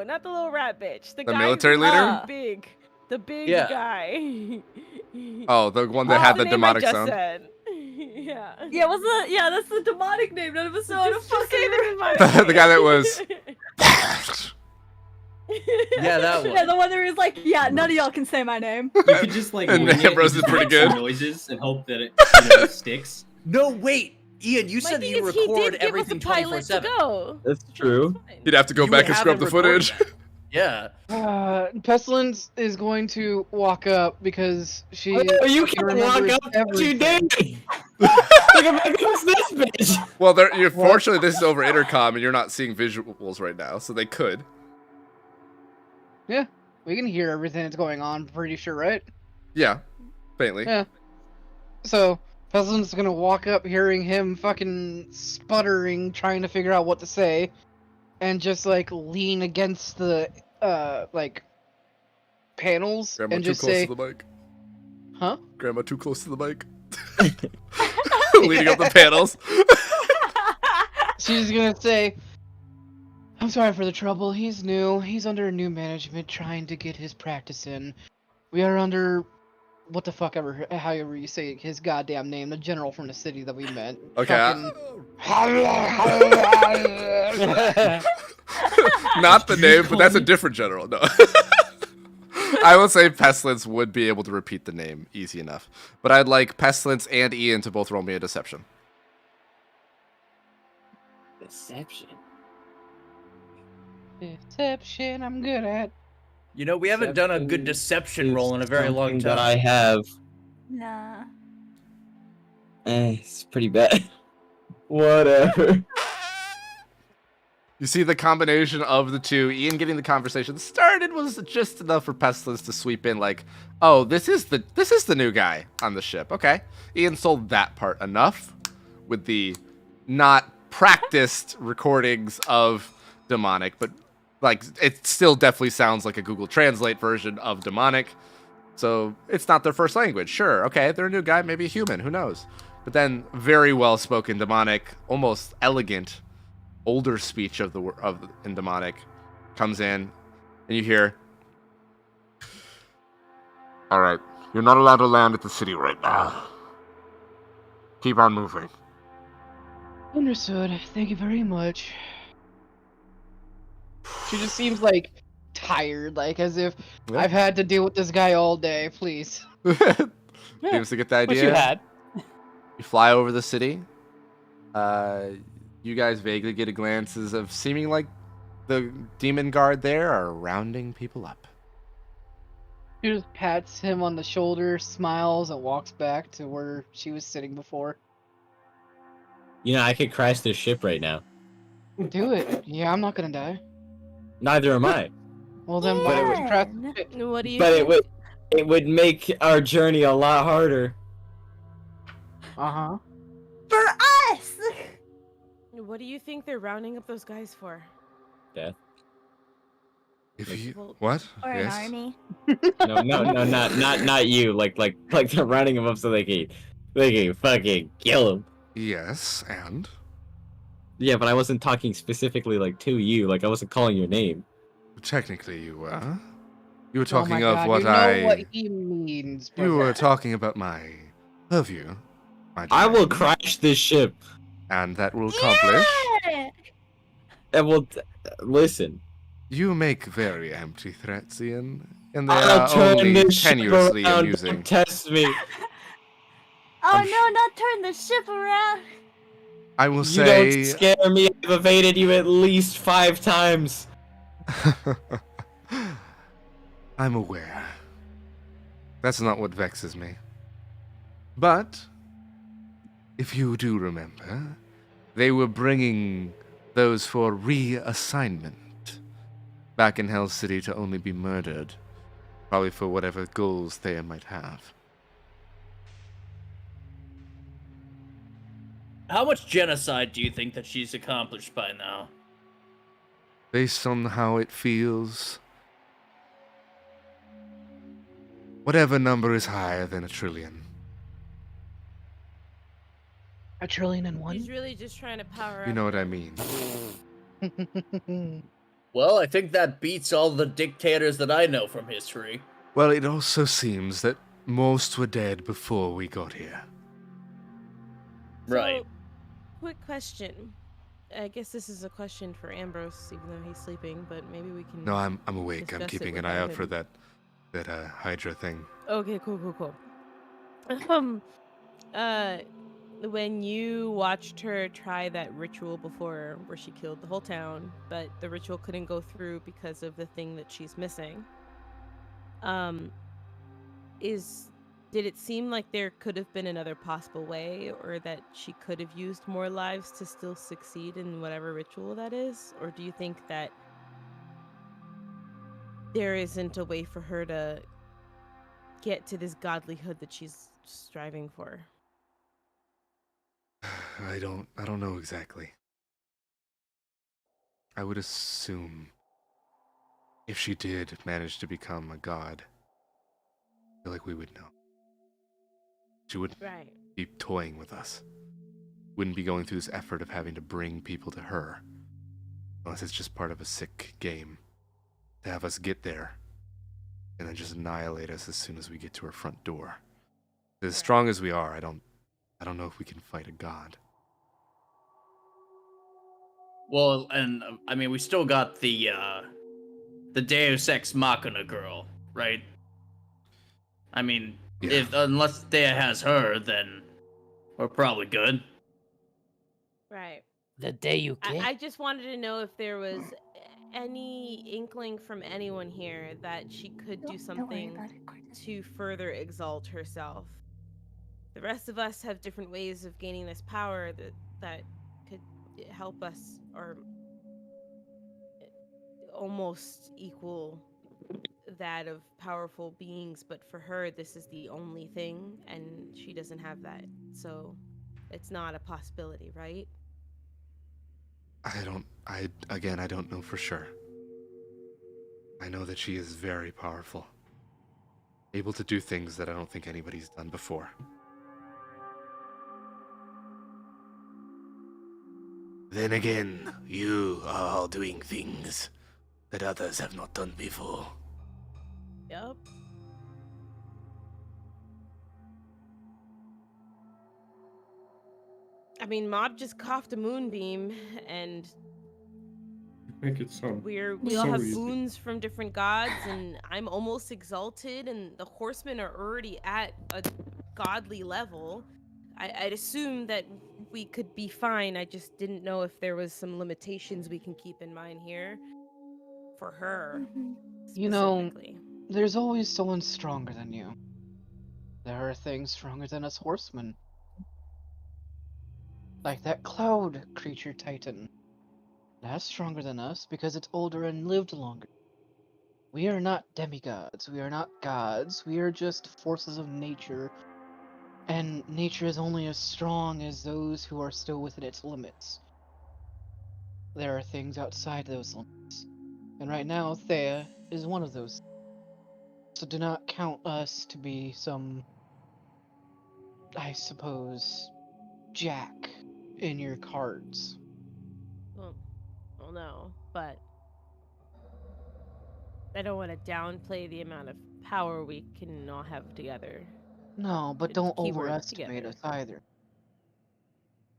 not the little rat bitch. The guy military who's leader? Big. The big Yeah. guy. Oh, the one that had the name I demonic just sound. said. Yeah. Yeah, that's the demonic name. None of us know how to Just fucking say the demonic The name. guy that was. Yeah, that one. Yeah, the one that was like, yeah, none of y'all can say my name. You could just like And wing it Ambrose and is just pretty make good. some noises and hope that it sticks. No, wait, Ian, you My said that thing you is, he record did give us everything a pilot to 24/7. go. That's true. You'd have to go You back would and have scrub him the record footage. that. Yeah. Pestilence is going to walk up because she. Oh, you she can walk remembers up everything. today. Look at this bitch. Well, fortunately, this is over intercom, and you're not seeing visuals right now, so they could. Yeah, we can hear everything that's going on. Pretty sure, right? Yeah, faintly. Yeah. So Pestilence is gonna walk up, hearing him fucking sputtering, trying to figure out what to say, and just like lean against the like panels Grandma and too just close say, to the mic. "Huh?" Grandma too close to the mic. Leading up the panels. She's gonna say, "I'm sorry for the trouble. He's new. He's under new management, trying to get his practice in. We are under what the fuck ever, however you say his goddamn name, the general from the city that we met. Okay. Fucking- Not the name, but that's a different general. No. I will say Pestilence would be able to repeat the name easy enough. But I'd like Pestilence and Ian to both roll me a deception. Deception. Deception, I'm good at. You know, we haven't done a good deception roll in a very long Something time. that I have. Nah. It's pretty bad. Whatever. You see the combination of the two, Ian getting the conversation started was just enough for Pestilence to sweep in like, oh, this is the new guy on the ship. Okay. Ian sold that part enough with the not practiced recordings of demonic, but like it still definitely sounds like a Google Translate version of demonic. So it's not their first language. Sure, okay, they're a new guy, maybe a human, who knows? But then very well spoken demonic, almost elegant, older speech in demonic comes in, and you hear, All right, you're not allowed to land at the city right now. Keep on moving. Understood. Thank you very much. She just seems like tired, like as if Yeah. I've had to deal with this guy all day. Please. seems to get the What idea. you had. You fly over the city. You guys vaguely get a glances of seeming like the demon guard there are rounding people up. She just pats him on the shoulder, smiles, and walks back to where she was sitting before. You know, I could crash this ship right now. Do it. Yeah, I'm not gonna die. Neither am I. Well then, But why it would was- you crash? What do you But think? it would make our journey a lot harder. Uh-huh. For us! What do you think they're rounding up those guys for? If you, Well- what? Or an Yes. army. No, not you. Like they're rounding him up so they can fucking kill him. Yes, and Yeah, but I wasn't talking specifically like to you. Like I wasn't calling your name. technically you were. You were Oh my talking of God, what you know I. what he means. You were brother. talking about my purview. I will crash this ship. And that will accomplish. Yeah! And will listen. You make very empty threats, Ian, and they I'll are turn only this ship tenuously around. amusing. Don't test me. Oh no, not turn the ship around. I will You don't say. scare me. I've evaded you at least 5 times. I'm aware. That's not what vexes me. But, if you do remember, they were bringing those for reassignment back in Hell City to only be murdered, probably for whatever goals they might have. How much genocide do you think that she's accomplished by now? Based on how it feels, whatever number is higher than 1 trillion. 1 trillion and He's one? really just trying to power up. You know what I mean. Well, I think that beats all the dictators that I know from history. Well, it also seems that most were dead before we got here. Right. So, quick question. I guess this is a question for Ambrose, even though he's sleeping, but maybe we can. No, I'm awake. I'm discuss it keeping an without eye out for him. that Hydra thing. Okay, cool. When you watched her try that ritual before where she killed the whole town, but the ritual couldn't go through because of the thing that she's missing. Did it seem like there could have been another possible way, or that she could have used more lives to still succeed in whatever ritual that is? Or do you think that there isn't a way for her to get to this godlyhood that she's striving for? I don't know exactly. I would assume if she did manage to become a god, I feel like we would know. She wouldn't Right. be toying with us. Wouldn't be going through this effort of having to bring people to her. Unless it's just part of a sick game. To have us get there and then just annihilate us as soon as we get to her front door. As strong as we are, I don't know if we can fight a god. Well, and I mean, we still got the Deus Ex Machina girl, right? I mean, Yeah. unless Thea has her, then we're probably good. Right. The day you get. I just wanted to know if there was any inkling from anyone here that she could do Don't worry something about it, Cortez. to further exalt herself. The rest of us have different ways of gaining this power that could help us, or almost equal that of powerful beings, but for her this is the only thing, and she doesn't have that, so it's not a possibility, right? I don't know for sure. I know that she is very powerful. Able to do things that I don't think anybody's done before. Then again, you are all doing things that others have not done before. Yep. I mean, Mob just coughed a moonbeam, and Make it so. we so all have easy. boons from different gods, and I'm almost exalted, and the horsemen are already at a godly level. I'd assume that we could be fine. I just didn't know if there was some limitations we can keep in mind here for her. Mhm. You know, specifically. there's always someone stronger than you. There are things stronger than us horsemen. Like that cloud creature titan. That's stronger than us because it's older and lived longer. We are not demigods. We are not gods. We are just forces of nature. And nature is only as strong as those who are still within its limits. There are things outside those limits. And right now, Thea is one of those. So do not count us to be some, I suppose, jack in your cards. Well, no, but I don't want to downplay the amount of power we can all have together. No, but It's don't keyword overestimate together. us either.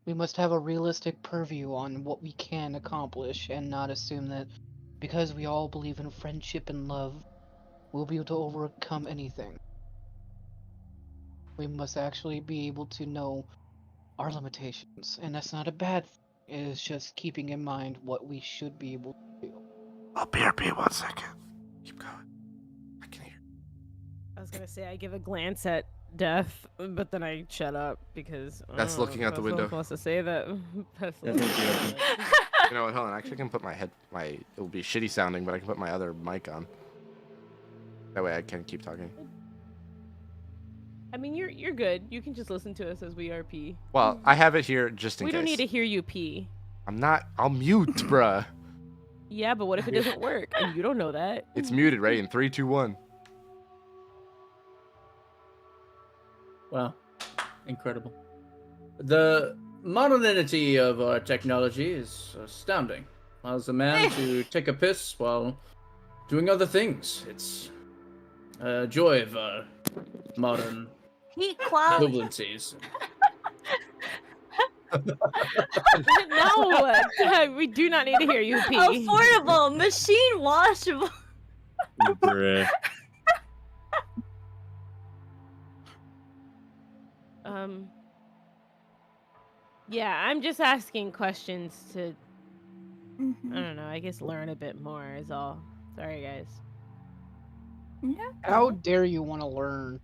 We must have a realistic purview on what we can accomplish and not assume that because we all believe in friendship and love, we'll be able to overcome anything. We must actually be able to know our limitations, and that's not a bad thing. It is just keeping in mind what we should be able to do. Oh, BRB, 1 second. Keep going. I can hear. I was gonna say I give a glance at Death, but then I shut up because That's looking out the window. Wants to say that. That's That's what you You know what? Hold on. Actually, I can put it'll be shitty sounding, but I can put my other mic on. That way I can keep talking. I mean, you're good. You can just listen to us as we RP. Well, I have it here just in We case. don't need to hear you pee. I'm not. I'll mute, bruh. Yeah, but what if it doesn't work and you don't know that? It's muted, right? In 3, 2, 1. Wow. Incredible. The modernity of our technology is astounding. Allows a man to take a piss while doing other things. It's a joy of modern Heat quality. equivalencies. No, we do not need to hear you pee. Affordable, machine washable. Bruh. Yeah, I'm just asking questions to, I Mhm. don't know, I guess learn a bit more is all. Sorry, guys. No. How dare you want to learn?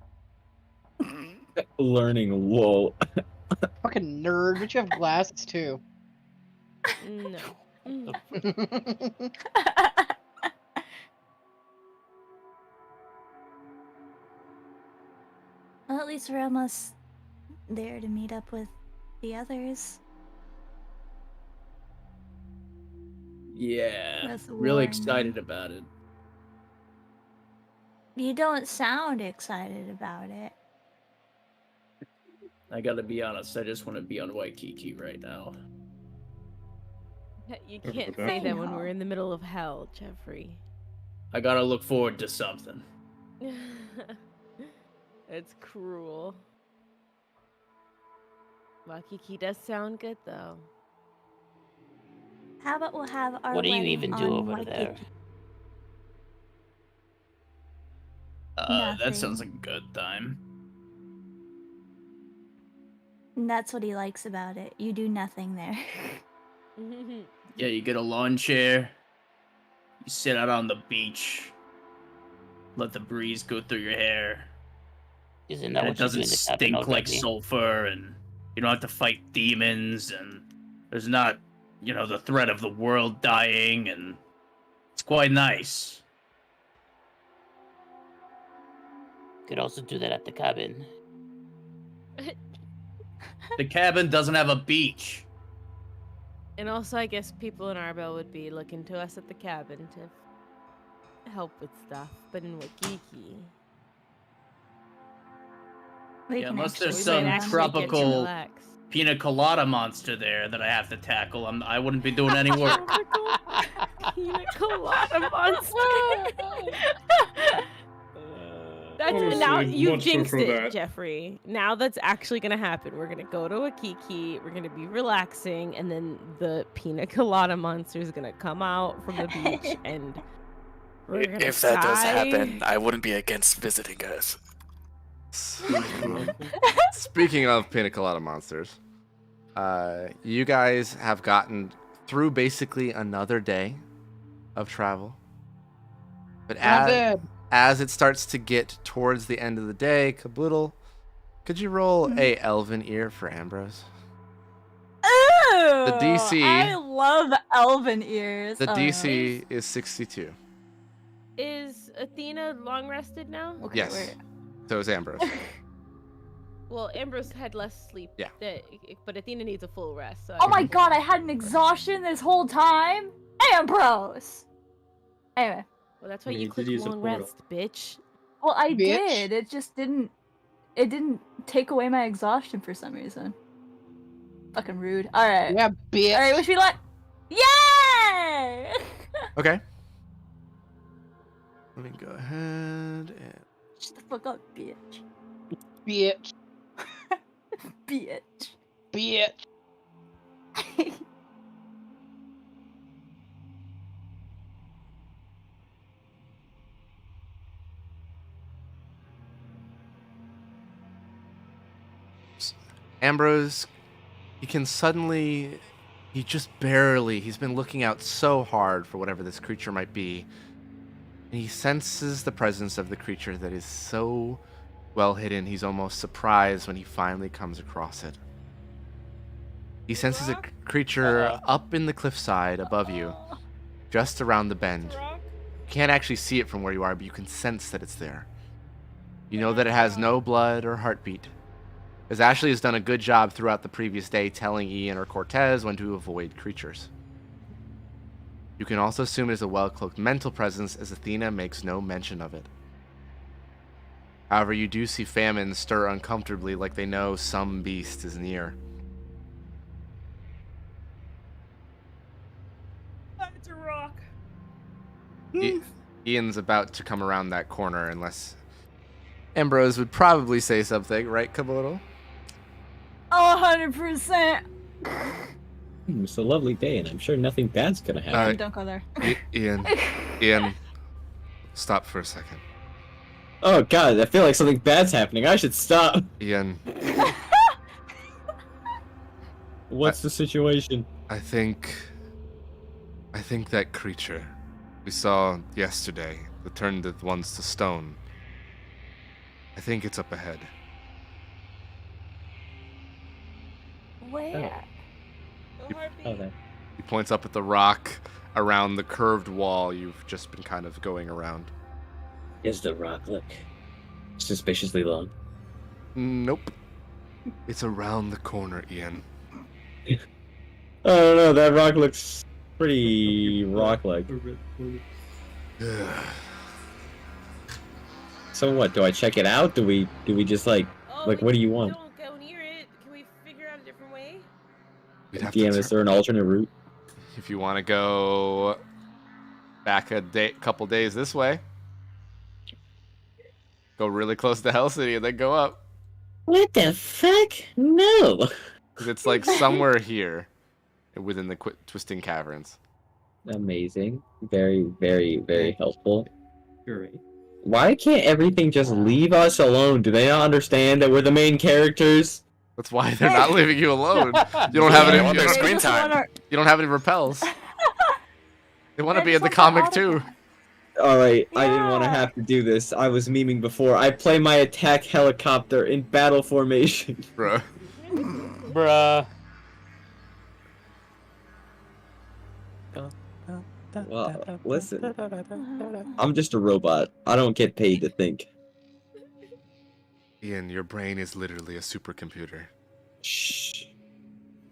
Learning, lol. Fucking nerd, but you have glasses too. No. Well, at least we're almost there to meet up with the others. Yeah. That's Really warm. excited about it. You don't sound excited about it. I gotta be honest, I just want to be on Waikiki right now. You can't say that when we're in the middle of hell, Jeffrey. I gotta look forward to something. It's cruel. Waikiki does sound good, though. How about we'll have our What do you wedding even do on over Waikiki? there? That sounds like a good time. And that's what he likes about it. You do nothing there. Yeah, you get a lawn chair. You sit out on the beach. Let the breeze go through your hair. Isn't that And what it you do doesn't in the cabin stink like already? sulfur, and you don't have to fight demons, and there's not, the threat of the world dying, and it's quite nice. Could also do that at the cabin. The cabin doesn't have a beach. And also, I guess people in Arbel would be looking to us at the cabin to help with stuff. But in Waikiki, Yeah, unless there's we some might actually get to tropical relax. pina colada monster there that I have to tackle, I wouldn't be doing any work. Pina colada monster. That's Honestly, now not you so jinxed for it, that. Jeffrey. Now that's actually gonna happen. We're gonna go to Waikiki. We're gonna be relaxing, and then the pina colada monster is gonna come out from the beach, and we're gonna If that does die. happen, I wouldn't be against visiting, guys. Speaking of pina colada monsters, you guys have gotten through basically another day of travel. But Not dead. as it starts to get towards the end of the day, Caboodle, could you roll a elven ear for Ambrose? Ooh, The DC I love elven ears. The Oh, DC is 62. Is Athena long rested now? Okay, Yes. wait. So is Ambrose. Well, Ambrose had less sleep. Yeah. But Athena needs a full rest. So Oh my god, I had an exhaustion this whole time? Ambrose! Anyway. Well, that's why I you mean, click did use a long portal. rest, bitch. Well, I Bitch. did. It just didn't. It didn't take away my exhaustion for some reason. Fucking rude. Alright. Yeah, bitch. Alright, wish me luck. Yay! Okay. Let me go ahead and Shut the fuck up, bitch. Bitch. Bitch. Bitch. Ambrose, he can suddenly, he's been looking out so hard for whatever this creature might be. And he senses the presence of the creature that is so well hidden, he's almost surprised when he finally comes across it. He senses a creature up in the cliffside above you, just around the bend. You can't actually see it from where you are, but you can sense that it's there. You know that it has no blood or heartbeat, as Ashley has done a good job throughout the previous day telling Ian or Cortez when to avoid creatures. You can also assume it is a well-cloaked mental presence, as Athena makes no mention of it. However, you do see Famine stir uncomfortably, like they know some beast is near. It's a rock. Ian's about to come around that corner, unless Ambrose would probably say something, right, Kaboodle? 100%. It's a lovely day, and I'm sure nothing bad's gonna happen. Don't go there. Ian, stop for a second. Oh god, I feel like something bad's happening. I should stop. Ian, What's the situation? I think that creature we saw yesterday that turned the ones to stone, I think it's up ahead. Where? Oh, there. He points up at the rock around the curved wall you've just been kind of going around. Is the rock look suspiciously long? Nope. It's around the corner, Ian. I don't know, that rock looks pretty rock-like. So what, do I check it out? Do we just like what do you want? Don't go near it. Can we figure out a different way? DM, is there an alternate route? If you want to go back a couple days this way, go really close to Hell City and then go up. What the fuck? No. 'Cause it's like somewhere here within the Twisting Caverns. Amazing. Very, very, very helpful. Great. Why can't everything just leave us alone? Do they not understand that we're the main characters? That's why they're not leaving you alone. You don't have any. want their screen time. You don't have any repels. They want to be in the comic too. Alright, I didn't want to have to do this. I was memeing before. I play my attack helicopter in battle formation. Bro. Bruh. Well, listen. I'm just a robot. I don't get paid to think. Ian, your brain is literally a supercomputer. Shh.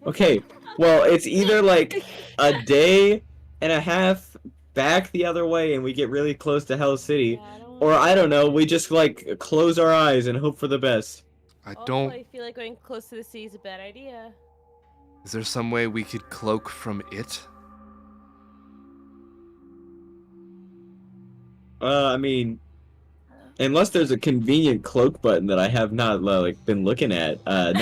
Okay, well, it's either like a day and a half back the other way and we get really close to Hell City, or I don't know, we just like close our eyes and hope for the best. I don't. I feel like going close to the sea is a bad idea. Is there some way we could cloak from it? I mean, unless there's a convenient cloak button that I have not like been looking at. Not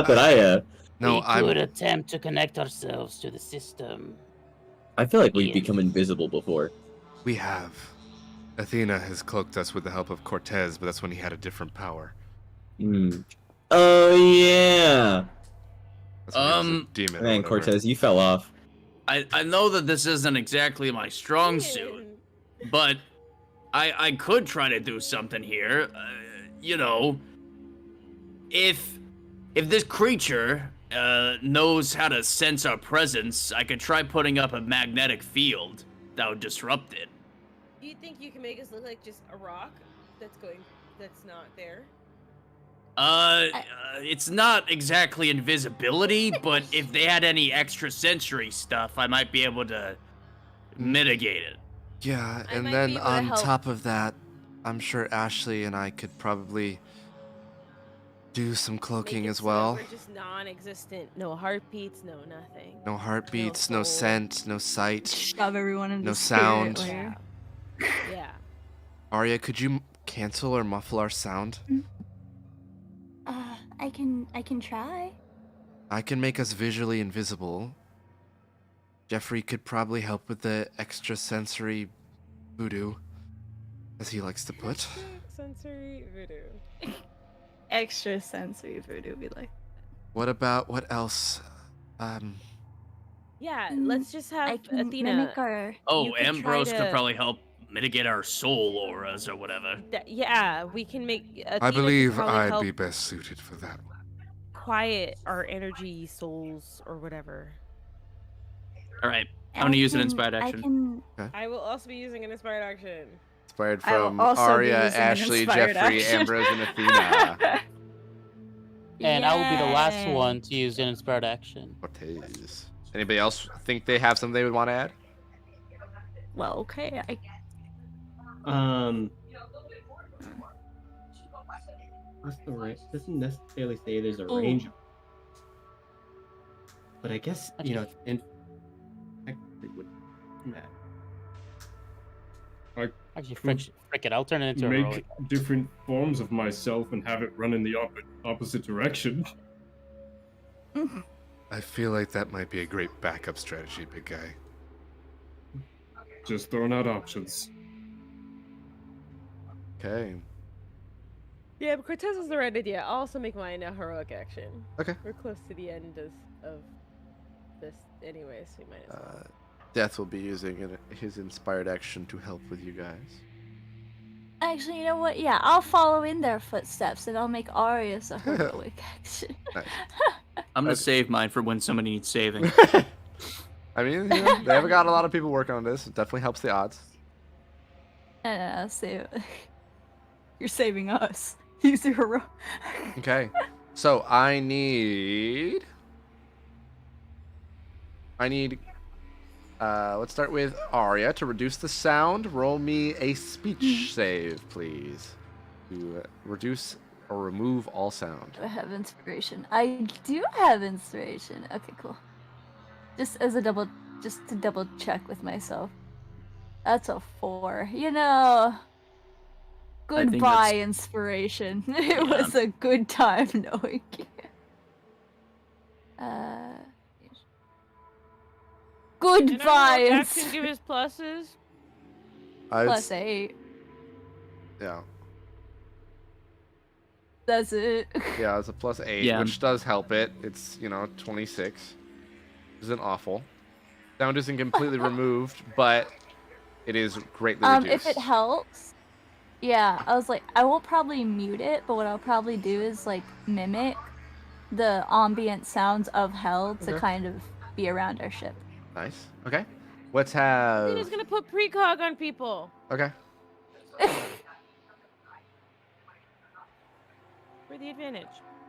that I. No, we could attempt to connect ourselves to the system. I feel like we've become invisible before. We have. Athena has cloaked us with the help of Cortez, but that's when he had a different power. Oh yeah. That's when he was a demon. Man, Cortez, you fell off. I know that this isn't exactly my strong suit, but I could try to do something here. You know, if this creature knows how to sense our presence, I could try putting up a magnetic field that would disrupt it. Do you think you can make us look like just a rock that's not there? It's not exactly invisibility, but if they had any extrasensory stuff, I might be able to mitigate it. Yeah, and might then be able to on help. top of that, I'm sure Ashley and I could probably do some cloaking Make it as so that well. We're just non-existent. No heartbeats, no nothing. No heartbeats, no soul. scent, no sight, Shove everyone into no spirit sound. layer. Yeah. Arya, could you cancel or muffle our sound? I can try. I can make us visually invisible. Jeffrey could probably help with the extrasensory voodoo, as he likes to put. Sensory voodoo. Extra sensory voodoo be like. what else? Yeah, Mm, let's just I have can Athena. mimic our. Oh, You could try Ambrose could to- probably help mitigate our soul auras or whatever. Yeah, we can make. Athena I could believe probably I'd help be best suited for that. quiet our energy souls or whatever. All right, I'm gonna use an inspired I action. can. I will also be using an inspired action. Inspired I will from also be Arya, using an Ashley, inspired Jeffrey, action. Ambrose, and Athena. And I will be the last Yay. one to use an inspired action. Cortez. Anybody else think they have something they would want to add? Well, okay. What's the range? Doesn't necessarily say there's a Ooh. range. But I guess and technically would matter. Actually, frick it, I'll turn it into a heroic. different forms of myself and have it run in the opposite direction. I feel like that might be a great backup strategy, big guy. Just throwing out options. Okay. Yeah, but Cortez is the right idea. I'll also make mine a heroic action. Okay. We're close to the end of this, anyways. We might as well. Death will be using his inspired action to help with you guys. Actually, you know what? Yeah, I'll follow in their footsteps and I'll make Arius a heroic action. Nice. I'm gonna save mine for when somebody needs saving. I mean, they haven't got a lot of people working on this. It definitely helps the odds. Save. You're saving us. Use your hero. Okay. So I need. Let's start with Arya to reduce the sound. Roll me a speech save, please. To reduce or remove all sound. Do I have inspiration? I do have inspiration. Okay, cool. Just to double check with myself. That's a 4. You know. think Goodbye, that's- inspiration. It was a good time knowing you. Goodbye, Action give us pluses. plus 8. Yeah. That's it. Yeah, it's a plus 8, Yeah. which does help it. It's, 26. Isn't awful. Sound isn't completely removed, but it is greatly reduced. If it helps, yeah, I was like, I will probably mute it, but what I'll probably do is like mimic the ambient sounds of hell to Okay. kind of be around our ship. Nice. Okay. Let's have. Athena's gonna put precog on people. Okay. For the advantage.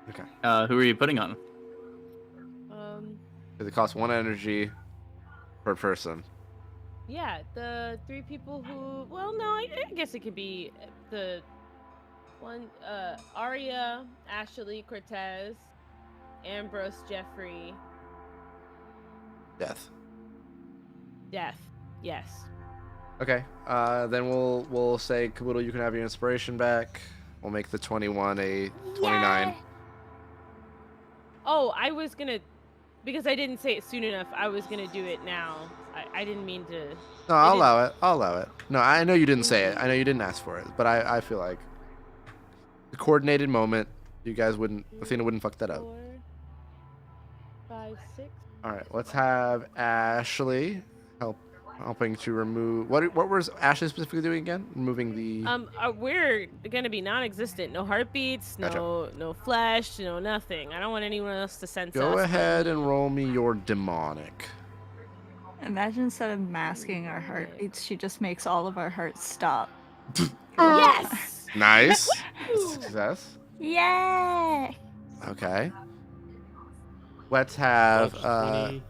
Okay. Who are you putting on? Because it costs 1 energy per person. Yeah, the 3 people who. Well, no, I guess it could be the one. Arya, Ashley, Cortez, Ambrose, Jeffrey, Death. Death. Yes. Okay. Then we'll say, Kaboodle, you can have your inspiration back. We'll make the 21 a 29. Yay! Oh, I was gonna, because I didn't say it soon enough. I was gonna do it now. I didn't mean to. No, I'll allow it. I'll allow it. No, I know you didn't say it. I know you didn't ask for it. But I feel like the coordinated moment, you guys wouldn't, Athena wouldn't fuck that up. 4, 5, 6. All right, let's have Ashley helping to remove. What was Ashley specifically doing again? Removing the. We're gonna be non-existent. No heartbeats. Gotcha. No flesh. No nothing. I don't want anyone else to sense us. Go but- ahead and roll me your demonic. Imagine instead of masking our heartbeats, she just makes all of our hearts stop. Yes. Nice. Success. Yay! Okay. Let's have. Plus 20.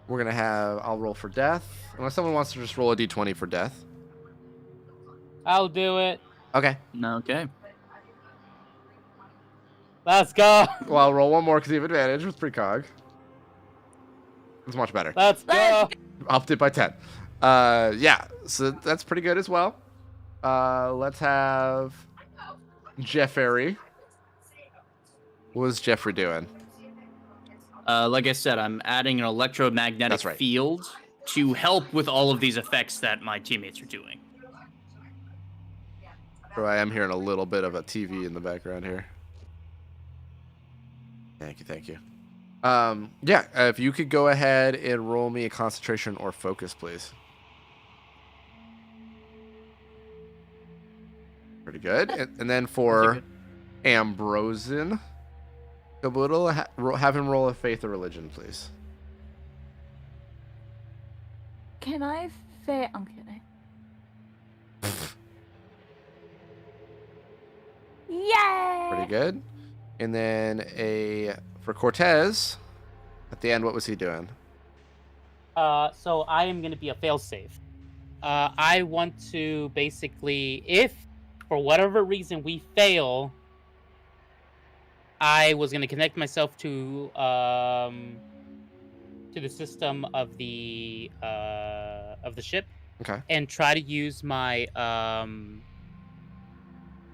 We're gonna have. I'll roll for death. Unless someone wants to just roll a d20 for death. I'll do it. Okay. Okay. Let's go. Well, I'll roll one more because you have advantage with precog. It's much better. Let's go. Upped it by 10. Yeah, so that's pretty good as well. Let's have Jeffrey. What was Jeffrey doing? Like I said, I'm adding an electromagnetic That's right. field to help with all of these effects that my teammates are doing. So I am hearing a little bit of a TV in the background here. Thank you, thank you. Yeah, if you could go ahead and roll me a concentration or focus, please. Pretty good. And then for Ambrosin Caboodle, have him roll a faith or religion, please. Can I I'm kidding. Yay! Pretty good. And then for Cortez, at the end, what was he doing? So I am going to be a failsafe. I want to basically, if for whatever reason we fail, I was going to connect myself to the system of the ship. Okay. And try to use my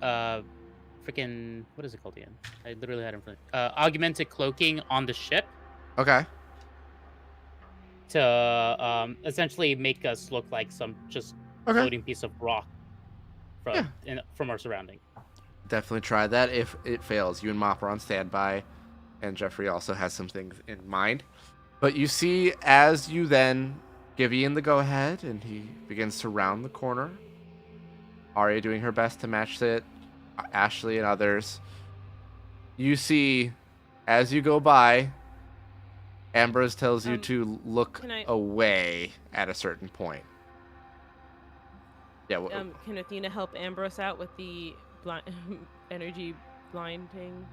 freaking, what is it called again? I literally had it in front of me. Augmented cloaking on the ship. Okay. To essentially make us look like some just floating piece of rock from our surrounding. Definitely try that. If it fails, you and Mop are on standby, and Jeffrey also has some things in mind. But you see, as you then give Ian the go-ahead, and he begins to round the corner, Arya doing her best to match it, Ashley and others. You see, as you go by, Ambrose tells you to look away at a certain point. Yeah. Can Athena help Ambrose out with the energy blinding?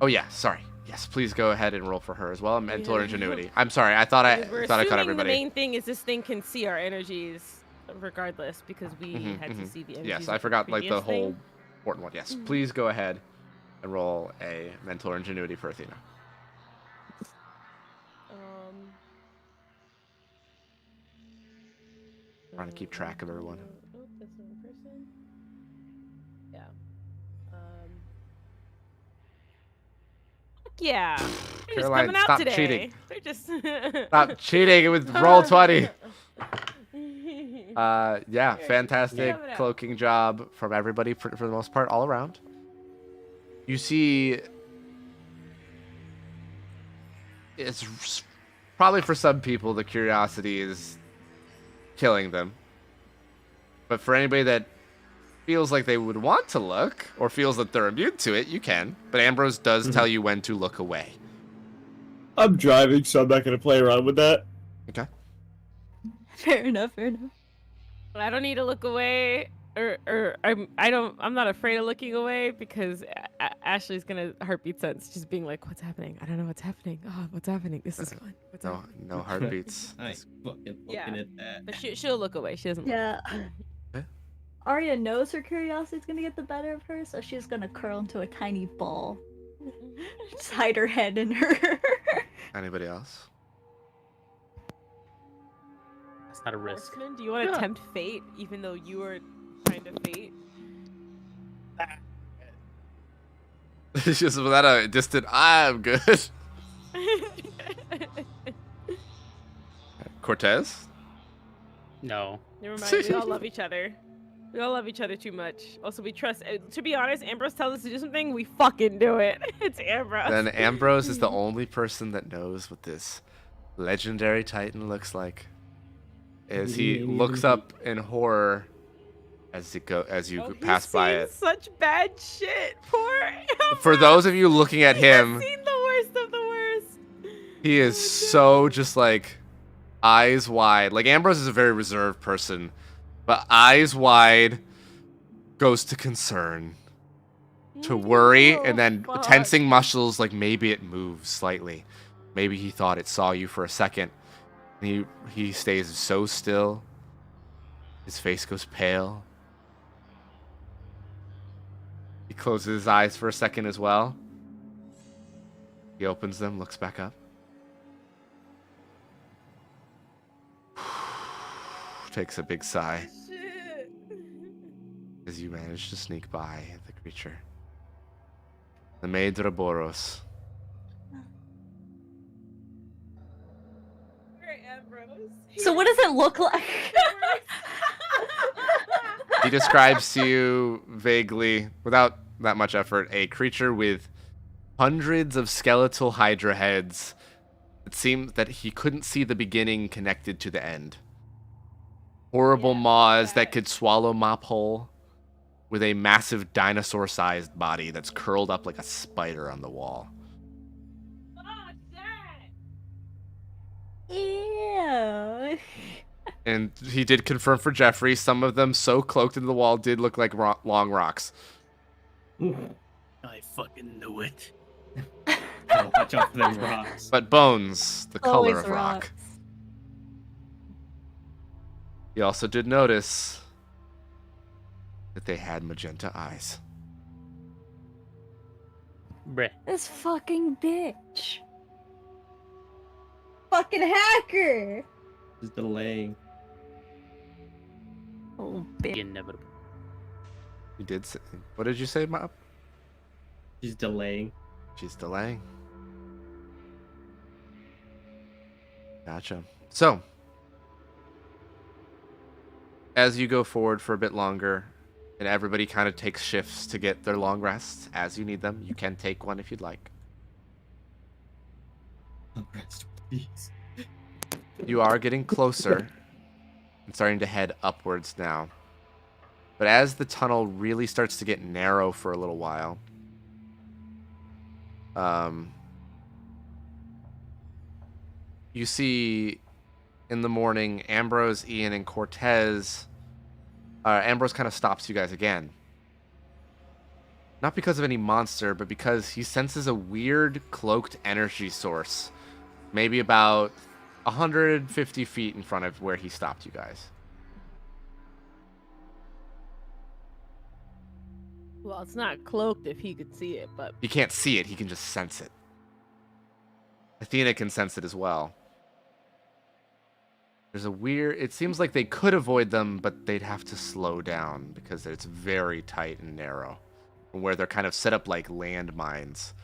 Oh yeah, sorry. Yes, please go ahead and roll for her as well. Mental or ingenuity. I'm sorry. I thought I cut everybody. The main thing is this thing can see our energies regardless because we had to see the energies. Yes, I forgot like the whole important one. Yes, please go ahead and roll a mental or ingenuity for Athena. Trying to keep track of everyone. Oh, that's the wrong person. Yeah. Yeah. They're Caroline, just coming out stop today. cheating. They're just Stop cheating with roll 20. Yeah, fantastic cloaking job from everybody for the most part, all around. You see, it's probably for some people the curiosity is killing them. But for anybody that feels like they would want to look or feels that they're immune to it, you can. But Ambrose does tell you when to look away. I'm driving, so I'm not going to play around with that. Okay. Fair enough, fair enough. I don't need to look away, or I'm not afraid of looking away because Ashley's gonna heartbeat sense, just being like, "What's happening? I don't know what's happening. Oh, what's happening? This is fun. What's happening?" No heartbeats. I fucking looking at that. But she'll look away. She doesn't. Yeah. Okay. Arya knows her curiosity is gonna get the better of her, so she's gonna curl into a tiny ball. Just hide her head in her. Anybody else? That's not a risk. Horseman, do you want to tempt fate, even though you are kind of fate? It's just without a distant, I'm good. Cortez? No. Never mind. We all love each other. We all love each other too much. Also, we trust. To be honest, Ambrose tells us to do something, we fucking do it. It's Ambrose. Then Ambrose is the only person that knows what this legendary titan looks like. As he looks up in horror as you pass by it. Such bad shit. Poor Ambrose. For those of you looking at him, He's seen the worst of the worst. he is so just like eyes wide. Like Ambrose is a very reserved person, but eyes wide goes to concern, to worry, and then tensing muscles like maybe it moves slightly. Maybe he thought it saw you for a second. He stays so still. His face goes pale. He closes his eyes for a second as well. He opens them, looks back up. Takes a big sigh. Shit. As you manage to sneak by the creature. The Maid Draboros. So what does it look like? He describes to you vaguely, without that much effort, a creature with hundreds of skeletal Hydra heads. It seemed that he couldn't see the beginning connected to the end. Horrible maws that could swallow Mop whole, with a massive dinosaur-sized body that's curled up like a spider on the wall. Ew. And he did confirm for Jeffrey, some of them so cloaked into the wall did look like long rocks. I fucking knew it. Oh, watch out for them rocks. But bones, the color Always of rock. rocks. He also did notice that they had magenta eyes. Bruh. This fucking bitch. Fucking hacker. Just delaying. Oh, bitch. Inevitable. You did say, what did you say, Mop? She's delaying. She's delaying. Gotcha. So, as you go forward for a bit longer, and everybody kind of takes shifts to get their long rests as you need them, you can take one if you'd like. Rest, please. You are getting closer and starting to head upwards now. But as the tunnel really starts to get narrow for a little while, you see in the morning Ambrose, Ian, and Cortez. Ambrose kind of stops you guys again. Not because of any monster, but because he senses a weird cloaked energy source. Maybe about 150 feet in front of where he stopped you guys. Well, it's not cloaked if he could see it, but He can't see it, he can just sense it. Athena can sense it as well. There's a weird... It seems like they could avoid them, but they'd have to slow down because it's very tight and narrow. Where they're kind of set up like land mines.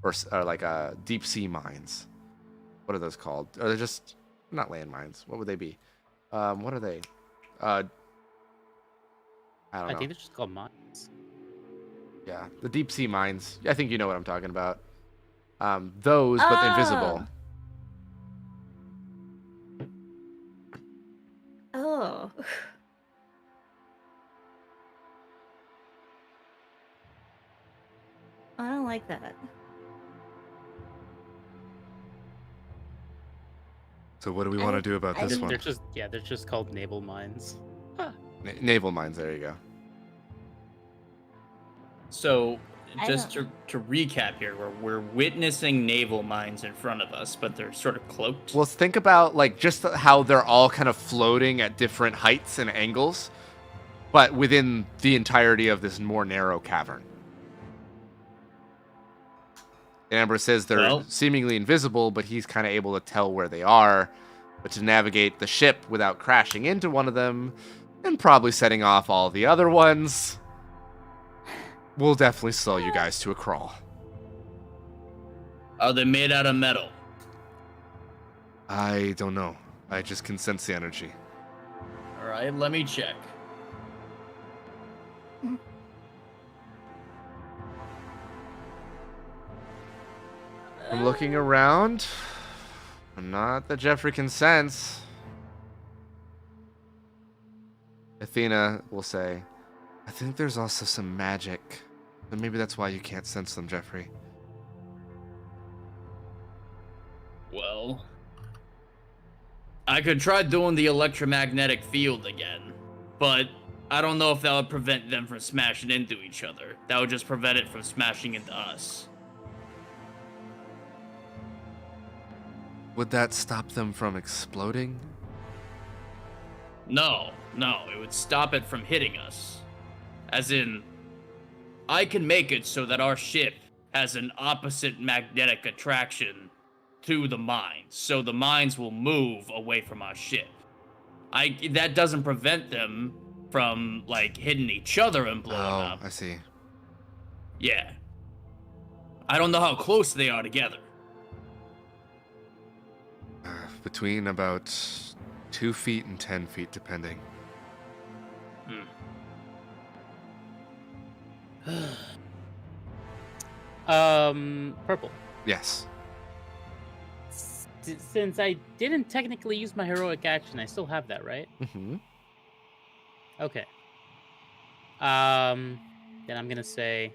Or like deep sea mines. What are those called? Or they're just... Not land mines. What would they be? What are they? I don't know. I think they're just called mines. Yeah, the deep sea mines. I think you know what I'm talking about. Those, but invisible. Oh. I don't like that. So what do we want to do about this one? They're just called naval mines. Naval mines, there you go. So, just to recap here, we're witnessing naval mines in front of us, but they're sort of cloaked. Well, think about like just how they're all kind of floating at different heights and angles, but within the entirety of this more narrow cavern. Amber says they're seemingly invisible, but he's kind of able to tell where they are. But to navigate the ship without crashing into one of them, and probably setting off all the other ones, will definitely slow you guys to a crawl. Are they made out of metal? I don't know. I just can sense the energy. Alright, let me check. I'm looking around. Not that Jeffrey can sense. Athena will say, I think there's also some magic. And maybe that's why you can't sense them, Jeffrey. Well, I could try doing the electromagnetic field again, but I don't know if that would prevent them from smashing into each other. That would just prevent it from smashing into us. Would that stop them from exploding? No, it would stop it from hitting us. As in, I can make it so that our ship has an opposite magnetic attraction to the mines, so the mines will move away from our ship. That doesn't prevent them from, like, hitting each other and blowing up. I see. Yeah. I don't know how close they are together. Between about 2 feet and 10 feet, depending. Purple. Yes. Since I didn't technically use my heroic action, I still have that, right? Mm-hmm. Okay. Then I'm gonna say,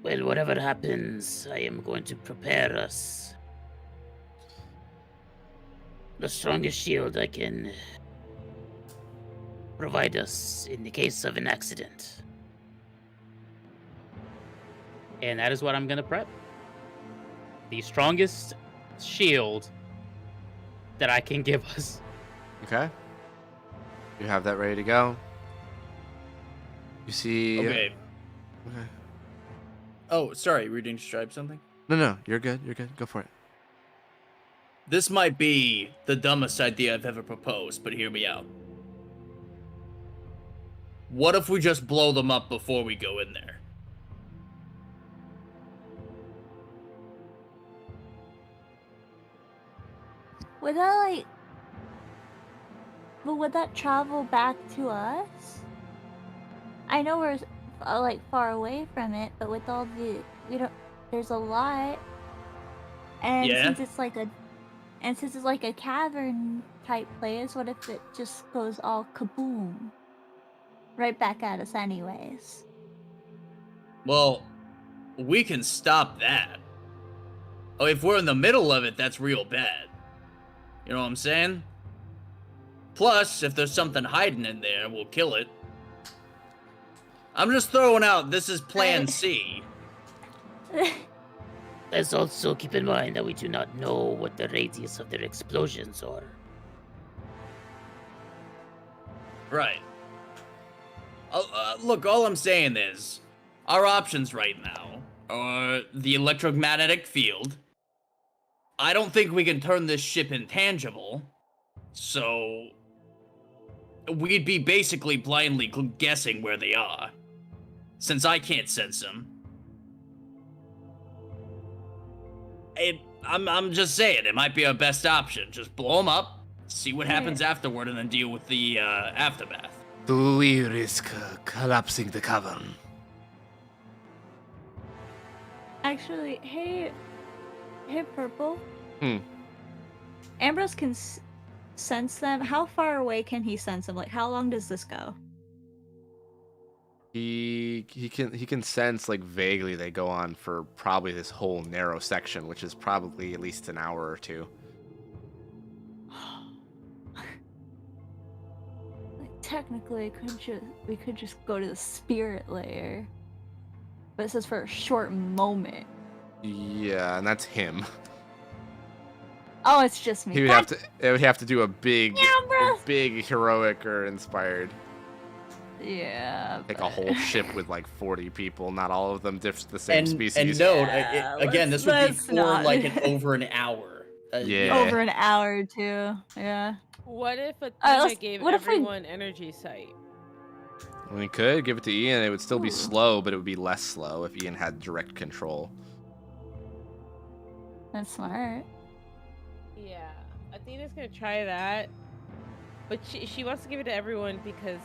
Well, whatever happens, I am going to prepare us the strongest shield I can provide us in the case of an accident. and that is what I'm gonna prep. The strongest shield that I can give us. Okay. You have that ready to go. You see. Okay. Okay. Oh, sorry. Were you doing describe something? No, you're good. You're good. Go for it. This might be the dumbest idea I've ever proposed, but hear me out. What if we just blow them up before we go in there? Would that like? But would that travel back to us? I know we're like far away from it, but with all the there's a lot, and Yeah. since it's like a cavern type place, what if it just goes all kaboom, right back at us anyways? Well, we can stop that. Oh, if we're in the middle of it, that's real bad. You know what I'm saying? Plus, if there's something hiding in there, we'll kill it. I'm just throwing out, this is plan C. Let's also keep in mind that we do not know what the radius of their explosions are. Right. Look, all I'm saying is, our options right now are the electromagnetic field. I don't think we can turn this ship intangible, so we'd be basically blindly guessing where they are, since I can't sense them. I'm just saying, it might be our best option. Just blow them up, see what happens afterward, and then deal with the aftermath. Do we risk collapsing the cavern? Actually, hey, Purple. Hmm. Ambrose can sense them. How far away can he sense them? Like, how long does this go? He can sense like vaguely they go on for probably this whole narrow section, which is probably at least an hour or two. Like, technically, we could just go to the spirit layer, but it says for a short moment. Yeah, and that's him. Oh, it's just me. He would God have to. It would have to do a big Ambrose! heroic or inspired. Yeah. Like a whole ship with like 40 people, not all of them the same species. And note, Yeah, again, this would be let's for not. like over an hour. Yeah. Over an hour too. Yeah. What if Athena let's- gave what if we- everyone energy sight? We could give it to Ian. It would still be slow, but it would be less slow if Ian had direct control. That's smart. Yeah, Athena's gonna try that, but she wants to give it to everyone because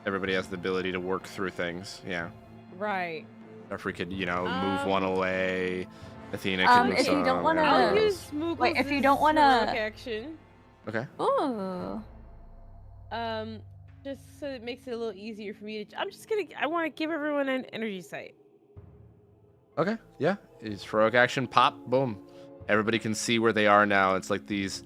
Everybody has the ability to work through things. Yeah. right. Or if we could, move one away, Athena could move if you don't some, wanna- whatever I'll else. use Moogle's Wait, if you don't wanna- heroic action, Okay. Ooh. just so it makes it a little easier for me to. I want to give everyone an energy sight. Okay. Yeah. It's heroic action. Pop. Boom. Everybody can see where they are now. It's like these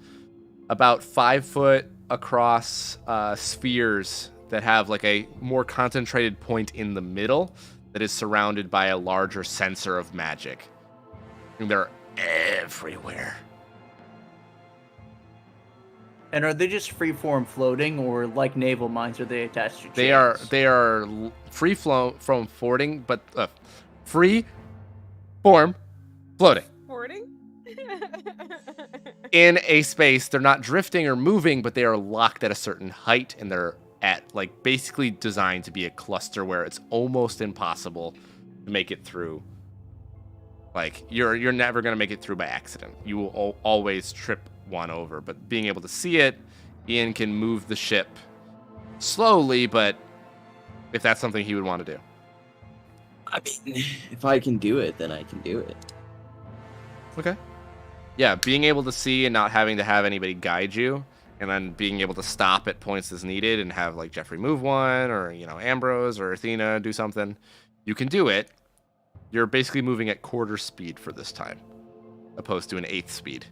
about 5 foot across spheres that have like a more concentrated point in the middle that is surrounded by a larger sensor of magic. And they're everywhere. And are they just freeform floating, or like naval mines, are they attached to chains? They are free from floating, but free form floating. Boarding? In a space. They're not drifting or moving, but they are locked at a certain height, and they're at like basically designed to be a cluster where it's almost impossible to make it through. Like you're never gonna make it through by accident. You will always trip one over. But being able to see it, Ian can move the ship slowly, but if that's something he would want to do. I mean, if I can do it, then I can do it. Okay. Yeah, being able to see and not having to have anybody guide you, and then being able to stop at points as needed and have like Jeffrey move one, or Ambrose or Athena do something, you can do it. You're basically moving at quarter speed for this time, opposed to an eighth speed.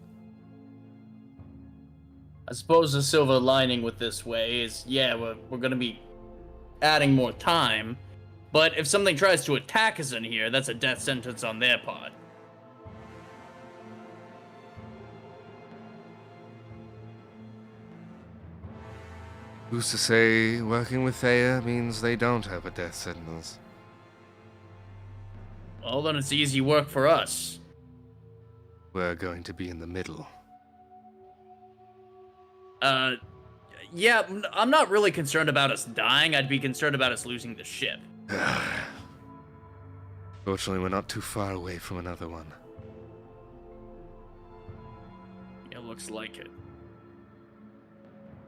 I suppose the silver lining with this way is, yeah, we're gonna be adding more time, but if something tries to attack us in here, that's a death sentence on their part. Who's to say working with Thea means they don't have a death sentence? Well, then it's easy work for us. We're going to be in the middle. Yeah, I'm not really concerned about us dying. I'd be concerned about us losing the ship. Fortunately, we're not too far away from another one. It looks like it.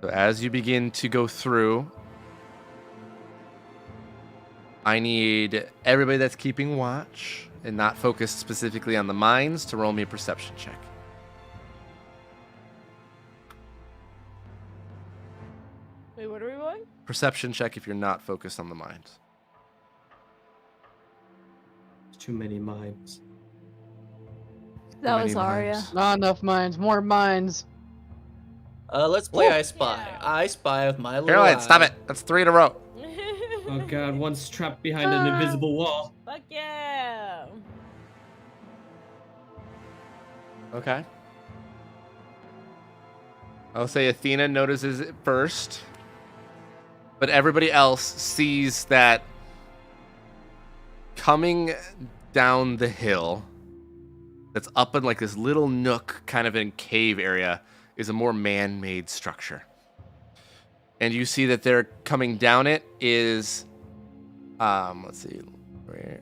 So as you begin to go through, I need everybody that's keeping watch and not focused specifically on the mines to roll me a perception check. Wait, what are we rolling? Perception check if you're not focused on the mines. Too many mines. That was Arya. Not enough mines. More mines. Let's play I Spy. I Spy with my little Caroline, stop it. That's 3 in a row. Oh god, one's trapped behind an invisible wall. Fuck yeah! Okay. I'll say Athena notices it first, but everybody else sees that coming down the hill that's up in like this little nook kind of in cave area is a more man-made structure. And you see that they're coming down it is, let's see, where?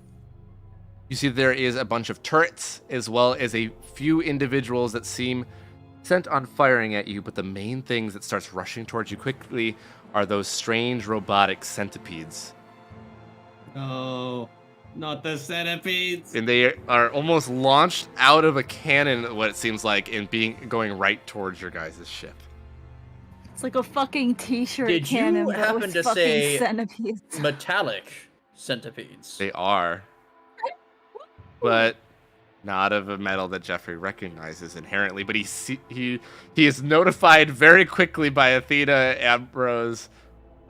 You see there is a bunch of turrets as well as a few individuals that seem sent on firing at you, but the main things that starts rushing towards you quickly are those strange robotic centipedes. Oh, not the centipedes. And they are almost launched out of a cannon, what it seems like, and going right towards your guys' ship. It's like a fucking t-shirt Did cannon, you but happen with to fucking say centipedes. metallic centipedes? They are. But not of a metal that Jeffrey recognizes inherently. But he is notified very quickly by Athena, Ambrose,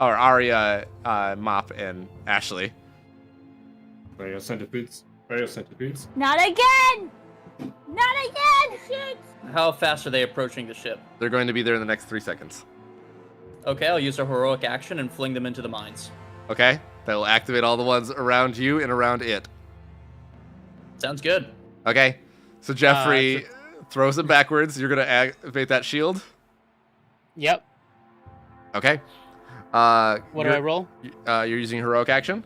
or Arya, Mop, and Ashley. Bio centipedes. Bio centipedes. Not again! Not again! Shit! How fast are they approaching the ship? They're going to be there in the next 3 seconds. Okay, I'll use a heroic action and fling them into the mines. Okay? That will activate all the ones around you and around it. Sounds good. Okay? So Jeffrey throws them backwards. You're going to activate that shield? Yep. Okay. What do I roll? You're using heroic action?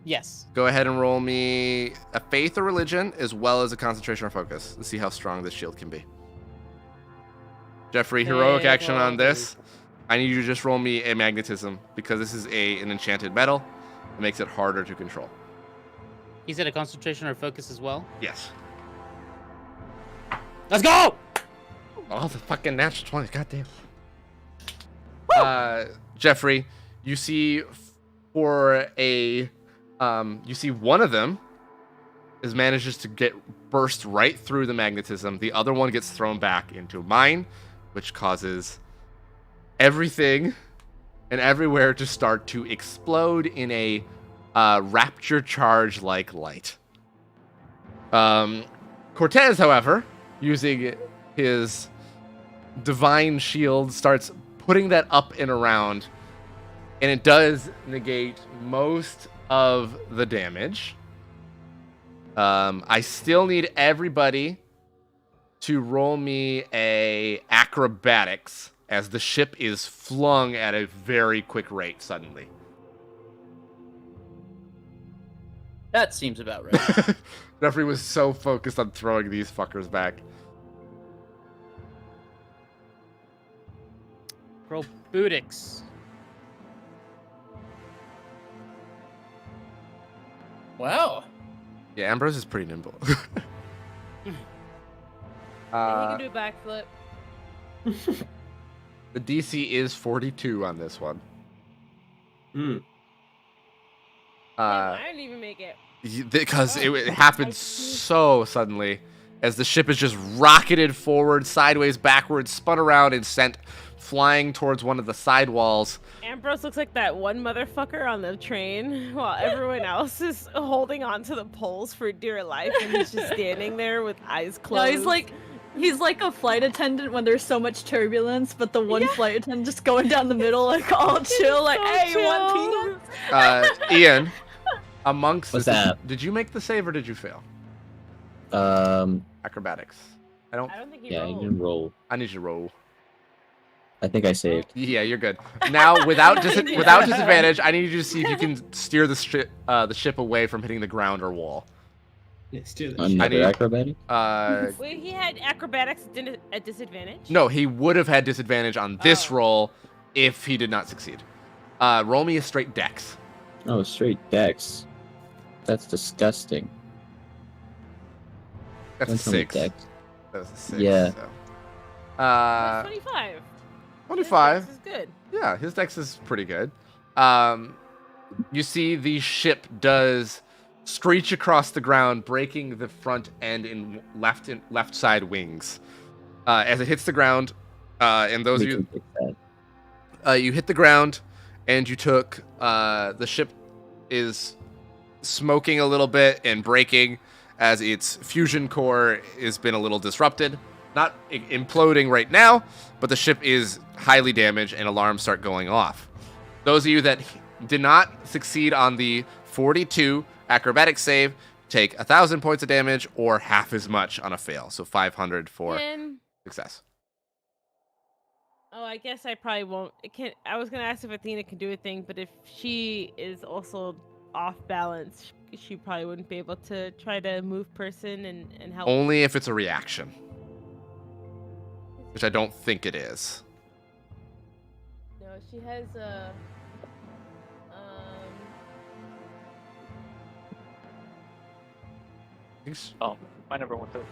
Yes. Go ahead and roll me a faith or religion as well as a concentration or focus to see how strong this shield can be. Jeffrey, heroic action on this. I need you to just roll me a magnetism because this is an enchanted metal. It makes it harder to control. You said a concentration or focus as well? Yes. Let's go! Oh, the fucking natural 20. Goddamn. Jeffrey, you see you see one of them manages to get burst right through the magnetism. The other one gets thrown back into a mine, which causes everything and everywhere to start to explode in a rapture charge like light. Cortez, however, using his divine shield, starts putting that up and around, and it does negate most of the damage. I still need everybody to roll me a acrobatics as the ship is flung at a very quick rate suddenly. That seems about right. Jeffrey was so focused on throwing these fuckers back. Probutics. Wow. Yeah, Ambrose is pretty nimble. And he uh, can do a backflip. the DC is 42 on this one. Hmm. I didn't even make it. Because it happened so suddenly, as the ship is just rocketed forward, sideways, backwards, spun around, and sent flying towards one of the side walls. Ambrose looks like that one motherfucker on the train, while everyone else is holding on to the poles for dear life, and he's just standing there with eyes closed. No, he's like a flight attendant when there's so much turbulence, but the one flight attendant just going down the middle, like all chill, like, hey, you want peanuts? Ian, amongst What's this, that? did you make the save or did you fail? Acrobatics. I don't think he Yeah, you rolled. can roll. I need you to roll. I think I saved. Yeah, you're good. Now, without disadvantage, I need you to see if you can steer the ship away from hitting the ground or wall. Let's do Another acrobatic? Wait, he had acrobatics at disadvantage? No, he would have had disadvantage on this roll if he did not succeed. Roll me a straight dex. Oh, straight dex. That's disgusting. That's a Don't tell me 6. dex. That was a 6. Yeah. So. That's 25. 25. This is good. Yeah, his dex is pretty good. You see the ship does screech across the ground, breaking the front end in left side wings. As it hits the ground, and those of you, you hit the ground, and you took the ship is smoking a little bit and breaking as its fusion core has been a little disrupted. Not imploding right now, but the ship is highly damaged and alarms start going off. Those of you that did not succeed on the 42 acrobatic save take 1,000 points of damage or half as much on a fail. So 500 for success. Oh, I guess I probably won't. I was gonna ask if Athena can do a thing, but if she is also off balance, she probably wouldn't be able to try to move person and help. Only if it's a reaction. Which I don't think it is. No, she has a. Oh, I never went there.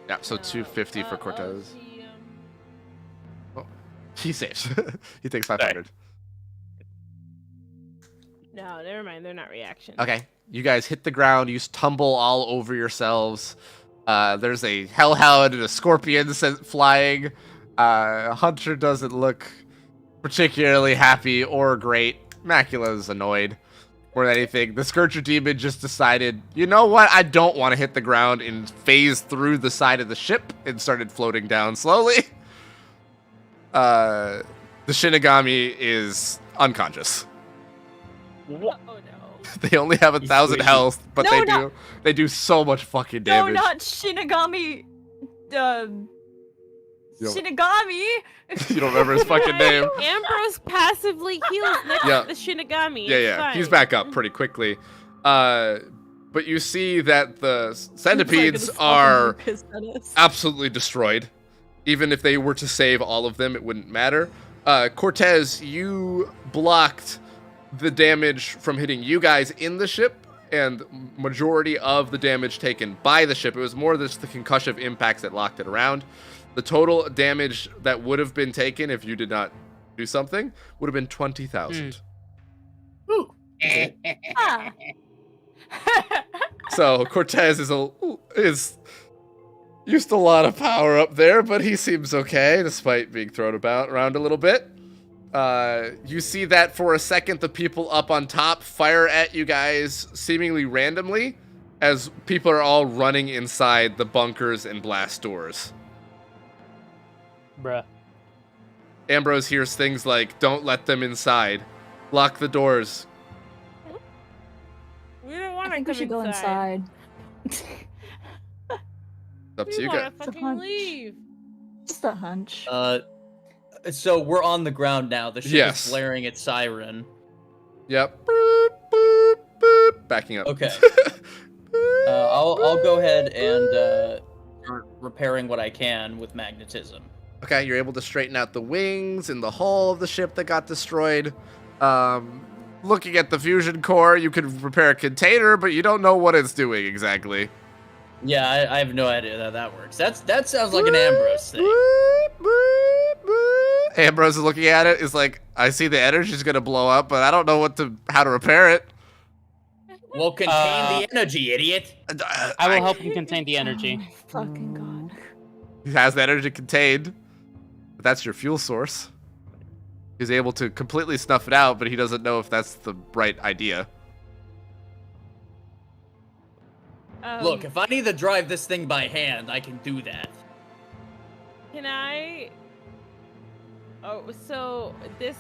Yeah, so 250 for Cortez. Oh, he saves. He takes 500. No, never mind. They're not reaction. Okay, you guys hit the ground. You tumble all over yourselves. There's a hellhound and a scorpion flying. Hunter doesn't look particularly happy or great. Macula's annoyed more than anything. The Scourger Demon just decided, you know what? I don't want to hit the ground and phased through the side of the ship and started floating down slowly. The Shinigami is unconscious. What? Oh no. They only have 1,000 health, but No, they do so much fucking No, damage. not Shinigami. Shinigami. You don't remember his fucking name. Ambrose passively heals next Yeah. to the Shinigami. Yeah, It's he's fine. back up pretty quickly. But you see that the centipedes are absolutely destroyed. Even if they were to save all of them, it wouldn't matter. Cortez, you blocked the damage from hitting you guys in the ship, and majority of the damage taken by the ship. It was more just the concussive impacts that locked it around. The total damage that would have been taken if you did not do something would have been 20,000. Ah. So Cortez is used a lot of power up there, but he seems okay despite being thrown around a little bit. You see that for a second, the people up on top fire at you guys seemingly randomly as people are all running inside the bunkers and blast doors. Bruh. Ambrose hears things like, don't let them inside. Lock the doors. We don't want I think to we should go inside. It's up to We you want guys. to fucking leave. Just a hunch. So we're on the ground now. The ship Yes. is blaring its siren. Yep. Boop, boop, boop. Backing up. Okay. I'll go ahead and start repairing what I can with magnetism. Okay, you're able to straighten out the wings and the hull of the ship that got destroyed. looking at the fusion core, you can repair a container, but you don't know what it's doing exactly. Yeah, I have no idea how that works. That sounds like an Ambrose thing. Ambrose is looking at it. Is like, I see the energy's gonna blow up, but I don't know how to repair it. Well, contain the energy, idiot. I will help him contain the energy. Oh my fucking god. He has the energy contained. But that's your fuel source. He's able to completely snuff it out, but he doesn't know if that's the right idea. Look, if I need to drive this thing by hand, I can do that. Can I? Oh, so this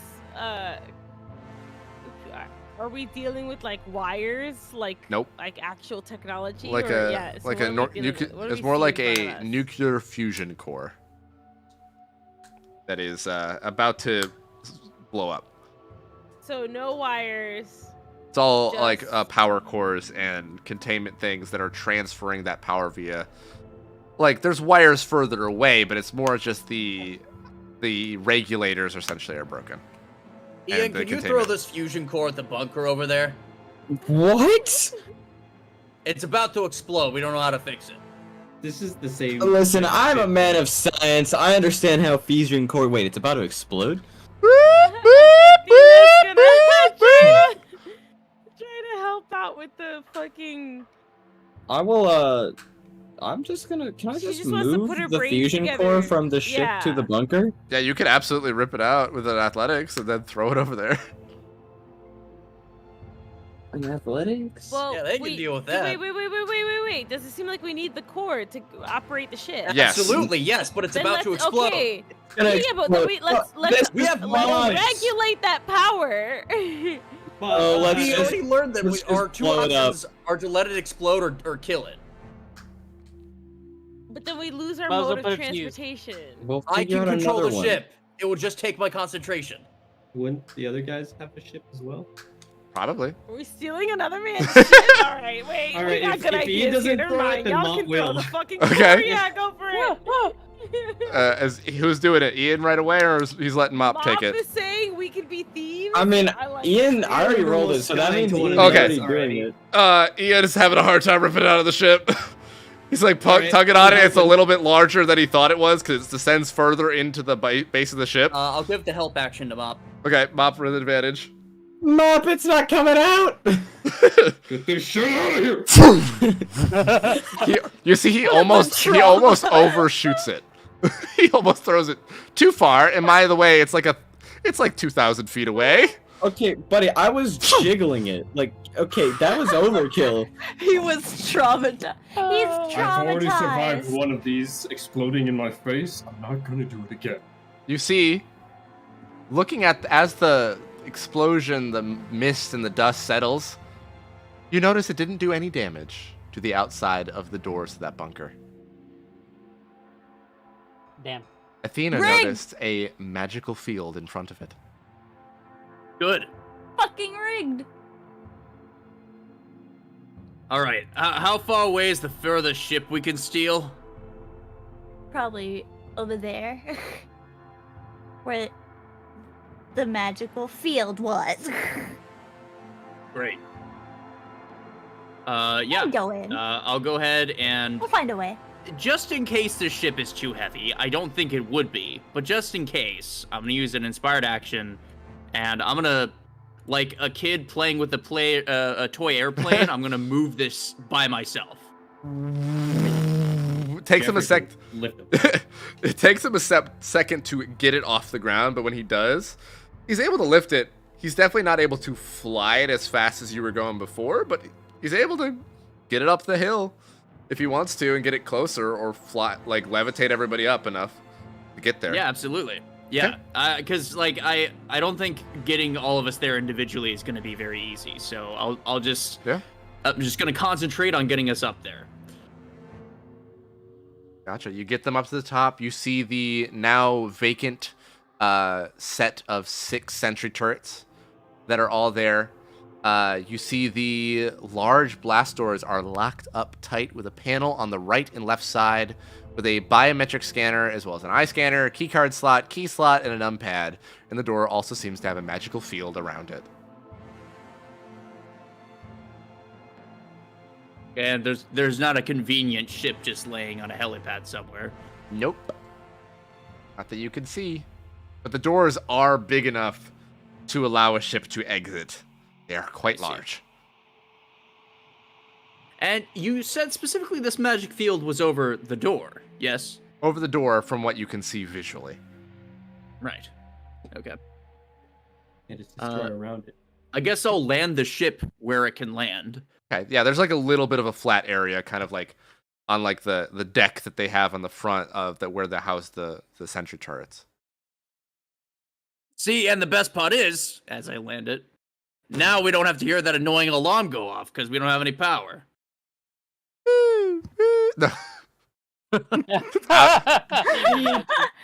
are we dealing with like wires, like Nope. like actual technology, Like or, a yeah, so like what a are we dealing with? What are it's we more like seeing in front a of us? nuclear fusion core that is about to blow up. So no wires. It's all Just- like power cores and containment things that are transferring that power via. Like there's wires further away, but it's more just the regulators essentially are broken. Ian, And the could you throw containment. this fusion core at the bunker over there? What? It's about to explode. We don't know how to fix it. This is the same. Listen, I'm a man of science. I understand how fusion core. Wait, it's about to explode? Try to help out with the fucking. I will, I'm just gonna. Can I She just just wants to move put her the brains fusion together. core from the ship to Yeah. the bunker? Yeah, you could absolutely rip it out with an athletics and then throw it over there. An athletics? Well, Yeah, they can deal with that. Wait. Does it seem like we need the core to operate the ship? Yes. Absolutely, yes, but it's Then about to let's- explode. Okay. gonna Yeah, but explode. let's We have let's mines. regulate that power. Oh, let's We just- already learned that let's our just two blow it up. options are to let it explode or kill it. But then we lose our Might as well mode put of it to use. transportation. We'll I figure can out control another the one. ship. It will just take my concentration. Wouldn't the other guys have a ship as well? Probably. Are we stealing another man's ship? All right, wait. All we right, got if good Ian ideas. doesn't here. Never throw it, mind. then Y'all Mont can throw will. the fucking Okay. core. Yeah, go for it. As who's doing it? Ian right away, or he's letting Mop take it? Mop is saying we could be thieves. I mean, like Ian, that. I already rolled it, so that means Ian's Okay. already doing it. Ian is having a hard time ripping it out of the ship. He's like Alright, tugging on it. so It's a little bit larger than he thought it was because it descends further into the base of the ship. I'll give the help action to Mop. Okay, Mop with advantage. Mop, it's not coming out! Get this shit out of here! You see, he almost overshoots it. He almost throws it too far. And by the way, it's like 2,000 feet away. Okay, buddy, I was jiggling it. Like, okay, that was overkill. He was traumatized. He's I've already survived traumatized. one of these exploding in my face. I'm not gonna do it again. You see, looking at as the explosion, the mist and the dust settles, you notice it didn't do any damage to the outside of the doors to that bunker. Damn. Athena Rigged! noticed a magical field in front of it. Good. Fucking rigged. All right. How far away is the furthest ship we can steal? Probably over there. Where the magical field was. Great. Yeah. I'll go in. I'll go ahead and We'll find a way. just in case this ship is too heavy, I don't think it would be, but just in case, I'm gonna use an inspired action, and I'm gonna, like a kid playing with a toy airplane, I'm gonna move this by myself. It takes him a sec. Lift it. It takes him a second to get it off the ground, but when he does, he's able to lift it. He's definitely not able to fly it as fast as you were going before, but he's able to get it up the hill if he wants to and get it closer or fly, like levitate everybody up enough to get there. Yeah, absolutely. Yeah, because like I don't think getting all of us there individually is gonna be very easy. So I'm just gonna concentrate on getting us up there. Gotcha. You get them up to the top. You see the now vacant set of 6 sentry turrets that are all there. You see the large blast doors are locked up tight with a panel on the right and left side with a biometric scanner as well as an eye scanner, a keycard slot, key slot, and a numpad. And the door also seems to have a magical field around it. And there's not a convenient ship just laying on a helipad somewhere. Nope. Not that you can see. But the doors are big enough to allow a ship to exit. They are quite large. And you said specifically this magic field was over the door, yes? Over the door from what you can see visually. Right. Okay. And it's destroy around it. I guess I'll land the ship where it can land. Okay, yeah, there's like a little bit of a flat area, kind of like on like the deck that they have on the front of where they house the sentry turrets. See, and the best part is, as I land it, now we don't have to hear that annoying alarm go off because we don't have any power. No.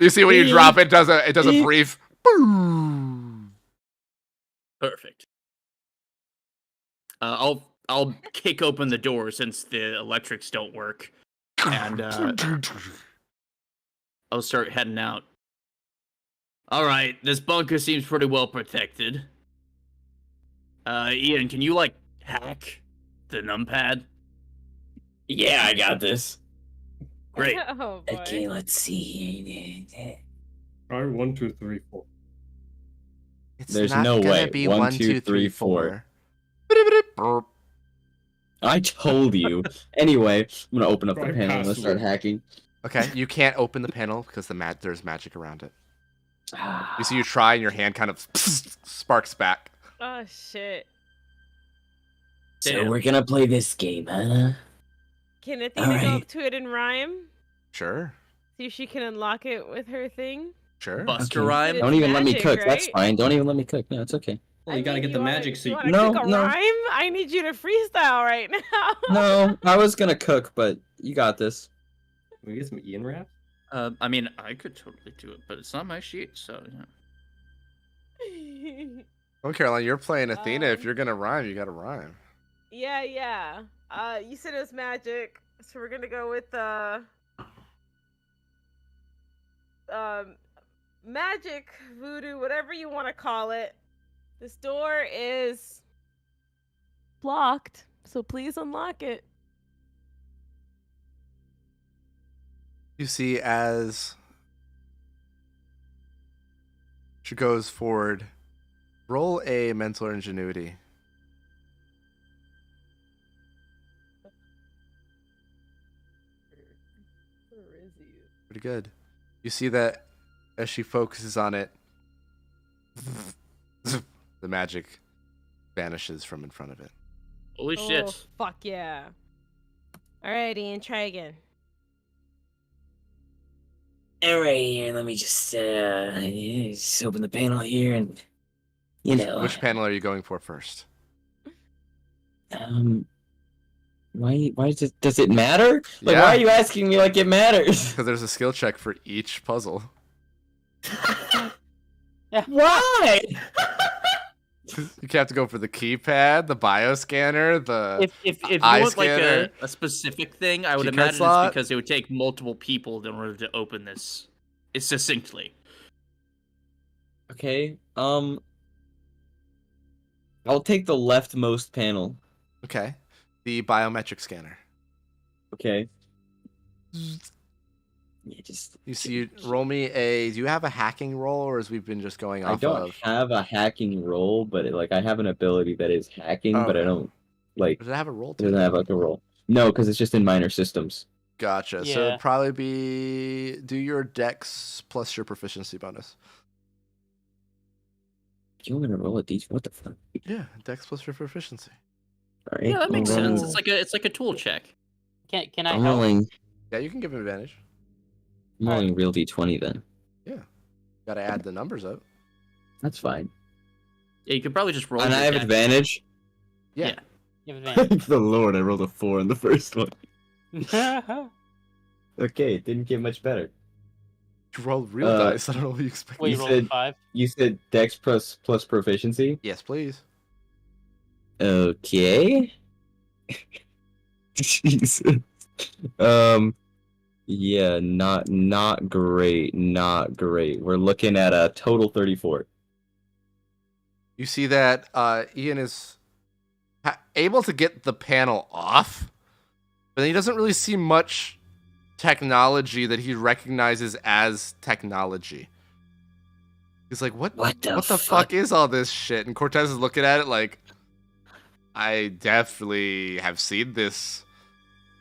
You see when you drop it, does a brief boom. Perfect. I'll kick open the door since the electrics don't work, and I'll start heading out. All right, this bunker seems pretty well protected. Ian, can you like hack the numpad? Yeah, I got this. Great. Oh, boy. Okay, let's see. Try 1, 2, 3, 4. It's There's not no gonna way. be 1, 1, 2, 2, 3, 3, 4. I told you. Anyway, I'm gonna open up the Try panel and start password. hacking. Okay, you can't open the panel because there's magic around it. You see, you try and your hand kind of sparks back. Oh shit. So Damn. we're gonna play this game, huh? Can Athena go up Alright. to it and rhyme? Sure, See if she can unlock it with her thing. sure. Buster Okay. rhyme. Don't even let me Magic, cook. That's right? fine. Don't even let me cook. No, it's okay. Well, you gotta get the magic so you can. No, cook a no. rhyme? I need you to freestyle right now. No, I was gonna cook, but you got this. Can we get some Ian rap? I mean, I could totally do it, but it's not my sheet, so yeah. Well, Caroline, you're playing Athena. If Um, you're gonna rhyme, you gotta rhyme. Yeah. You said it was magic, so we're gonna go with magic, voodoo, whatever you want to call it. This door is blocked, so please unlock it. You see, as she goes forward, roll a mental ingenuity. Where is he? Pretty good. You see that as she focuses on it, the magic vanishes from in front of it. Holy Oh, shit. fuck yeah. Alright, Ian, try again. Alright, here, let me just open the panel here and, you know. Which panel are you going for first? Why does it matter? Like, Yeah. why are you asking me like it matters? Because there's a skill check for each puzzle. Why? You have to go for the keypad, the bioscanner, the If you eye want like scanner. a specific thing, I would Keycard imagine slot? it's because it would take multiple people in order to open this succinctly. Okay, I'll take the leftmost panel. Okay. The biometric scanner. Okay. Yeah, just You see, roll me a. Do you have a hacking roll, or as we've been just going I off don't of? have a hacking roll, but I have an ability that is hacking, but I Okay. don't like. Does it have a roll? It doesn't have like a roll. No, because it's just in minor systems. Gotcha. So Yeah. it'd probably be do your dex plus your proficiency bonus. You want me to roll a d? What the fuck? Yeah, dex plus your proficiency. All right. Yeah, that makes I'm sense. rolling- It's like a tool check. Can I I'm help? rolling. Yeah, you can give him advantage. I'm rolling real d20 then. Got to add the numbers up. That's fine. Yeah, you could probably just roll. And I your have dex. advantage. Yeah. Yeah. You have advantage. Thank the Lord, I rolled a 4 in the first one. Okay, it didn't get much better. You rolled real Uh, dice. I don't know what you expect. Wait, you You rolled a said- 5? You said Dex plus proficiency. Yes, please. Okay. Jesus. Yeah, not great. Not great. We're looking at a total 34. You see that Ian is able to get the panel off, But he doesn't really see much technology that he recognizes as technology. He's like, what the fuck is all this shit? And Cortez is looking at it like, I definitely have seen this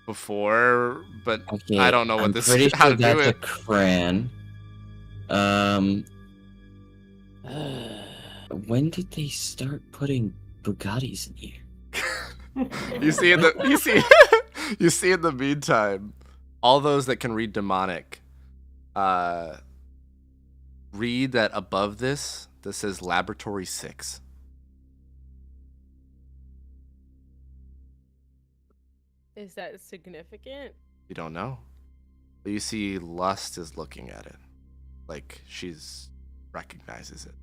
before, but Okay, I don't know what I'm this pretty how sure to do that's it. a crayon. When did they start putting Bugattis in here? You see in the meantime, all those that can read demonic, read that above this says Laboratory 6. Is that significant? You don't know. But you see Lust is looking at it. Like she's recognizes it.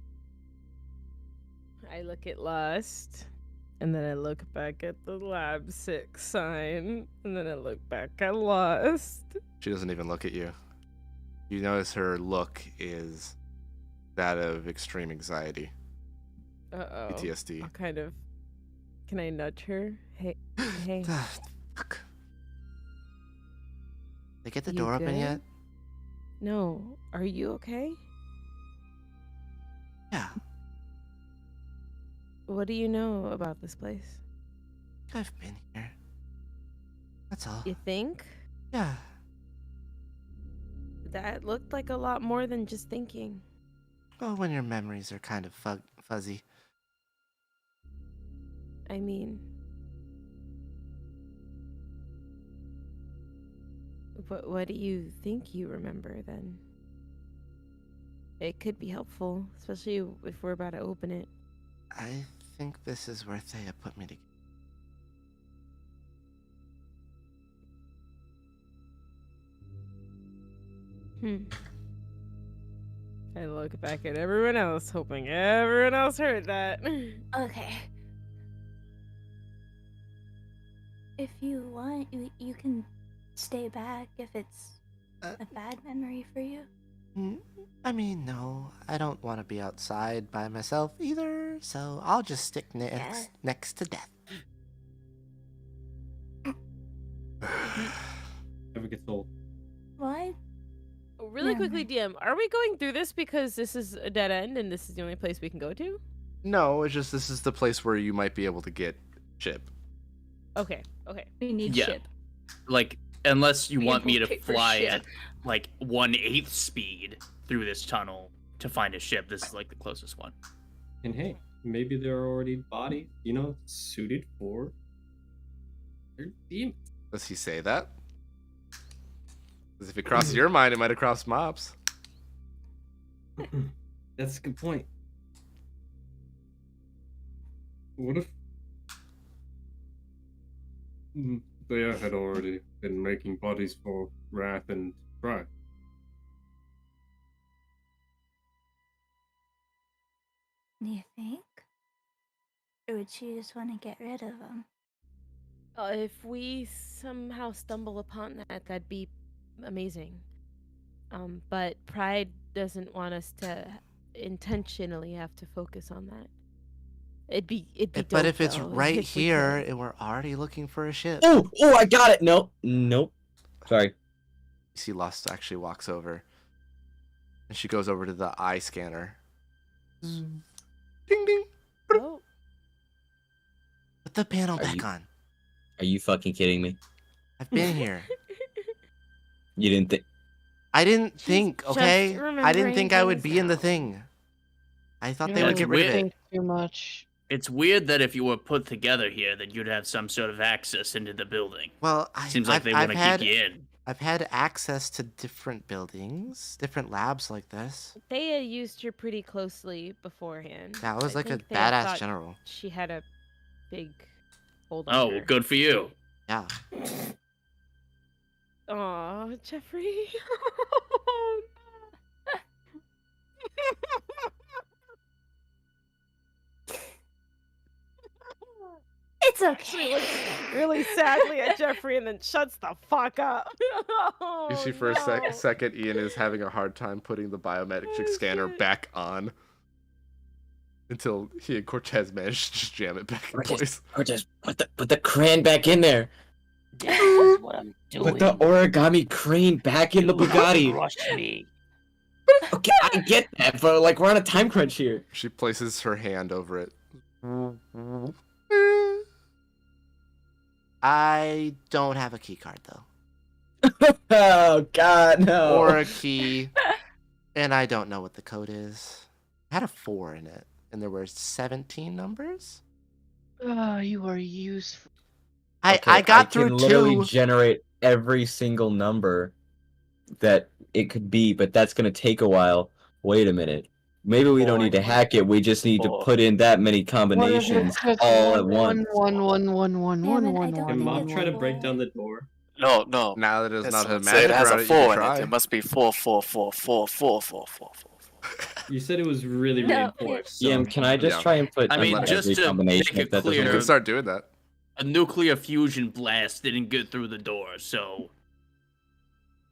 I look at Lust, and then I look back at the Lab 6 sign, and then I look back at Lust. She doesn't even look at you. You notice her look is that of extreme anxiety. Uh-oh. PTSD. I'll kind of... Can I nudge her? Hey. Fuck. They get the You door open good? yet? No. Are you okay? Yeah. What do you know about this place? I've been here. That's all. You think? Yeah. That looked like a lot more than just thinking. Well, when your memories are kind of fuzzy. I mean... What do you think you remember, then? It could be helpful, especially if we're about to open it. I think this is where Thea put me together. I look back at everyone else, hoping everyone else heard that. Okay. If you want, you can stay back if it's a bad memory for you. I mean, no. I don't want to be outside by myself either, so I'll just stick next to death. Never gets old. What? Really quickly, DM, are we going through this because this is a dead end and this is the only place we can go to? No, it's just this is the place where you might be able to get Chip. Okay. We need Yeah. ship. Like, unless you We want me to infiltrate for fly ship. at like 1/8 speed through this tunnel to find a ship, this is like the closest one. And hey, maybe there are already bodies, suited for their demons. Does he say that? Because if it crosses your mind, it might have crossed Mob's. That's a good point. What if Thea had already been making bodies for Wrath and Pride? Do you think? Or would she just want to get rid of them? If we somehow stumble upon that, that'd be amazing. But Pride doesn't want us to intentionally have to focus on that. It'd be But dope, if it's though, right if we here could. and we're already looking for a ship. Oh, I got it. Nope. Sorry. You see Lust actually walks over. And she goes over to the eye scanner. Ding ding. Oh. Put the panel Are back you- on. Are you fucking kidding me? I've been here. You didn't think? I didn't She's think, just okay? I didn't remembering think I would things be in the now. thing. I thought You they know, would get rid of it. think too much. It's weird that if you were put together here, that you'd have some sort of access into the building. Well, Seems like they want to keep you in. I've had access to different buildings, different labs like this. Thea used her pretty closely beforehand. Yeah, I was like a think Thea badass thought general. She had a big hold on Oh, her. well, good for you. Yeah. Aw, Jeffrey. It's She okay. looks really sadly at Jeffrey and then shuts the fuck up. You see for a second, Ian is having a hard time putting the biometric scanner back on. Until he and Cortez managed to just jam it back in place. Or just put the crayon back in there. This is what I'm doing. Put the origami crane back in the Bugatti. Rush me. Okay, I get that, but like we're on a time crunch here. She places her hand over it. I don't have a key card though. Oh God, no. Or a key. And I don't know what the code is. It had a 4 in it. And there were 17 numbers? You are useful. I got through can literally 2. generate every single number that it could be, but that's gonna take a while. Wait a minute. Maybe we don't need to hack it. We just need to put in that many combinations all at once. Can Mom try to break down the door? No. Now that it's not a Say magic it has around a it, you can 4 in try. it. It must be 4, 4, 4, 4, 4, 4, 4, 4. You said it was really No, reinforced. Yeah, can I just try and put I mean, in just every to combination make if it that doesn't clear, You work? can start doing that. A nuclear fusion blast didn't get through the door, so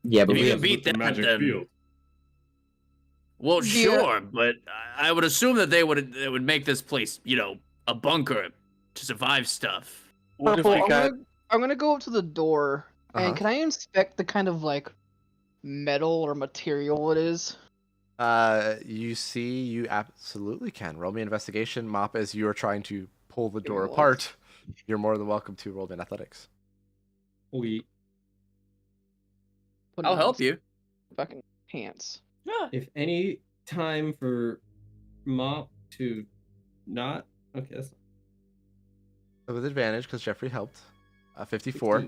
Yeah, but if we you have can beat the that, magic then field. well, Yeah. sure, but I would assume that they would make this place, a bunker to survive stuff. What if Purple, we got? I'm gonna go up to the door, Uh-huh. and can I inspect the kind of like metal or material it is? You absolutely can. Roll me investigation, Mop, as you are trying to pull the door What? apart. You're more than welcome to roll me in athletics. We, Put I'll on help you. Fucking pants. if any time for Mop to not. Okay, that's With advantage, because Jeffrey helped. 54.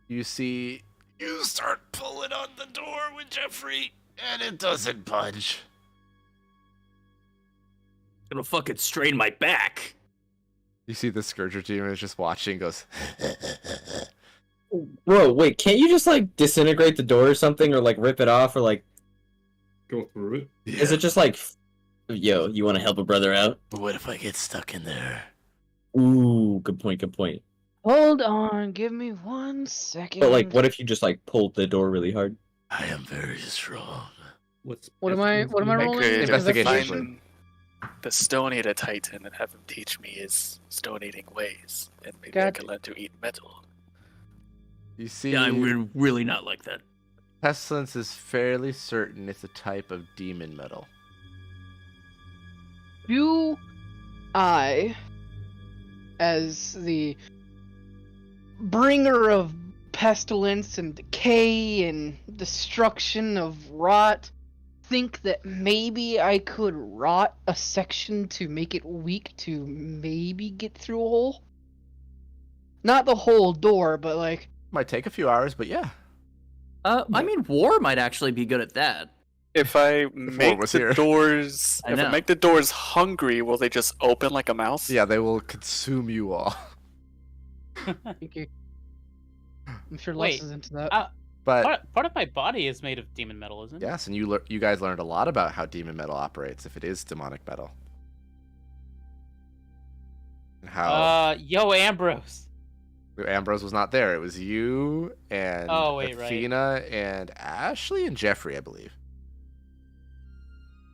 You see, you start pulling on the door with Jeffrey, and it doesn't budge. It'll fucking strain my back. You see the Scourger demon is just watching, goes, Bro, wait, can't you just like disintegrate the door or something, or like rip it off, or like Go through it. is it just like, yo, you want to help a brother out? But what if I get stuck in there? Ooh, good point, good point. Hold on, give me 1 second. But like, what if you just like pulled the door really hard? I am very strong. What am I I rolling? could Investigation. find the Stoneator Titan and have him teach me his stoneating ways, and maybe I God. can learn to eat metal. You see, Yeah, I'm really not like that. Pestilence is fairly certain it's a type of demon metal. Do I, as the bringer of pestilence and decay and destruction of rot, think that maybe I could rot a section to make it weak to maybe get through a hole? Not the whole door, but like... Might take a few hours, but yeah. I mean, War might actually be good at that. If I make was the here. doors, I if I know. make the doors hungry, will they just open like a mouse? Yeah, they will consume you all. Thank you. I'm sure Wait, Les is into that. But Part of my body is made of demon metal, isn't it? yes, and you guys learned a lot about how demon metal operates, if it is demonic metal. And how Yo, Ambrose. Ambrose was not there. It was you and Oh, wait, right. Athena and Ashley and Jeffrey, I believe.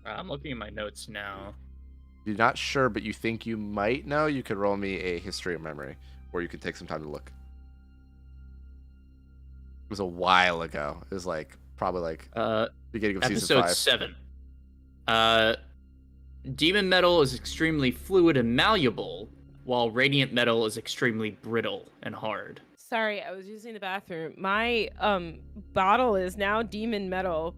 I'm looking at my notes now. You're not sure, but you think you might know. You could roll me a history or memory, or you could take some time to look. It was a while ago. It was like probably like beginning of season Episode 5. 7. Demon metal is extremely fluid and malleable, while radiant metal is extremely brittle and hard. Sorry, I was using the bathroom. My bottle is now demon metal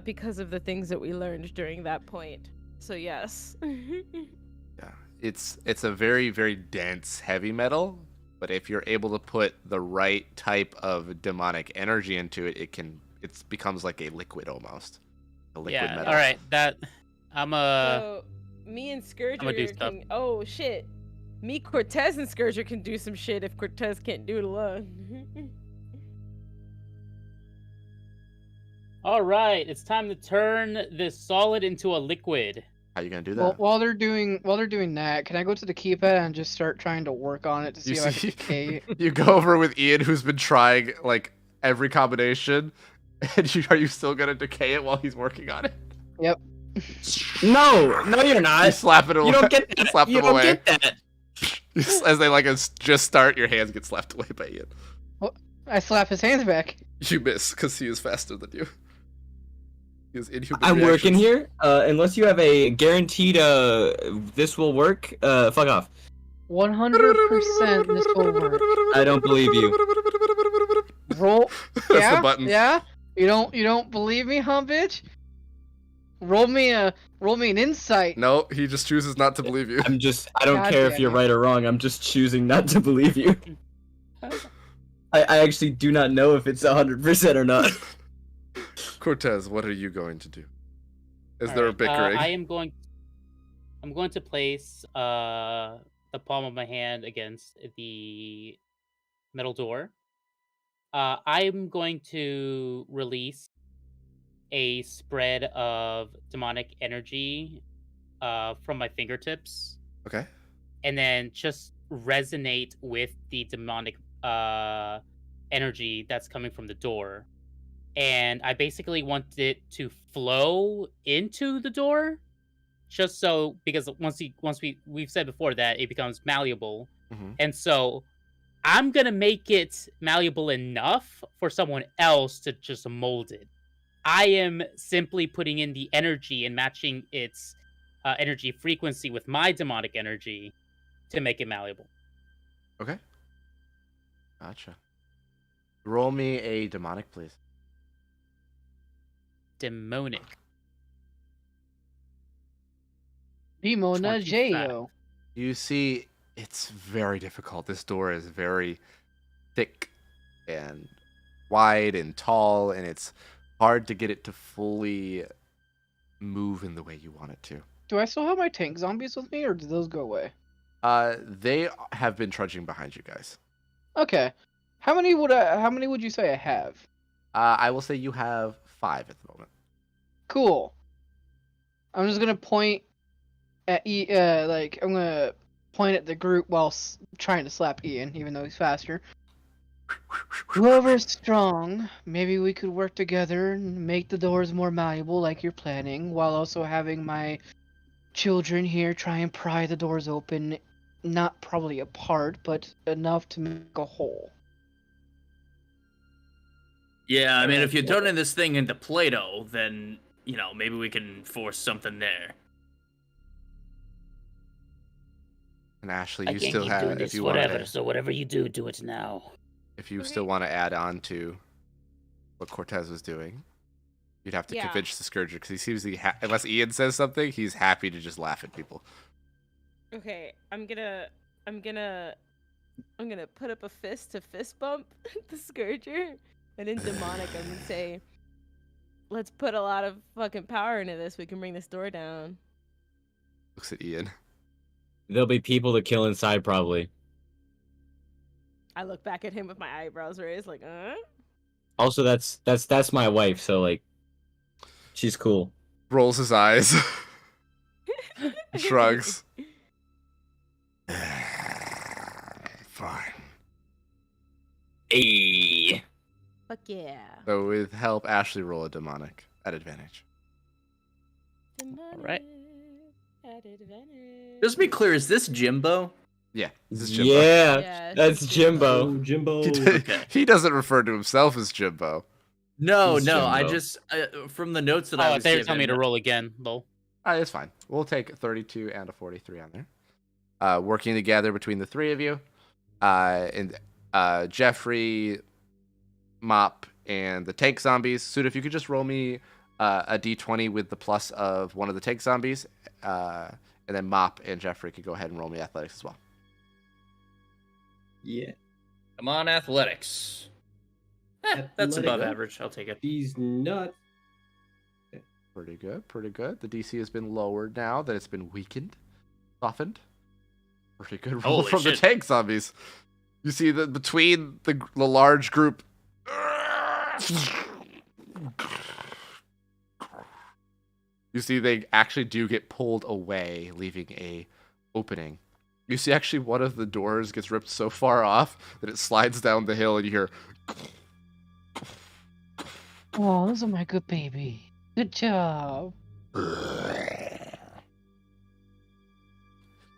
because of the things that we learned during that point. So yes. Yeah, it's a very, very dense heavy metal, but if you're able to put the right type of demonic energy into it, it becomes like a liquid almost. A liquid Yeah. metal. All right. That I'm So me and I'ma do Scourger stuff. can. Oh shit. Me, Cortez, and Scourger can do some shit if Cortez can't do it alone. All right. It's time to turn this solid into a liquid. How you gonna do Well, that? while they're doing that, can I go to the keypad and just start trying to work on it to see You if I can see- decay? You go over with Ian, who's been trying like every combination, and are you still gonna decay it while he's working on it? Yep. No, you're You not. slap it away. You don't get that. Slap You them don't away. get that. As they just start, your hands get slapped away by Ian. I slap his hands back. You miss because he is faster than you. He has inhuman I'm working reactions. here. Unless you have a guaranteed this will work, fuck off. 100% this will work. I don't believe you. Roll. That's the Yeah, button. yeah. You don't believe me, huh, bitch? Roll me an insight. No, he just chooses not to believe you. I don't God care if damn you're it. right or wrong. I'm just choosing not to believe you. I actually do not know if it's 100% or not. Cortez, what are you going to do? Is All there a right, bickering? I'm going to place the palm of my hand against the metal door. I'm going to release a spread of demonic energy from my fingertips, Okay. and then just resonate with the demonic energy that's coming from the door. And I basically want it to flow into the door, just so, because we've said before that it becomes malleable, Mhm. and so I'm gonna make it malleable enough for someone else to just mold it. I am simply putting in the energy and matching its energy frequency with my demonic energy to make it malleable. Okay. Gotcha. Roll me a demonic, please. Demonic. Demona 25. J-O. You see, it's very difficult. This door is very thick and wide and tall, and it's hard to get it to fully move in the way you want it to. Do I still have my tank zombies with me, or did those go away? They have been trudging behind you guys. Okay. How many would you say I have? I will say you have 5 at the moment. Cool. I'm just gonna point at I'm gonna point at the group while trying to slap Ian, even though he's faster. Whoever's strong, maybe we could work together and make the doors more malleable like you're planning, while also having my children here try and pry the doors open, not probably apart, but enough to make a hole. Yeah, I mean, if you're turning this thing into Play-Doh, then, you know, maybe we can force something there. And Ashley, I you can't still keep have, doing if this you want forever. to, So whatever you do, do it now. if you still want to add on to what Cortez was doing, you'd have to Yeah. convince the Scourger, because he seems to unless Ian says something, he's happy to just laugh at people. Okay, I'm gonna put up a fist to fist bump the Scourger, and in demonic I'm gonna say, let's put a lot of fucking power into this. We can bring this door down. Looks at Ian. There'll be people to kill inside, probably. I look back at him with my eyebrows raised, like, Also, that's my wife, so like, she's cool. Rolls his eyes. Shrugs. Fine. Hey. Fuck yeah. So with help, Ashley roll a demonic at advantage. All right. Just to be clear, is this Jimbo? Yeah, this is Jimbo. Yeah, Yeah, that's Jimbo. Oh, Jimbo. He doesn't refer to himself as Jimbo. No, He's no, I Jimbo. just from the notes that I Oh, was they were given. telling me to roll again, lol. It's fine. We'll take a 32 and a 43 on there. Working together between the three of you. And Jeffrey, Mop, and the tank zombies. Suda, if you could just roll me a d20 with the plus of one of the tank zombies. And then Mop and Jeffrey could go ahead and roll me athletics as well. Yeah. Come on, athletics. That's above Athletic. average. I'll take it. These nuts. Pretty good, pretty good. The DC has been lowered now that it's been weakened, softened. Pretty good roll Holy from the shit. tank zombies. You see that between the large group. You see they actually do get pulled away, leaving a opening. You see actually one of the doors gets ripped so far off that it slides down the hill and you hear. Oh, those are my good baby. Good job. And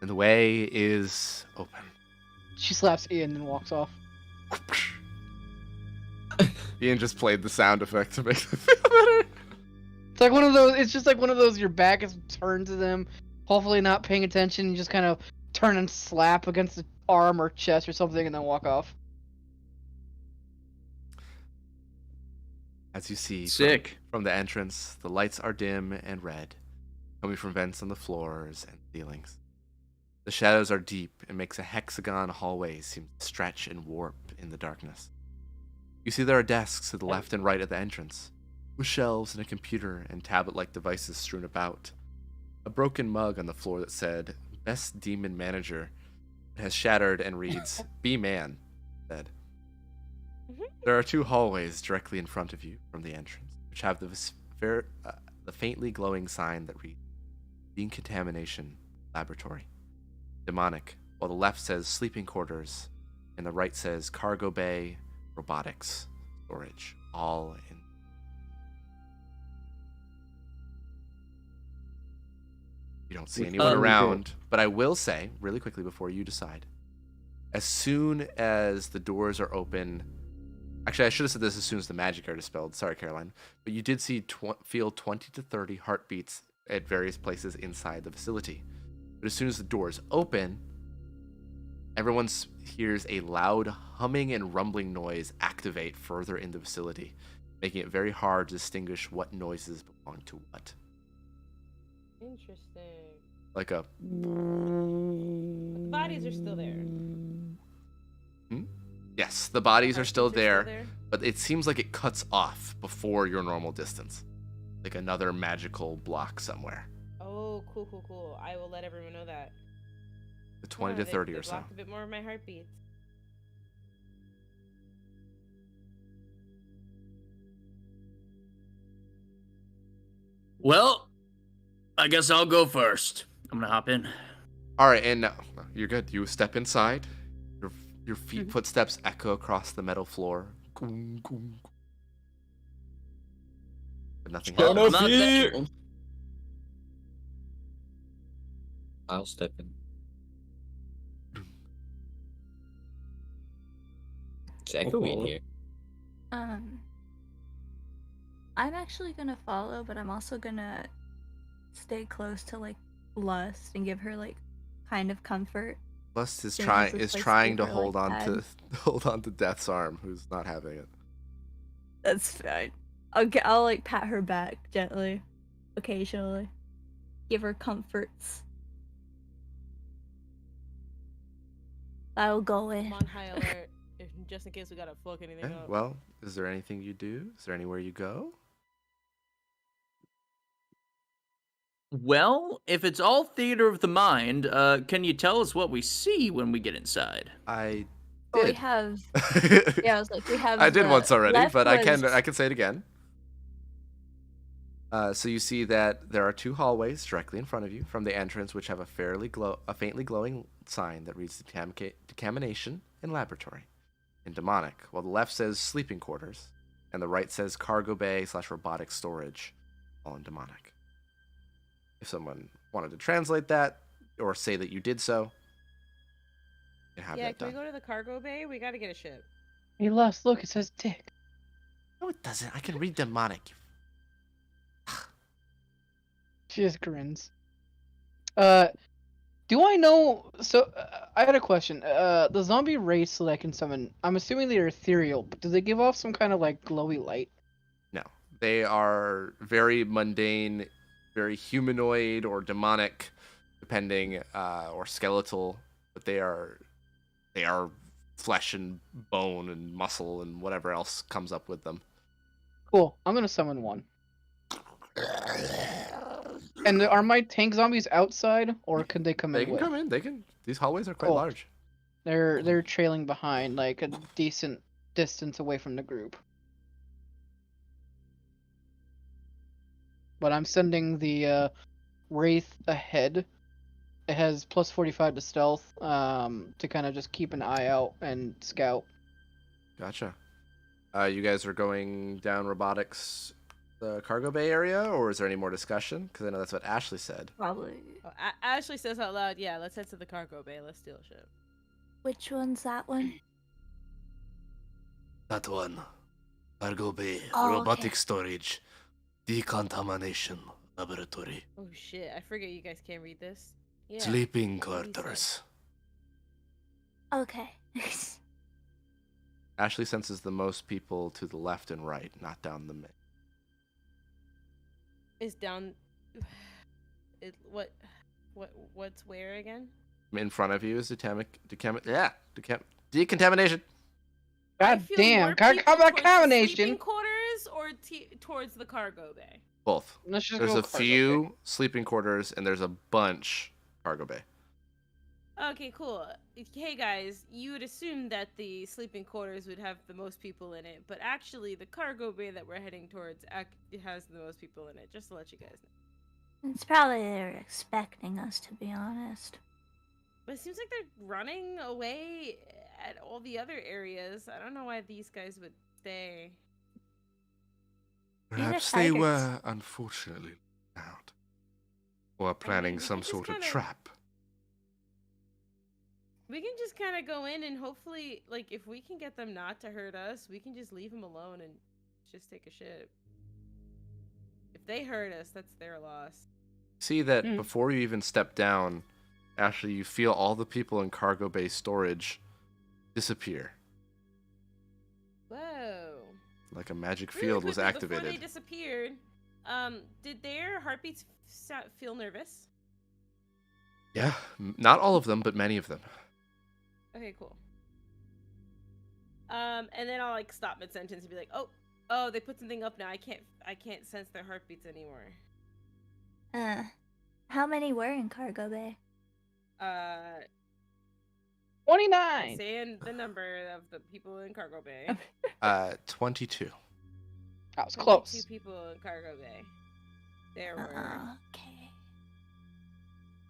the way is open. She slaps Ian and walks off. Ian just played the sound effect to make it feel better. It's like one of those. It's just like one of those. Your back is turned to them, hopefully not paying attention. You just kind of turn and slap against the arm or chest or something, and then walk off. As you see Sick. From the entrance, the lights are dim and red, coming from vents on the floors and ceilings. The shadows are deep and makes a hexagon hallway seem to stretch and warp in the darkness. You see there are desks to the left and right of the entrance, with shelves and a computer and tablet-like devices strewn about. A broken mug on the floor that said, Best Demon Manager, has shattered and reads, Be Man, said. There are 2 hallways directly in front of you from the entrance, which have the faintly glowing sign that reads, Decontamination Laboratory. Demonic, while the left says Sleeping Quarters, and the right says Cargo Bay, Robotics, Storage, all in. You don't see anyone around, but I will say, really quickly before you decide, as soon as the doors are open, actually I should have said this as soon as the magic are dispelled, sorry Caroline, but you did feel 20 to 30 heartbeats at various places inside the facility. But as soon as the doors open, everyone hears a loud humming and rumbling noise activate further in the facility, making it very hard to distinguish what noises belong to what. Interesting. Like a... The bodies are still there. Yes, the bodies are still there, but it seems like it cuts off before your normal distance. Like another magical block somewhere. Oh, cool. I will let everyone know that. The 20 to 30 they or so. blocked a bit more of my heartbeats. Well, I guess I'll go first. I'm gonna hop in. All right, and you're good. You step inside. Your footsteps echo across the metal floor. Goom, goom. But nothing happens. I'll step in. It's echoey in here. I'm actually gonna follow, but I'm also gonna stay close to like Lust and give her like kind of comfort. Lust is Seeing trying as this is place trying gave to her, hold like, on to Death's arm, who's not having it. That's fine. I'll like pat her back gently, occasionally, give her comforts. I'll go in. I'm on high alert, just in case we gotta fuck anything Okay, up. well, is there anything you do? Is there anywhere you go? Well, if it's all theater of the mind, can you tell us what we see when we get inside? I Well, we did. have. Yeah, I was like, we have. I did the once already, left but I can was- say it again. So you see that there are 2 hallways directly in front of you from the entrance, which have a faintly glowing sign that reads Decontamination and Laboratory in Demonic, while the left says Sleeping Quarters, and the right says Cargo Bay / Robotic Storage, all in Demonic. If someone wanted to translate that or say that you did so, you have Yeah, that can we done. go to the cargo bay? We gotta get a ship. Hey, Lust, look, it says dick. No, it doesn't. I can read Demonic. She just grins. Do I know? So, I had a question. The zombie race that I can summon, I'm assuming they're ethereal, but do they give off some kind of like glowy light? No, they are very mundane, very humanoid or demonic, depending, or skeletal. But they are flesh and bone and muscle and whatever else comes up with them. Cool. I'm gonna summon one. And are my tank zombies outside, or can they come in? They can with? come in. They can. These hallways are quite Cool. large. They're trailing behind, like a decent distance away from the group. But I'm sending the Wraith ahead. It has plus 45 to stealth, to kind of just keep an eye out and scout. Gotcha. You guys are going down robotics, the cargo bay area, or is there any more discussion? Because I know that's what Ashley said. Probably. Oh, Ashley says out loud, yeah, let's head to the cargo bay. Let's steal a ship. Which one's that one? That one. Cargo bay, Oh, robotic okay. storage, decontamination laboratory, Oh shit! I forget you guys can't read this. Yeah. sleeping what he said. quarters. Okay. Ashley senses the most people to the left and right, not down the middle. Is down. What's where again? In front of you is decontamination. I God feel damn, more people towards the combination. sleeping quarters or towards the cargo bay. Both. Let's just There's go a cargo few bay. sleeping quarters and there's a bunch cargo bay. Okay, cool. Hey guys, you would assume that the sleeping quarters would have the most people in it, but actually the cargo bay that we're heading towards has the most people in it, just to let you guys know. It's probably they're expecting us, to be honest. But it seems like they're running away at all the other areas. I don't know why these guys would stay. Perhaps tigers. they were unfortunately out. Or planning we some can just sort of kinda- trap. We can just kind of go in and hopefully, like, if we can get them not to hurt us, we can just leave them alone and just take a shit. If they hurt us, that's their loss. See that before you even step down, Ashley, you feel all the people in cargo bay storage disappear. Whoa. Like a magic Really field was quickly, activated. Before they disappeared, did their heartbeats feel nervous? Yeah, not all of them, but many of them. Okay, cool. And then I'll like stop mid sentence and be like, oh, they put something up now. I can't sense their heartbeats anymore. How many were in cargo bay? 29. Saying the number of the people in cargo bay. 22. That was 22 close. people in cargo bay. There were Okay.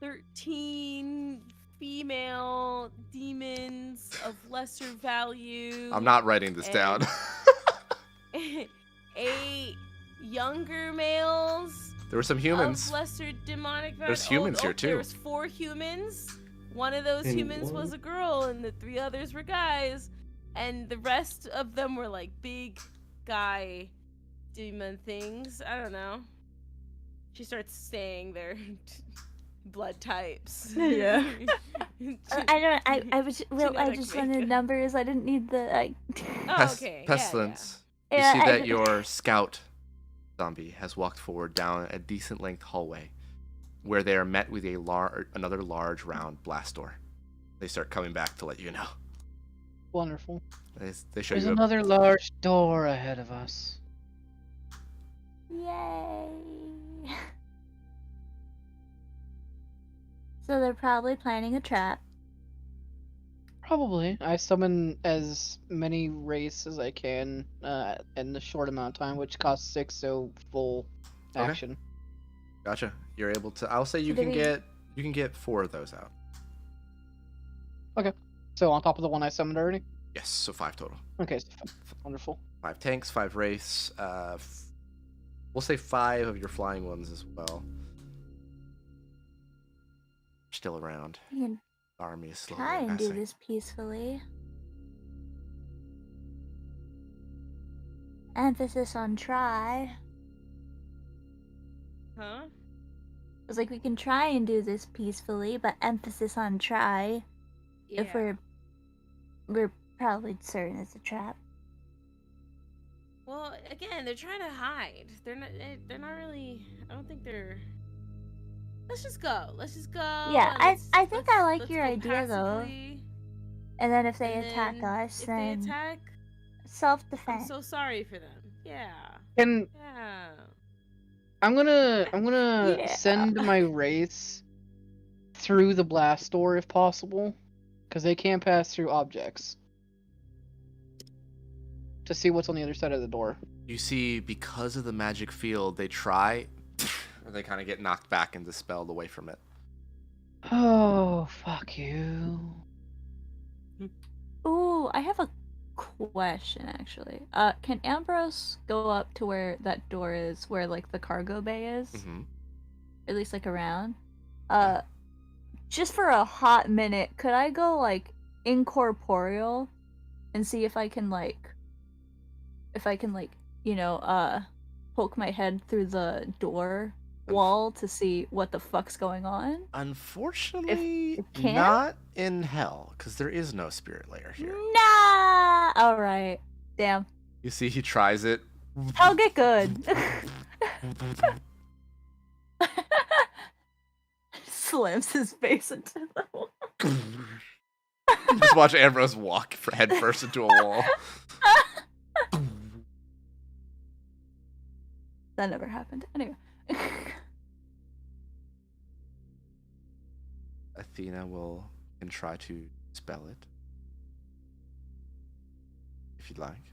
13 female demons of lesser value. I'm not writing this down. 8 younger males. There were some humans. Of lesser demonic value. There's humans here, too. There was 4 humans. One of those And humans was a girl, and the 3 others were guys, and the rest of them were like big guy demon things. I don't know. She starts saying their blood types. Yeah. I was. Well, I Genetic just wanted makeup. numbers. I didn't need the. Oh, okay. Pestilence. Yeah, You see I- that your scout zombie has walked forward down a decent length hallway, where they are met with another large round blast door. They start coming back to let you know. Wonderful. They show There's you. another large door ahead of us. Yay! So they're probably planning a trap. Probably. I summon as many wraiths as I can in the short amount of time, which costs 6, so full Okay. action. Gotcha. You're able to. I'll say you So do can we- get 4 of those out. Okay. So on top of the one I summoned already? Yes, so 5 total. Okay, so wonderful. 5 tanks, 5 wraiths. We'll say 5 of your flying ones as well. Still around. We can The army is slowly try and do amassing. this peacefully. Emphasis on try. Huh? It was like we can try and do this peacefully, but emphasis on try. Yeah. If we're probably certain it's a trap. Well, again, they're trying to hide. They're not really. I don't think they're. Let's just go. Let's just go. Yeah, and I think I like let's your go idea though. passively, And then if they and attack then us, if then they attack, I'm self-defense. so sorry for them. Yeah. And Yeah. I'm gonna Yeah. send my wraiths through the blast door if possible, because they can't pass through objects. To see what's on the other side of the door. You see, because of the magic field, they try, or they kind of get knocked back and dispelled away from it. Oh, fuck you. Ooh, I have a question actually. Can Ambrose go up to where that door is, where like the cargo bay is? Mm-hmm. At least like around. Just for a hot minute, could I go like incorporeal and see if I can like if I can like, poke my head through the door wall to see what the fuck's going on? Unfortunately, it can? not in hell, because there is no spirit layer here. Nah. All right. Damn. You see, he tries it. I'll get good. Slams his face into the wall. Just watch Ambrose walk head first into a wall. That never happened. Anyway. Athena can try to spell it. If you'd like.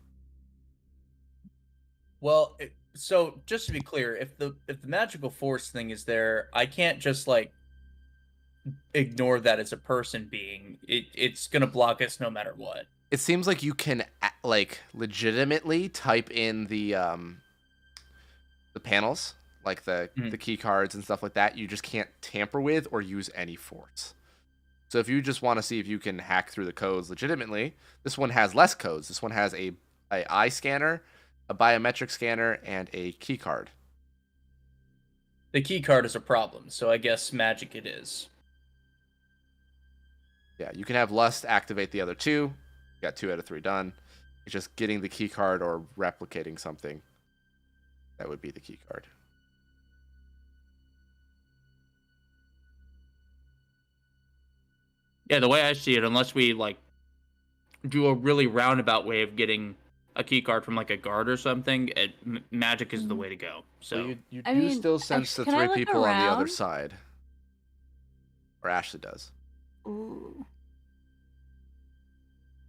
Well, so just to be clear, if the magical force thing is there, I can't just like ignore that as a person being. It's gonna block us no matter what. It seems like you can like legitimately type in the panels, like the key cards and stuff like that. You just can't tamper with or use any force. So if you just want to see if you can hack through the codes legitimately, this one has less codes. This one has a eye scanner, a biometric scanner, and a key card. The key card is a problem, so I guess magic it is. Yeah, you can have Lust activate the other two. You got 2 out of 3 done. It's just getting the key card or replicating something. That would be the key card. Yeah, the way I see it, unless we like do a really roundabout way of getting a key card from like a guard or something, magic is the way to go. So well, you do still sense the 3 people on the other side. Or Ashley does. Ooh.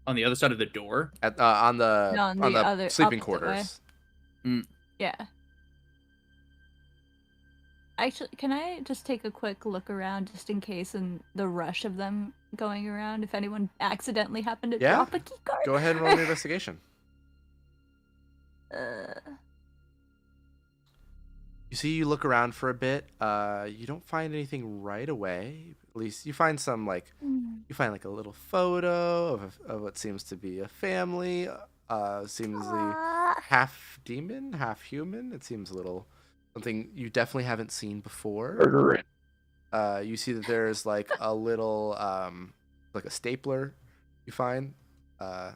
On the other side of the door? On the other sleeping opposite quarters. Yeah. Actually, can I just take a quick look around just in case in the rush of them going around, if anyone accidentally happened to drop a key card? Go ahead and roll an investigation. You see, you look around for a bit. You don't find anything right away. At least you find some you find like a little photo of what seems to be a family. Seemingly half demon, half human. It seems a little something you definitely haven't seen before. You see that there's like a little like a stapler you find. There,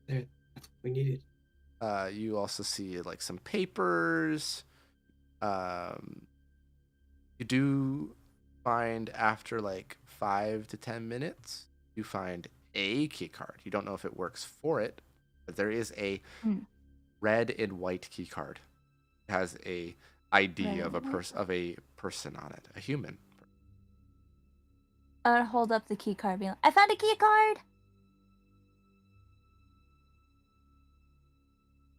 that's what we needed. You also see like some papers. You do find after like 5 to 10 minutes, you find a key card. You don't know if it works for it, but there is a red and white key card. It has a ID of a person on it, a human. I'm gonna hold up the key card, being like, I found a key card.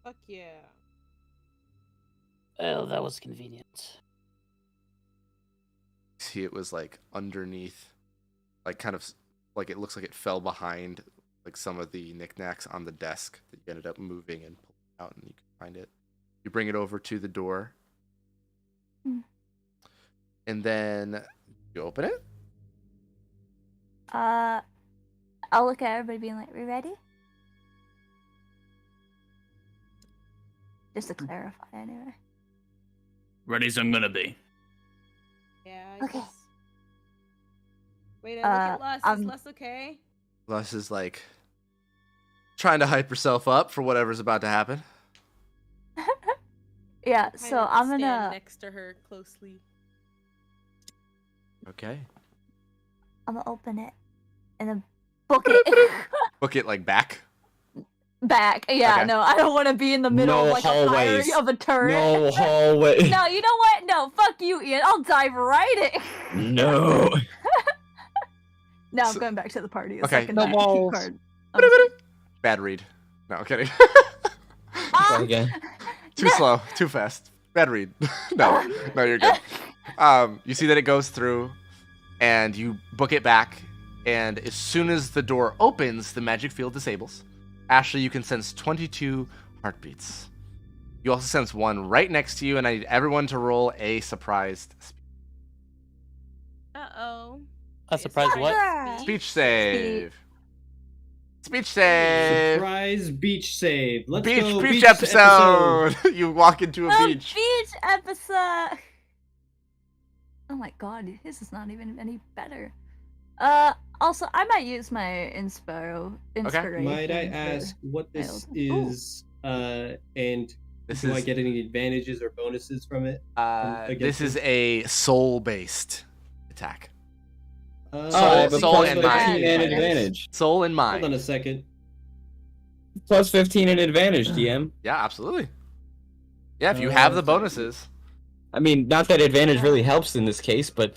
Fuck yeah. Well, that was convenient. See, it was like underneath, like kind of like it looks like it fell behind like some of the knickknacks on the desk that you ended up moving and pulling out, and you can find it. You bring it over to the door, and then you open it. I'll look at everybody being like, we ready? Just to clarify, anyway. Ready as I'm gonna be. Yeah. Okay. Wait, I look at Lus. Is Lus okay? Lus is like trying to hype herself up for whatever's about to happen. Yeah, so I'm stand gonna next to her closely. Okay. I'm gonna open it and then book it. Book it like back. Back. Yeah, Okay. no, I don't want to be in the middle No of like a hallways. fire of a turret. No hallway. No, you know what? No, fuck you, Ian. I'll dive right in. No. No, I'm going back to the party. A Okay. second No time. balls. Card. Bad read. No, I'm kidding. Try again. Too slow, too fast. Bad read. No, you're good. You see that it goes through, and you book it back, and as soon as the door opens, the magic field disables. Ashley, you can sense 22 heartbeats. You also sense one right next to you, and I need everyone to roll a surprised Uh-oh. A surprise what? speech save. Speech save. Surprise beach save. Let's Beach, go. beach episode. You walk into a beach. Beach episode. Oh my god, this is not even any better. Also, I might use my inspiration. Might I for ask what this failed. is? And This do I is- get any advantages or bonuses from it? This is a soul-based attack. Soul and and mind. an advantage. Soul and mind. Hold on a second. Plus 15 in advantage, DM. Yeah, absolutely. Yeah, if you have the bonuses. I mean, not that advantage really helps in this case, but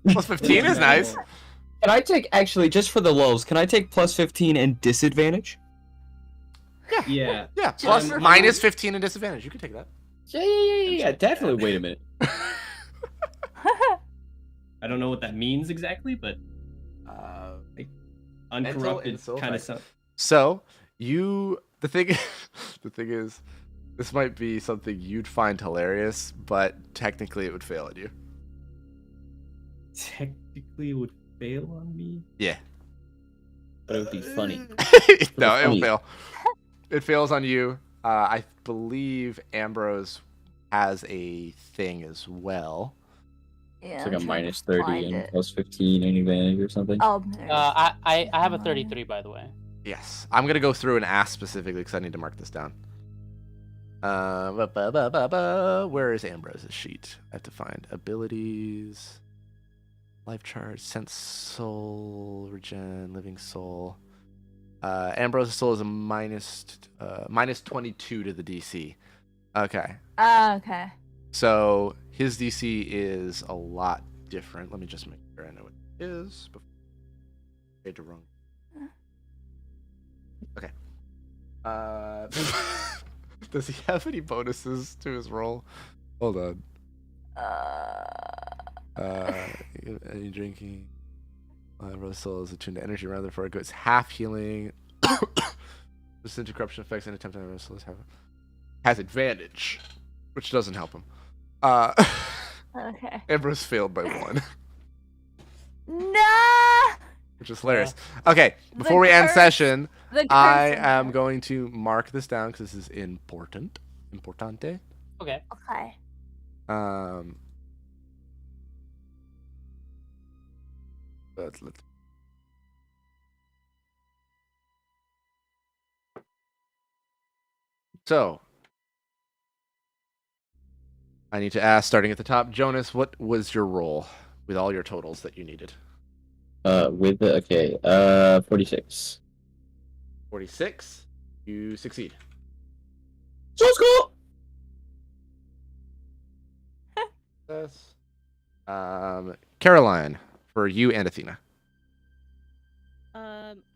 Plus 15 is nice. Can I take, actually, just for the lulz, can I take plus 15 and disadvantage? Yeah. Yeah, plus minus 15 and disadvantage. You can take that. Yeah, definitely. Wait a minute. I don't know what that means exactly, but uncorrupted soul kind of effect. stuff. So, the thing is, this might be something you'd find hilarious, but technically it would fail at you. Technically, it would fail on me. Yeah. But it would be funny. No, it will fail. It fails on you. I believe Ambrose has a thing as well. Yeah, It's like I'm a trying to minus 30 find and it. plus 15 in advantage or something. Oh, I have a 33, by the way. Yes. I'm going to go through and ask specifically because I need to mark this down. Where is Ambrose's sheet? I have to find abilities, life charge, sense soul, regen, living soul. Ambrose's soul is a minus 22 to the DC. Okay. Okay. So his DC is a lot different. Let me just make sure I know what it is before I made the wrong. Okay. Does he have any bonuses to his roll? Hold on. Any drinking? Rose soul is attuned to energy rather before it goes half healing. Resistant to corruption effects and attempt on Rose soul has advantage, which doesn't help him. Okay. Ambrose failed by 1. No. Which is hilarious. Okay, before we end curse- session, the curse I of am going to mark this down because this is important. Importante. Okay. Okay. Let's So, I need to ask, starting at the top, Jonas, what was your roll with all your totals that you needed? 46. 46. You succeed. So cool. Yes. Caroline, for you and Athena.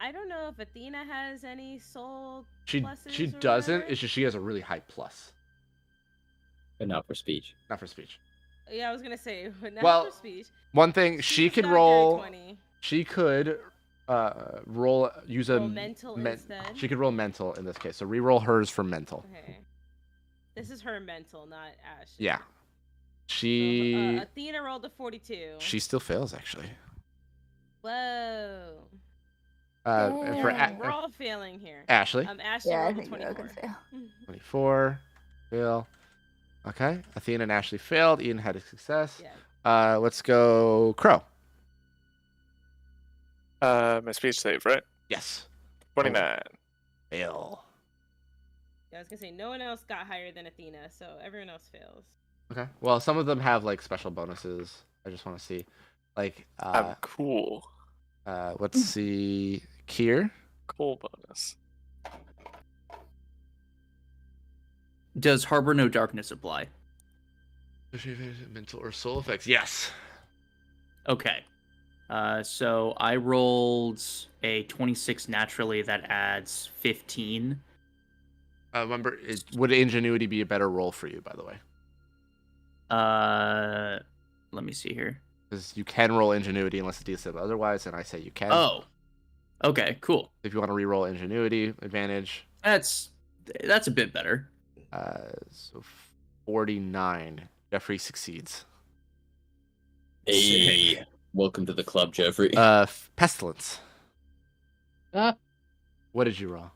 I don't know if Athena has any soul She pluses or doesn't. whatever. It's just she has a really high plus. But not for speech. Not for speech. Yeah, I was gonna say, but not Well, for speech. one thing she does could not get a roll. 20. She could use a Roll mental instead? She could roll mental in this case. So re-roll hers for mental. Okay. This is her mental, not Ash. Yeah. She Athena rolled a 42. she still fails actually. Whoa. And for We're all failing here. Ashley? Ashley Yeah, I rolled a think we're all 24. gonna fail. 24. Fail. Okay. Athena and Ashley failed. Ian had a success. Yeah. Let's go Crow. My speech save, right? Yes. 29. Fail. Yeah, I was gonna say no one else got higher than Athena, so everyone else fails. Okay. Well, some of them have like special bonuses. I just want to see. Like I'm cool. Let's see. Kier. Cool bonus. Does Harbor No Darkness apply? Mental or soul effects? Yes. Okay. So I rolled a 26 naturally that adds 15. Remember, would ingenuity be a better roll for you, by the way? Let me see here. Because you can roll ingenuity unless it's said otherwise, and I say you can. Oh. Okay, cool. If you want to re-roll ingenuity advantage. That's a bit better. So 49. Jeffrey succeeds. Hey, welcome to the club, Jeffrey. Pestilence. What did you roll?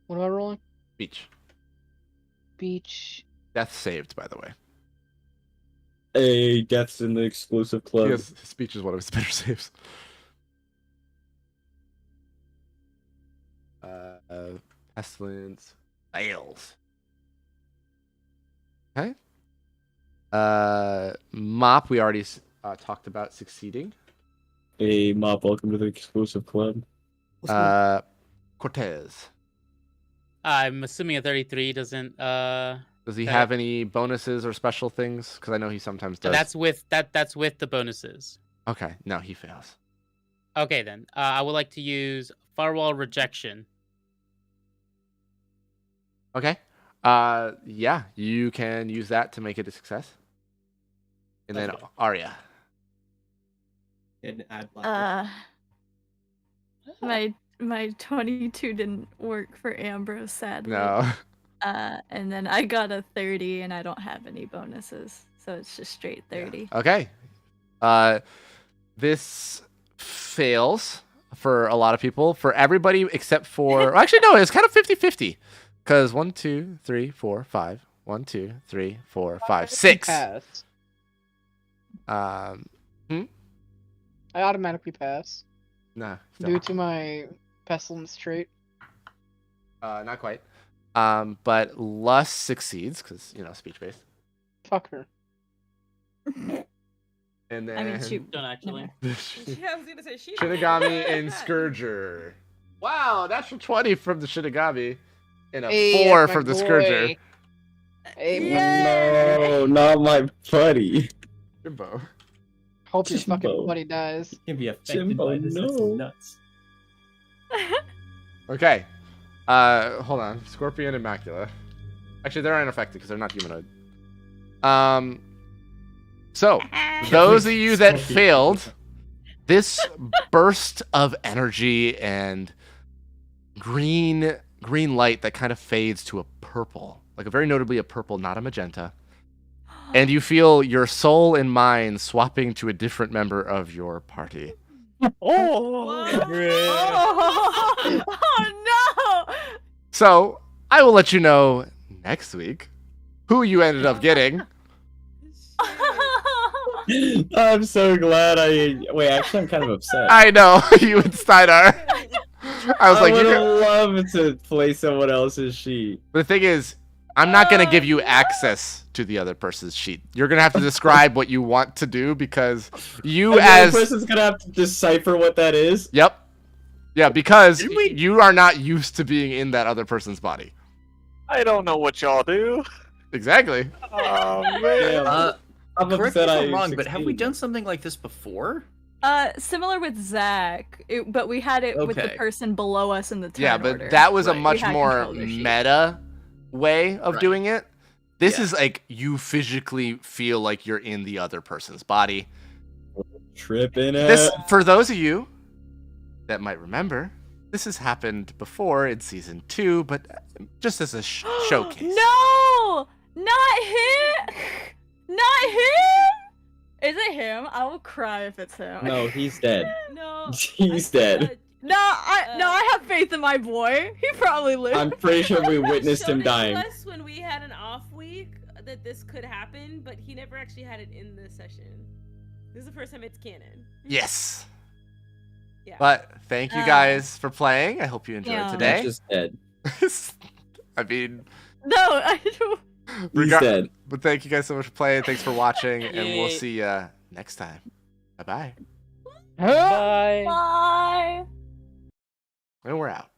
What am I rolling? Speech. Speech. Death saved, by the way. Hey, death's in the exclusive club. Yes, speech is one of his better saves. Pestilence fails. Okay. Mop, we already talked about succeeding. Hey, Mop, welcome to the exclusive club. Cortez. I'm assuming a 33 doesn't. Does he have any bonuses or special things? Because I know he sometimes does. That's with the bonuses. Okay, no, he fails. Okay, then I would like to use firewall rejection. Okay. Yeah, you can use that to make it a success. And then Okay. Arya. And add black. My 22 didn't work for Ambrose, sadly. No. And then I got a 30, and I don't have any bonuses, so it's just straight 30. Okay. This fails for a lot of people. For everybody except for... Actually, no, it's kind of 50-50. Because 1, 2, 3, 4, 5. 1, 2, 3, 4, 5, 6. Pass. Hmm? I automatically pass. Nah. Due to my pestilence trait. Not quite. But Lust succeeds, because, speech based. Fuck her. And then... I mean, shoot. Don't actually. I was gonna say she. Shinigami and Scourger. Wow, that's 20 from the Shinigami. And a Hey, 4 that's from the my Scourger. boy. Hey, No, not my buddy. Jimbo. Hope your Jimbo. fucking buddy dies. Can be affected Jimbo, by this. That's no. nuts. Okay. Hold on. Scorpion and Macula. Actually, they're unaffected because they're not humanoid. So, those of you that failed, this burst of energy and green light that kind of fades to a purple, like a very notably a purple, not a magenta. And you feel your soul and mind swapping to a different member of your party. Oh no! So, I will let you know next week who you ended up getting. I'm so glad Wait, actually, I'm kind of upset. I know, you and Steinar. I was like, would you're... love to play someone else's sheet. The thing is, I'm not going to give you access to the other person's sheet. You're going to have to describe what you want to do because you And as... the other person's gonna have to decipher what that is? Yep. Yeah, because you are not used to being in that other person's body. I don't know what y'all do. Exactly. Oh, man. I'm Correct me upset if I'm I wrong, but have we succeeded. done something like this before? Similar with Zach, but we had it with the Okay. person below us in the turn Yeah, but order. that was a Right, we much had more control of their sheet. meta way of Right. doing it. This Yeah. is like you physically feel like you're in the other person's body. Tripping it. This, for those of you that might remember, this has happened before in season 2, but just as a showcase. No! Not him! Not him! Is it him? I will cry if it's him. No, he's dead. No. He's dead. No, I have faith in my boy. He probably lives. I'm pretty sure we witnessed him Showed it to dying. us when we had an off week that this could happen, but he never actually had it in the session. This is the first time it's canon. Yes. Yeah. But thank you guys for playing. I hope you enjoyed Yeah. today. He's just dead. I mean, No, I don't. He's dead. But thank you guys so much for playing. Thanks for watching, and we'll Yay. see you next time. Bye bye. Bye. Bye. And we're out.